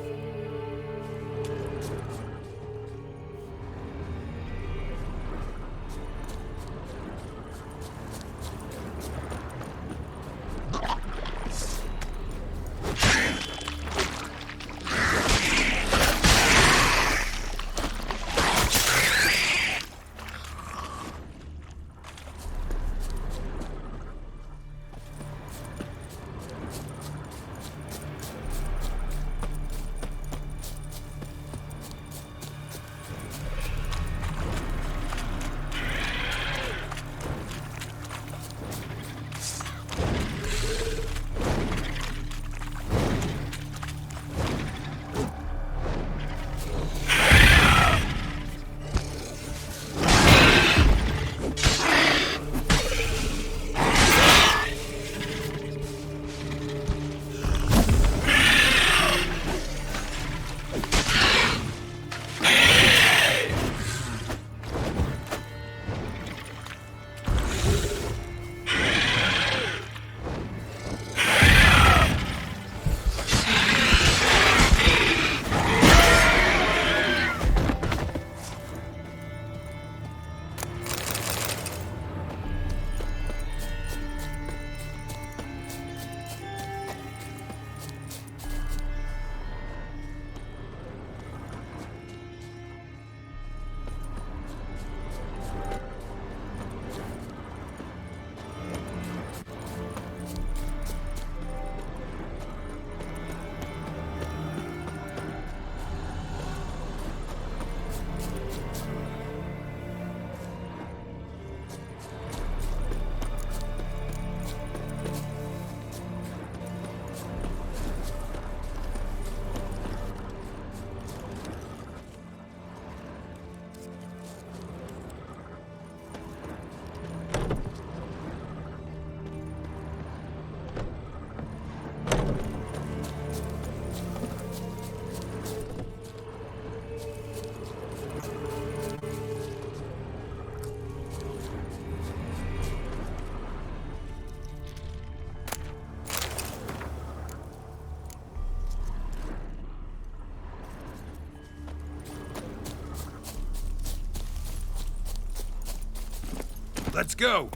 Let's go!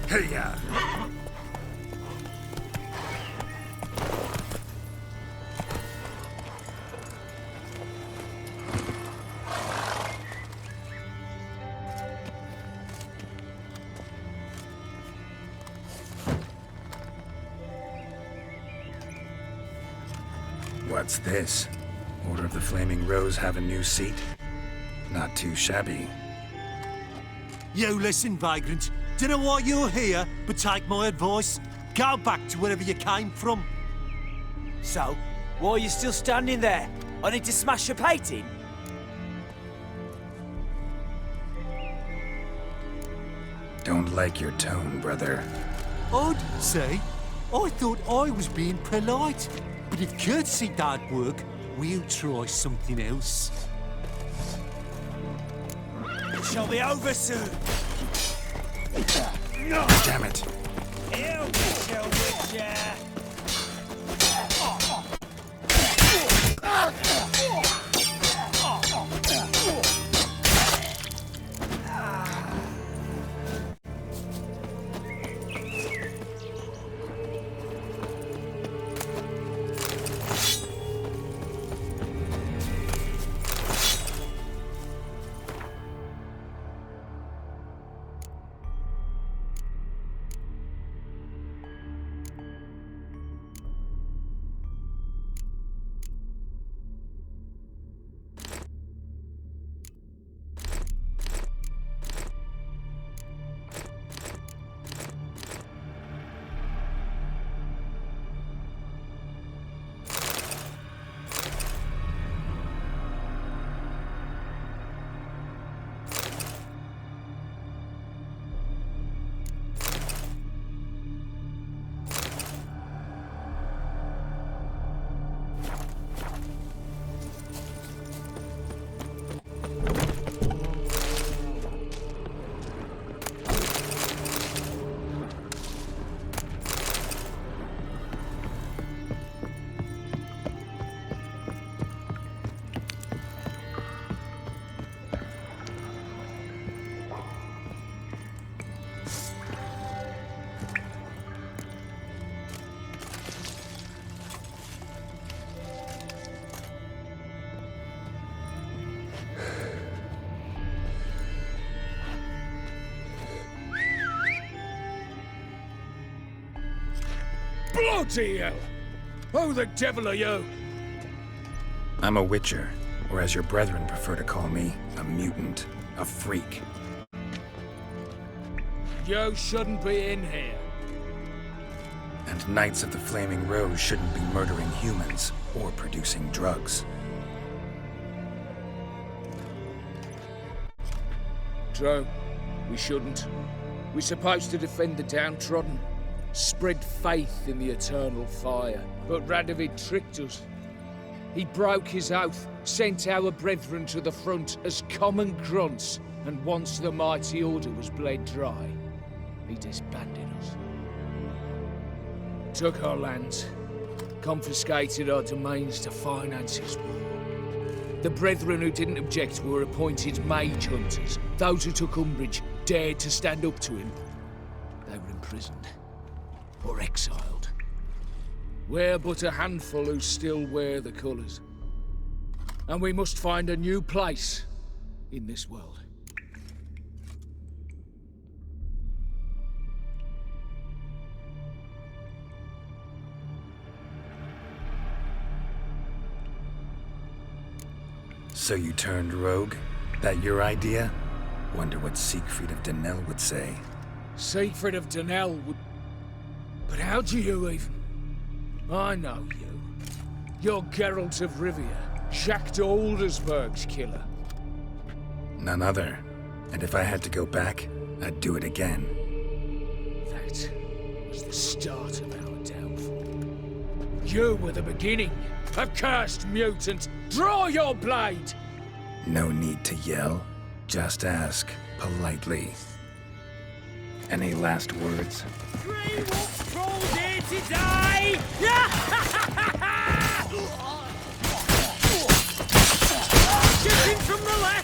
Hey-ya! What's this? Order of the Flaming Rose have a new seat? Not too shabby. You listen, vagrant. Don't know why you're here, but take my advice. Go back to wherever you came from. So, why are you still standing there? I need to smash your painting? Don't like your tone, brother. I'd say. I thought I was being polite. But if courtesy don't work, we'll try something else. shall be over soon. Damn it. Here, Witcher, Witcher. Bloody hell! Who the devil are you? I'm a Witcher, or as your brethren prefer to call me, a mutant, a freak. You shouldn't be in here. And Knights of the Flaming Rose shouldn't be murdering humans or producing drugs. True. We shouldn't. We're supposed to defend the downtrodden. Spread faith in the eternal fire. But Radovid tricked us. He broke his oath, sent our brethren to the front as common grunts, and once the mighty order was bled dry, he disbanded us. Took our lands, confiscated our domains to finance his war. The brethren who didn't object were appointed mage hunters. Those who took umbrage dared to stand up to him. They were imprisoned. Or exiled. We're but a handful who still wear the colours. And we must find a new place in this world. So you turned rogue? That your idea? Wonder what Siegfried of Denel would say. Siegfried of Denel would... But how do you even... I know you. You're Geralt of Rivia, Jacques de Aldersberg's killer. None other. And if I had to go back, I'd do it again. That was the start of our downfall. You were the beginning. Accursed mutant! Draw your blade! No need to yell. Just ask, politely. Any last words? Grey Wolf crawled here to die! Shooting from the left!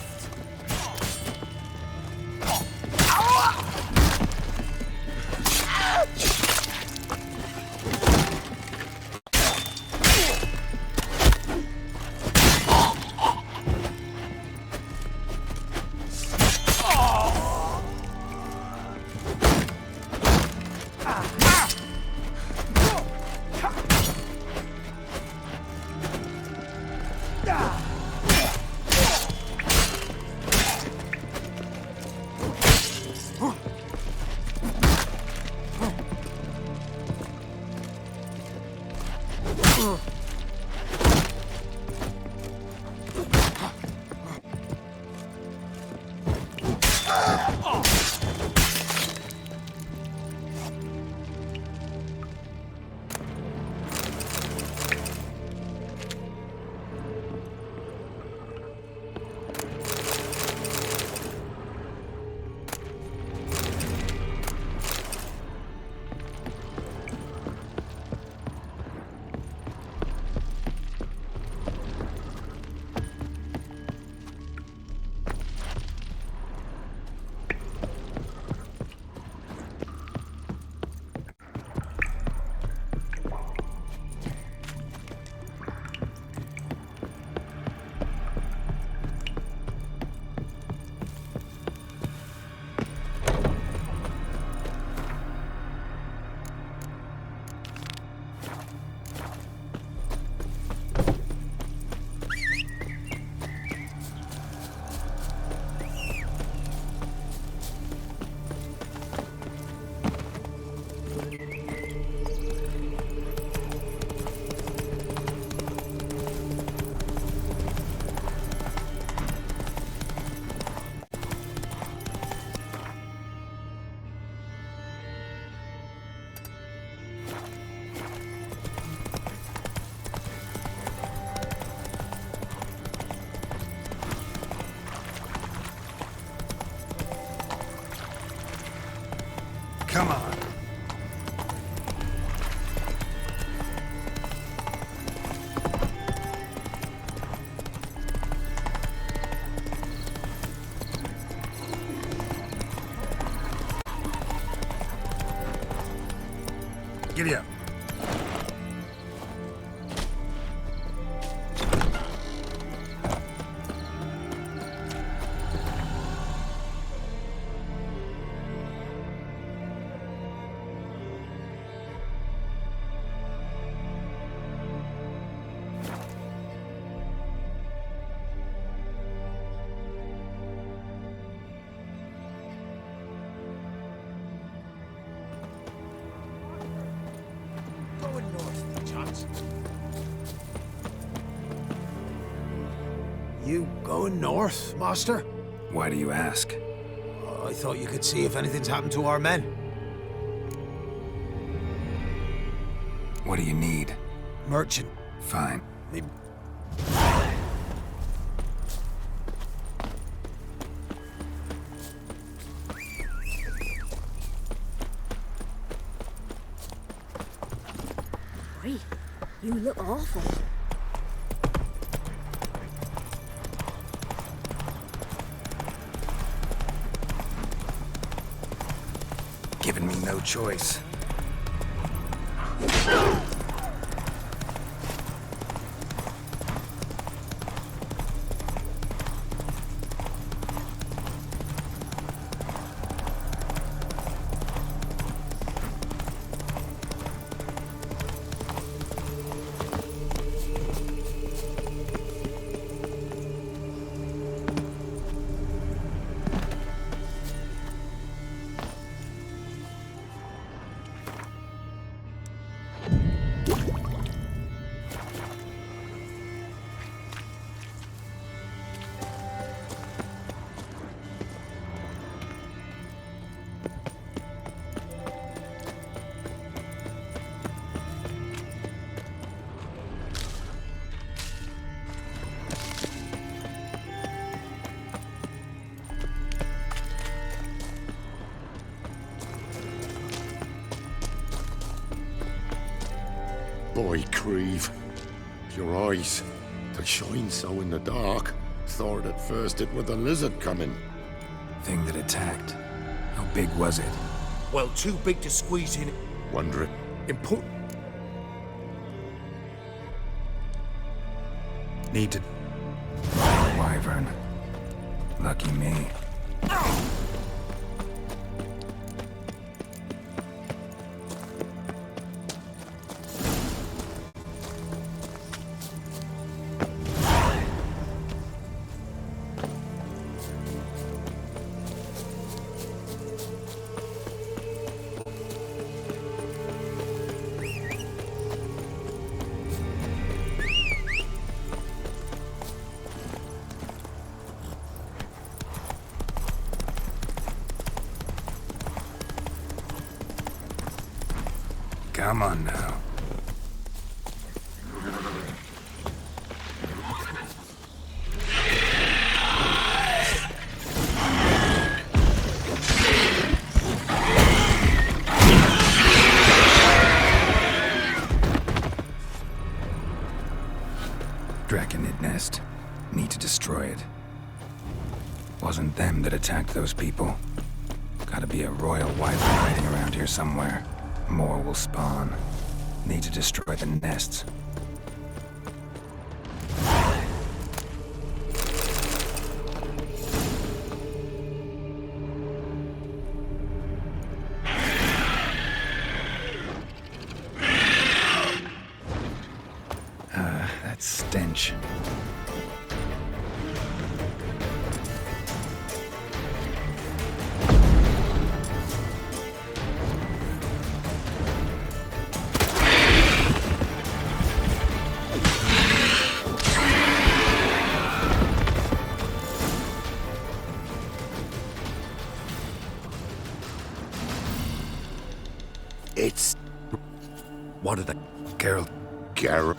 Come on. Giddy up. Going north, Chance. You going north, Master? Why do you ask? I thought you could see if anything's happened to our men. What do you need? Merchant. Fine. Oi, you look awful. Giving me no choice. Boy, Creve. Your eyes. They shine so in the dark. Thought at first it were the lizard coming. Thing that attacked. How big was it? Well, too big to squeeze in. Wonder it. Important. Need to... Wyvern. Lucky me. Come on now. Draconid nest. Need to destroy it. Wasn't them that attacked those people. Gotta be a royal wyvern hiding around here somewhere. More will spawn. Need to destroy the nests. That stench. It's... What are they? Geralt. Geralt.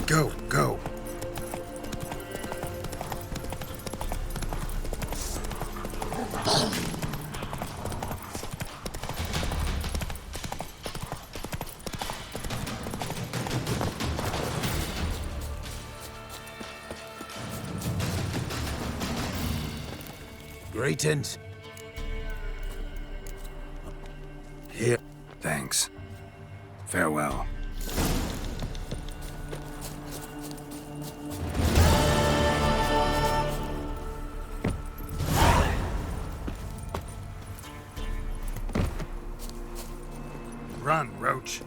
Go, go. Greetings. Here. Thanks. Farewell. Run, Roach.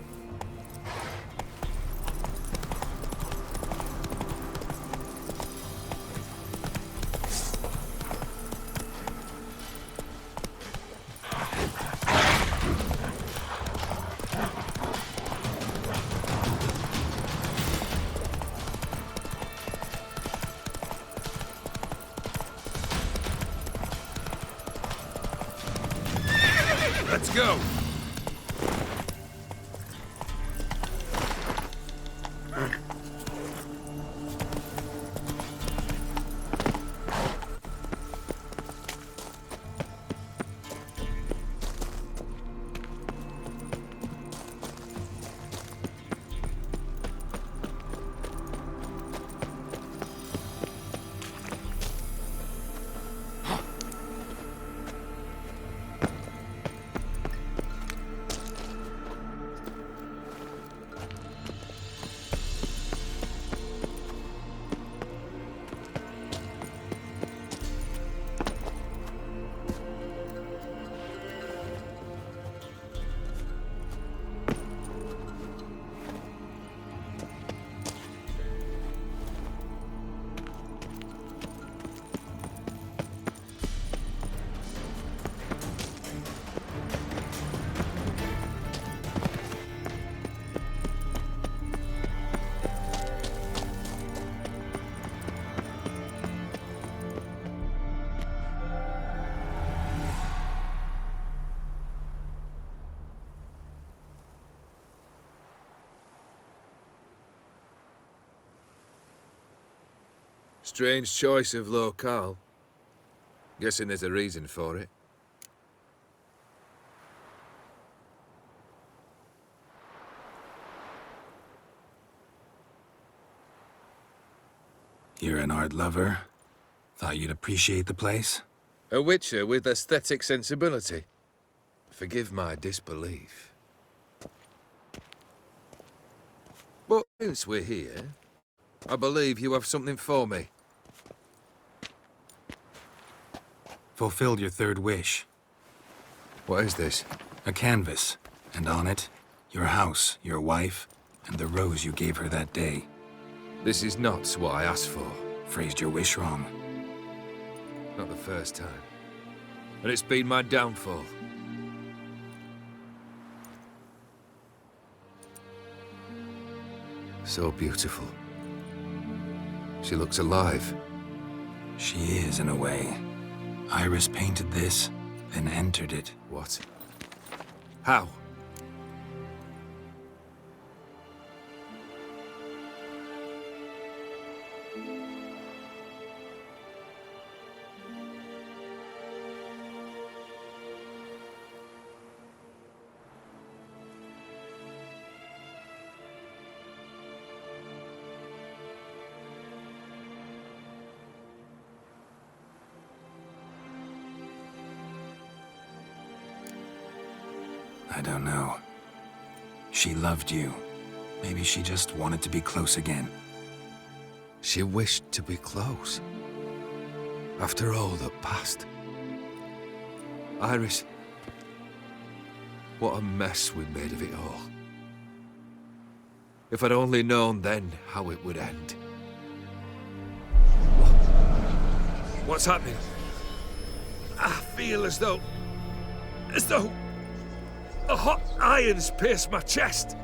Let's go! Strange choice of locale. Guessing there's a reason for it. You're an art lover. Thought you'd appreciate the place? A witcher with aesthetic sensibility. Forgive my disbelief. But since we're here, I believe you have something for me. Fulfilled your third wish. What is this? A canvas, and on it, your house, your wife, and the rose you gave her that day. This is not what I asked for. Phrased your wish wrong. Not the first time. And it's been my downfall. So beautiful. She looks alive. She is, in a way. Iris painted this, then entered it. What? How? I don't know. She loved you. Maybe she just wanted to be close again. She wished to be close. After all that passed. Iris, what a mess we made of it all. If I'd only known then how it would end. What's happening? I feel as though a hot iron's pierced my chest.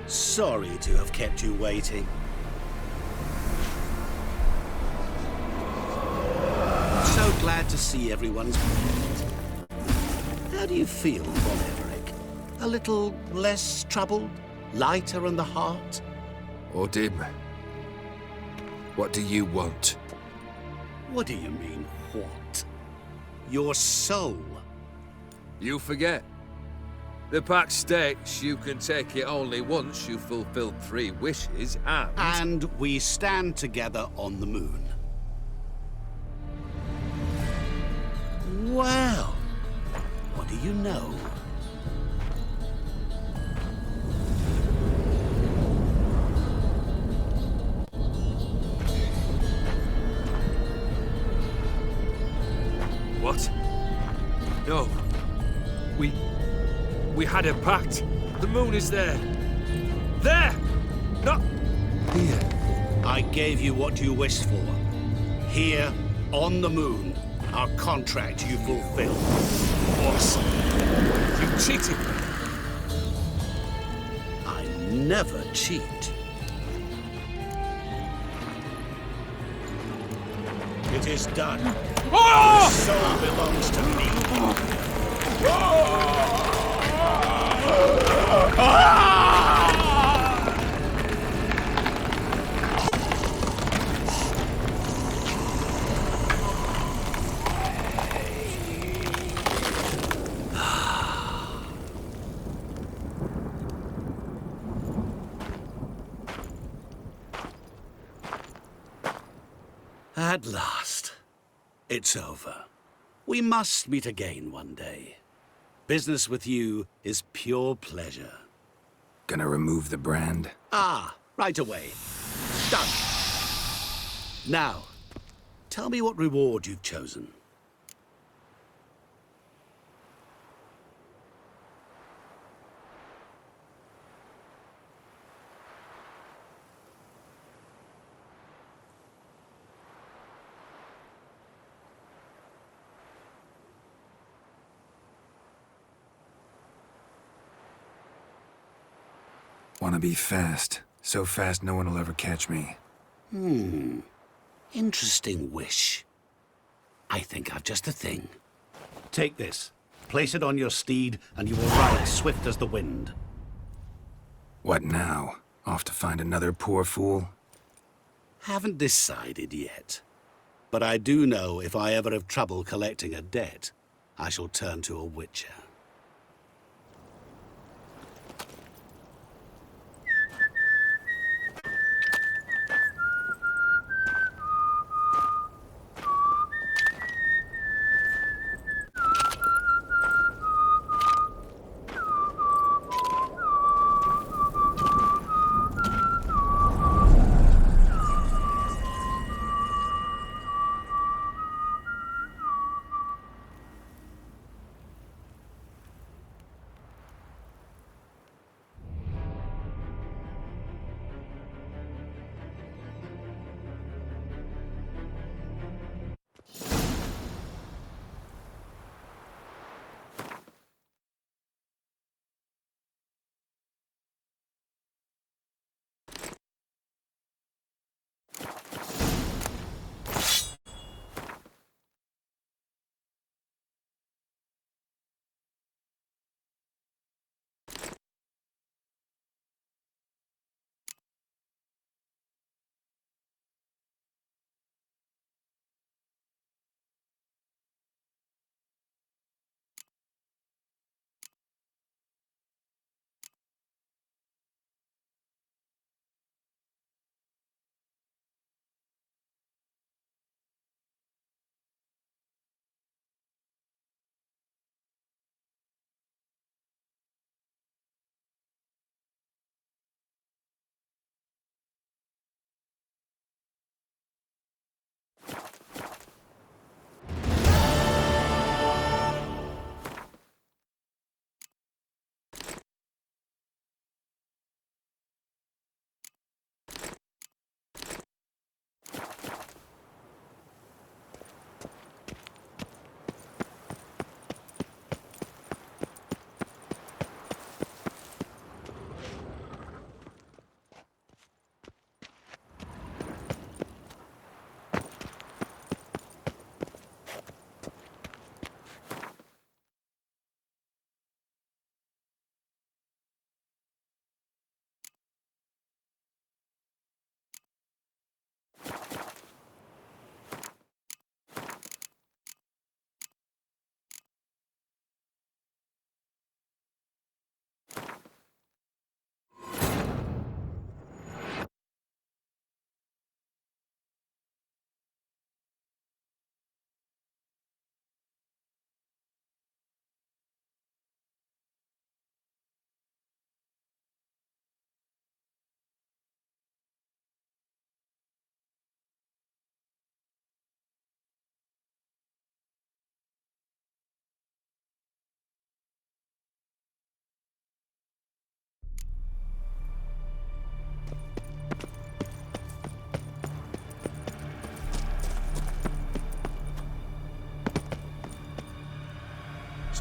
Sorry to have kept you waiting. glad to see everyone's pleased. How do you feel, Von Everett? A little less troubled? Lighter in the heart? Odim, what do you want? What do you mean, what? Your soul. You forget. The pact states you can take it only once you've fulfilled 3 wishes, and... And we stand together on the moon. Well, what do you know? What? No. We had a pact. The moon is there. There! Not here. I gave you what you wished for. Here, on the moon, our contract you fulfilled. Boss, you cheated me. I never cheat. It is done. Your soul belongs to me. At last, it's over. We must meet again one day. Business with you is pure pleasure. Gonna remove the brand? Ah, right away. Done. Now, tell me what reward you've chosen. Wanna be fast. So fast no one will ever catch me. Interesting wish. I think I've just the thing. Take this. Place it on your steed, and you will ride swift as the wind. What now? Off to find another poor fool? Haven't decided yet. But I do know if I ever have trouble collecting a debt, I shall turn to a witcher.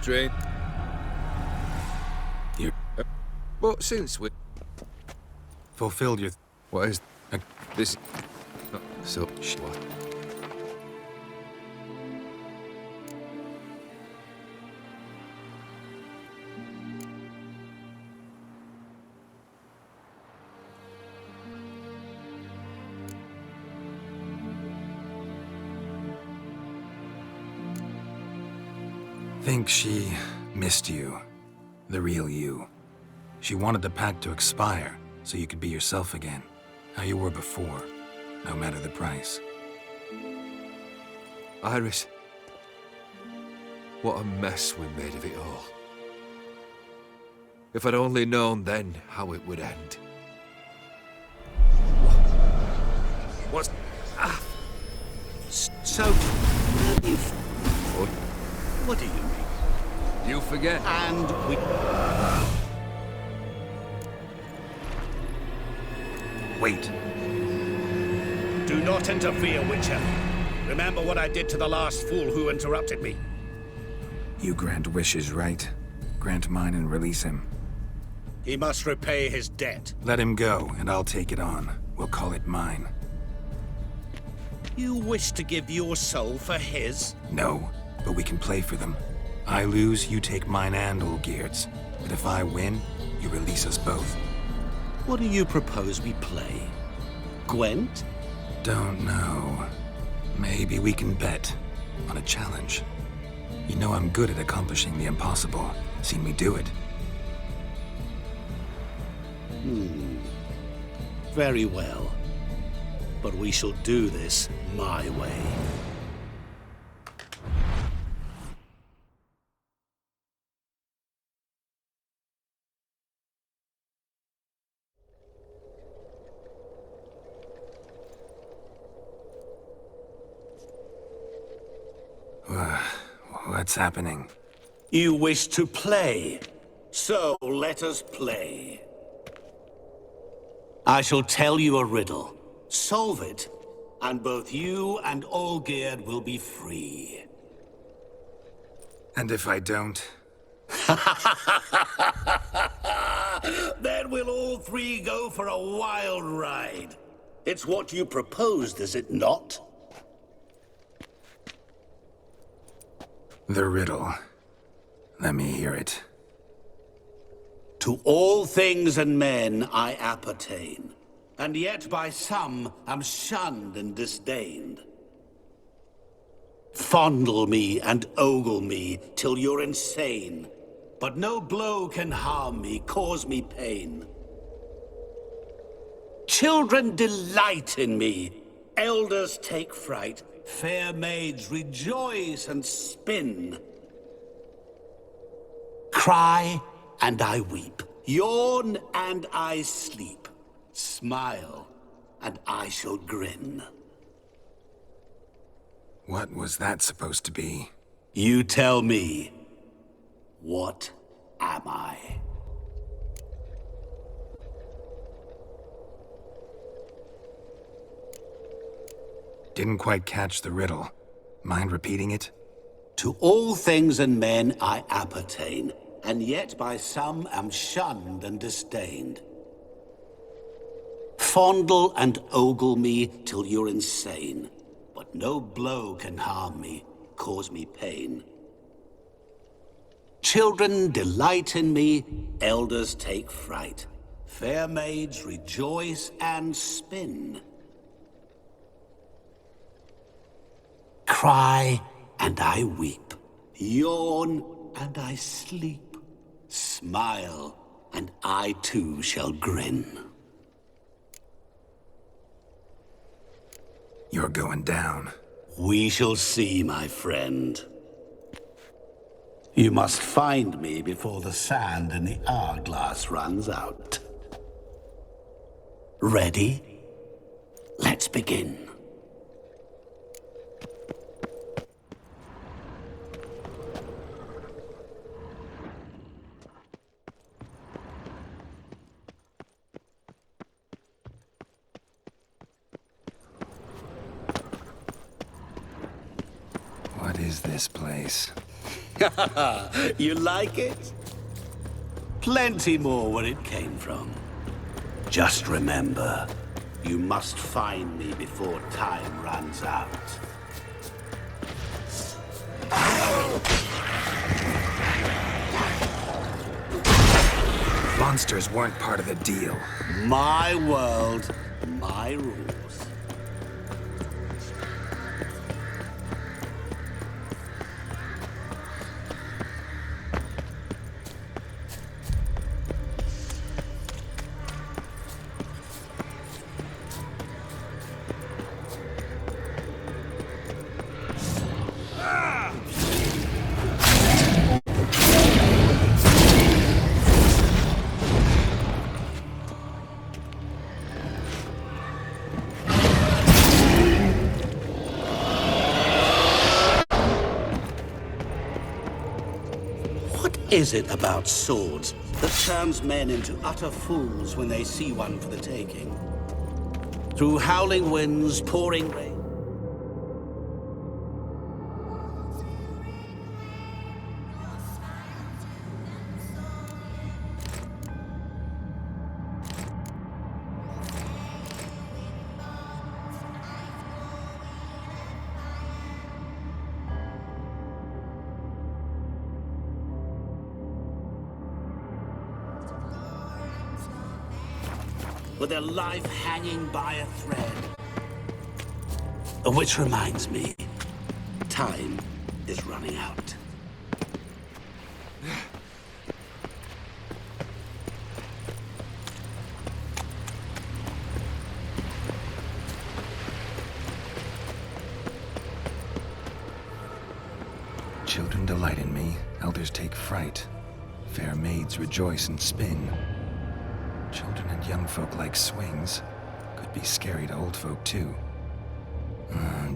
Strange. You But since we fulfilled your... What is this? So what? Think she missed you. The real you. She wanted the pact to expire, so you could be yourself again. How you were before, no matter the price. Iris. What a mess we made of it all. If I'd only known then how it would end. What's... Ah! So, what do you mean? You forget. And we... Wait. Do not interfere, Witcher. Remember what I did to the last fool who interrupted me. You grant wishes, right? Grant mine and release him. He must repay his debt. Let him go, and I'll take it on. We'll call it mine. You wish to give your soul for his? No, but we can play for them. I lose, you take mine and Olgierd's. But if I win, you release us both. What do you propose we play? Gwent? Don't know. Maybe we can bet on a challenge. You know I'm good at accomplishing the impossible. Seen me do it. Very well. But we shall do this my way. What's happening? You wish to play, so let us play. I shall tell you a riddle. Solve it, and both you and Olgierd will be free. And if I don't? Then we'll all three go for a wild ride. It's what you proposed, is it not? The riddle. Let me hear it. To all things and men I appertain, and yet by some am shunned and disdained. Fondle me and ogle me till you're insane, but no blow can harm me, cause me pain. Children delight in me, elders take fright, fair maids rejoice and spin. Cry and I weep, yawn and I sleep, smile and I shall grin. What was that supposed to be? You tell me, what am I? Didn't quite catch the riddle. Mind repeating it? To all things and men I appertain, and yet by some am shunned and disdained. Fondle and ogle me till you're insane, but no blow can harm me, cause me pain. Children delight in me, elders take fright, fair maids rejoice and spin. Cry and I weep, yawn and I sleep, smile and I too shall grin. You're going down. We shall see, my friend. You must find me before the sand in the hourglass runs out. Ready? Let's begin. What is this place? You like it? Plenty more where it came from. Just remember, you must find me before time runs out. Monsters weren't part of the deal. My world, my rules. What is it about swords that turns men into utter fools when they see one for the taking? Through howling winds, pouring rain. With their life hanging by a thread. Which reminds me, time is running out. Children delight in me, elders take fright. Fair maids rejoice and spin. Children and young folk like swings. Could be scary to old folk, too.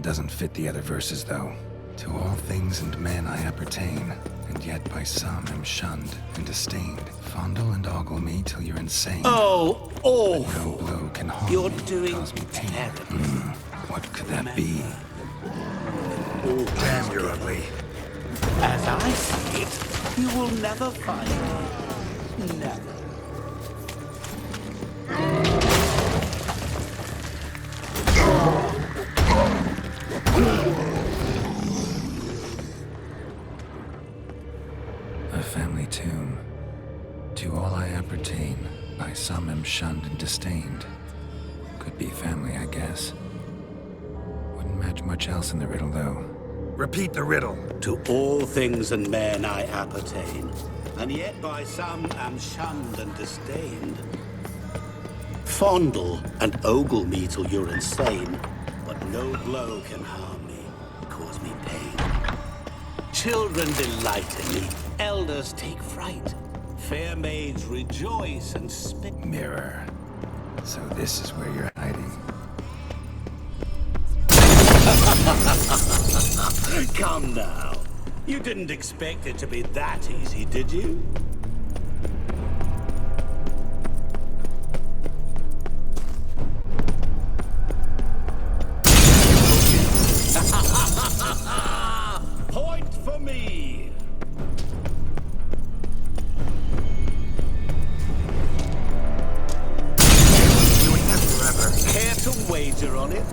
Doesn't fit the other verses, though. To all things and men I appertain, and yet by some am shunned and disdained. Fondle and ogle me till you're insane. Oh, awful. But no blow can harm You're me, doing cause me pain. terribly. What could that be? Oh, damn, you're ugly. As I see it, you will never find me. Never. A family tomb. To all I appertain, by some am shunned and disdained. Could be family, I guess. Wouldn't match much else in the riddle, though. Repeat the riddle. To all things and men I appertain, and yet by some am shunned and disdained. Fondle and ogle me till you're insane, but no blow can harm me, cause me pain. Children delight in me, elders take fright. Fair maids rejoice and spit. Mirror. So this is where you're hiding. Come now. You didn't expect it to be that easy, did you? Point for me! Doing that forever. Care to wager on it?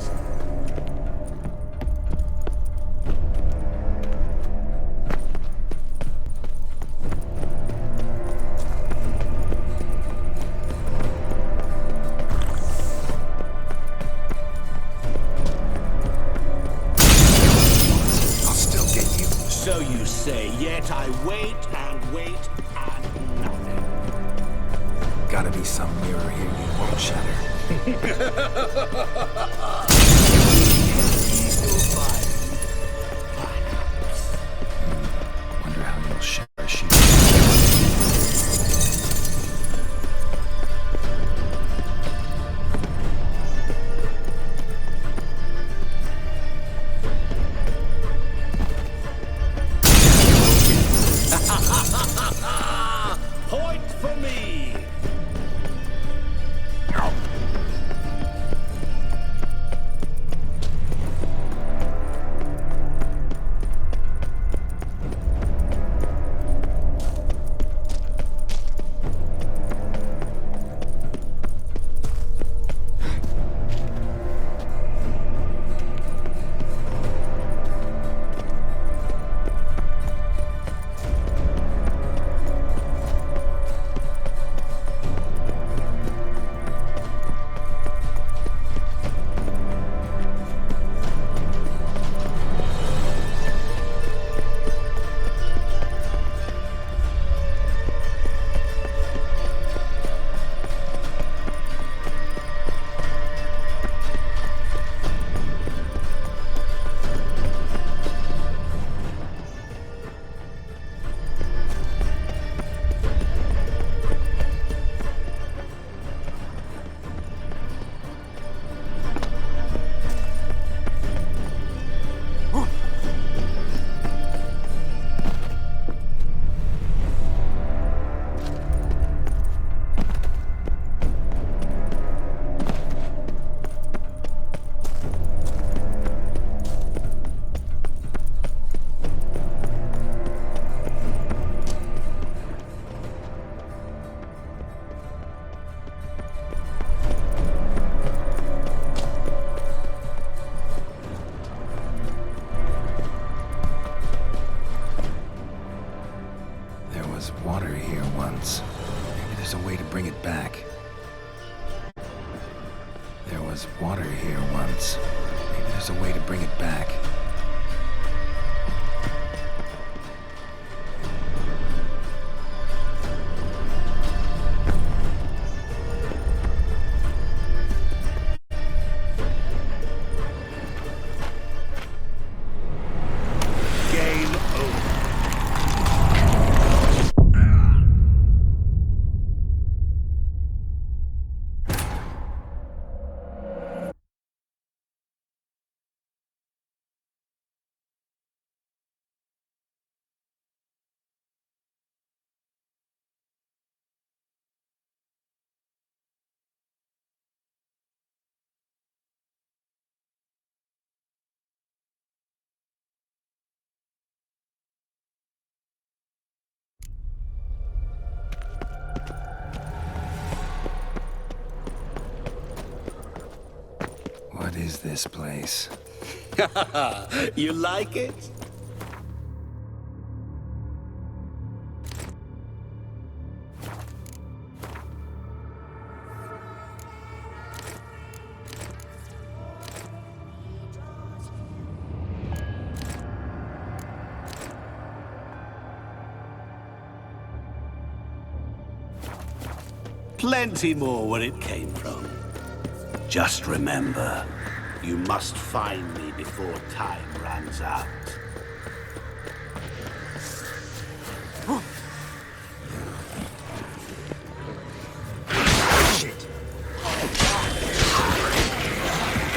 So you say, yet I wait and wait and nothing. Gotta be some mirror here you won't shatter. Wonder how you'll shatter a sheet. Point for me! it back. There was water here once. Maybe there's a way to bring it back. What is this place? You like it? Plenty more where it came from. Just remember, you must find me before time runs out. Shit.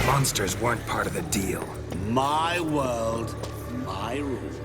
Monsters weren't part of the deal. My world, my rules.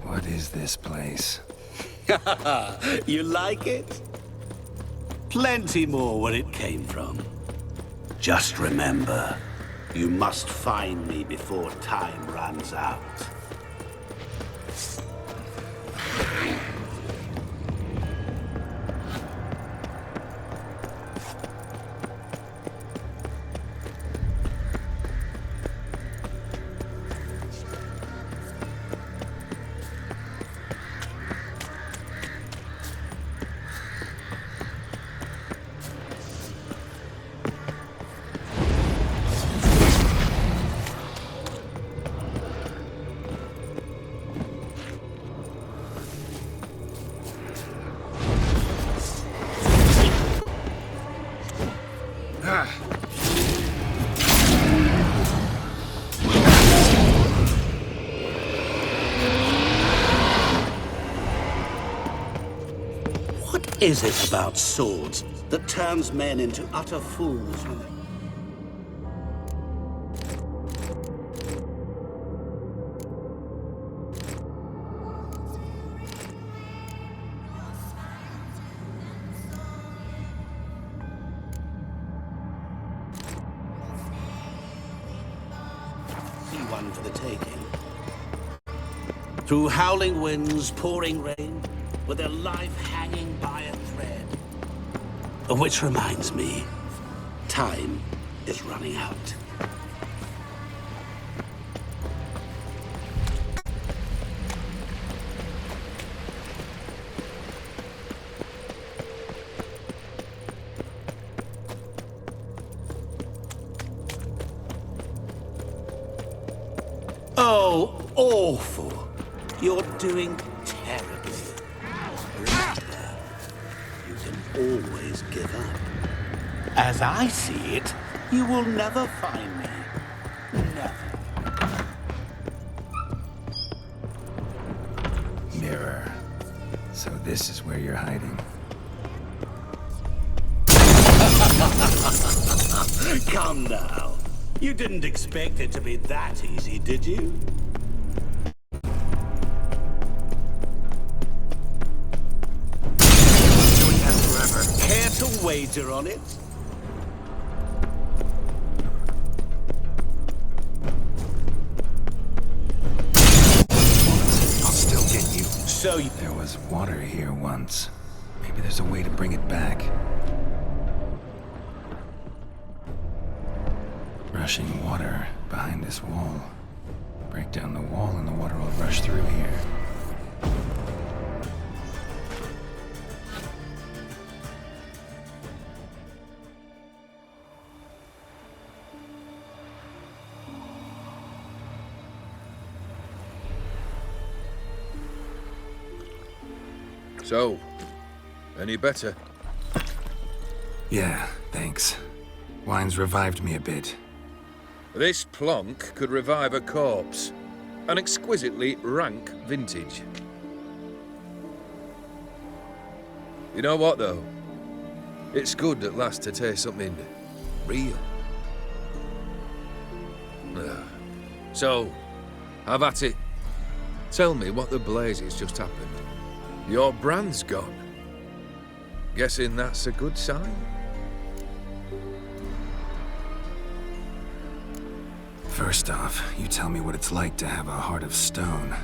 What is this place? You like it? Plenty more where it came from. Just remember, you must find me before time runs out. What is it about swords that turns men into utter fools? See one for the taking. Through howling winds, pouring rain, with their life hanging by a thread. Which reminds me, time is running out. Oh, awful. You're doing terribly. Remember, you can always give up. As I see it, you will never find me. Never. Mirror. So this is where you're hiding. Come now. You didn't expect it to be that easy, did you? to wager on it? I'll still get you. So you... There was water here once. Maybe there's a way to bring it back. Rushing water behind this wall. Break down the wall and the water will rush through here. So, any better? Yeah, thanks. Wine's revived me a bit. This plonk could revive a corpse. An exquisitely rank vintage. You know what, though? It's good at last to taste something real. So, have at it. Tell me what the blazes just happened. Your brand's gone. Guessing that's a good sign? First off, you tell me what it's like to have a heart of stone.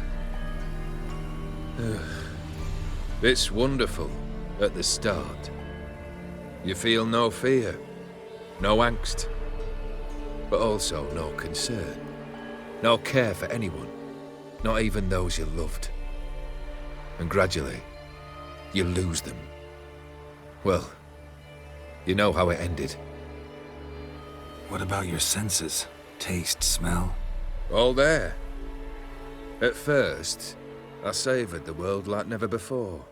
It's wonderful at the start. You feel no fear, no angst, but also no concern, no care for anyone, not even those you loved. And gradually, you lose them. Well, you know how it ended. What about your senses? Taste, smell? All there. At first, I savoured the world like never before.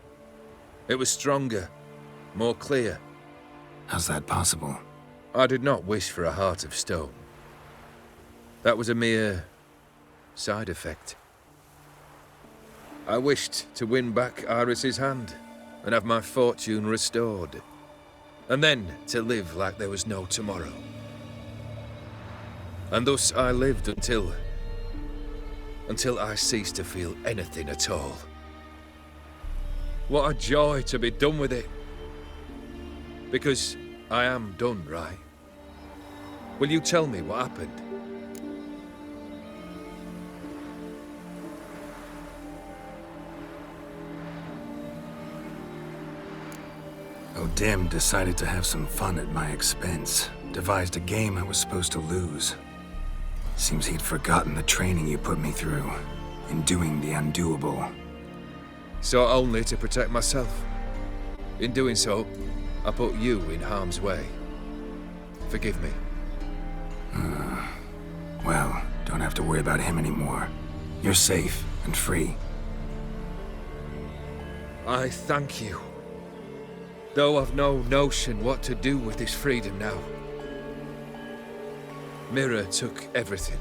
It was stronger, more clear. How's that possible? I did not wish for a heart of stone. That was a mere side effect. I wished to win back Iris's hand and have my fortune restored. And then to live like there was no tomorrow. And thus I lived until I ceased to feel anything at all. What a joy to be done with it. Because I am done, right? Will you tell me what happened? O'Dim decided to have some fun at my expense. Devised a game I was supposed to lose. Seems he'd forgotten the training you put me through in doing the undoable. So only to protect myself. In doing so, I put you in harm's way. Forgive me. Well, don't have to worry about him anymore. You're safe and free. I thank you. Though I've no notion what to do with this freedom now. Mira took everything.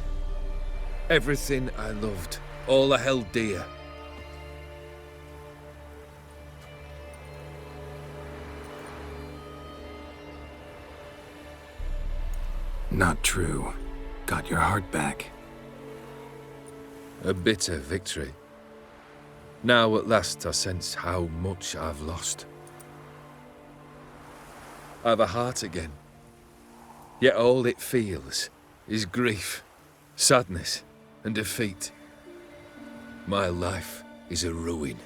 Everything I loved. All I held dear. Not true. Got your heart back. A bitter victory. Now at last I sense how much I've lost. I've a heart again. Yet all it feels is grief, sadness, and defeat. My life is a ruin.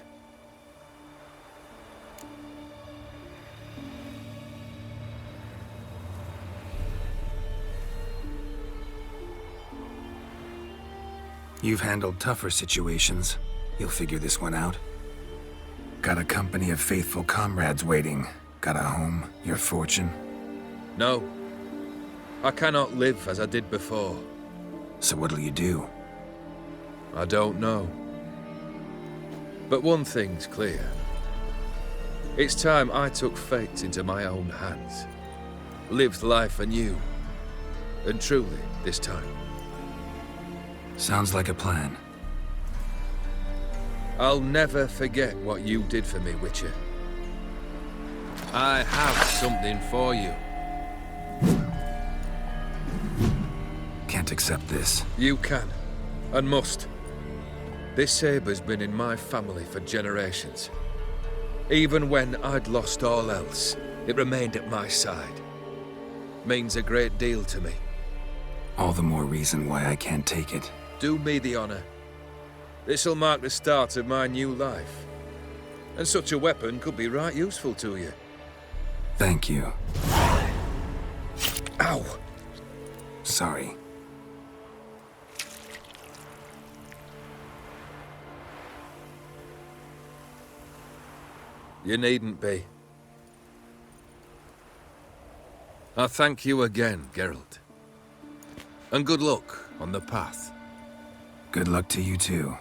You've handled tougher situations. You'll figure this one out. Got a company of faithful comrades waiting. Got a home, your fortune. No. I cannot live as I did before. So what'll you do? I don't know. But one thing's clear. It's time I took fate into my own hands. Lived life anew. And truly, this time. Sounds like a plan. I'll never forget what you did for me, Witcher. I have something for you. Can't accept this. You can, and must. This sabre's been in my family for generations. Even when I'd lost all else, it remained at my side. Means a great deal to me. All the more reason why I can't take it. Do me the honor. This'll mark the start of my new life. And such a weapon could be right useful to you. Thank you. Ow! Sorry. You needn't be. I thank you again, Geralt. And good luck on the path. Good luck to you too.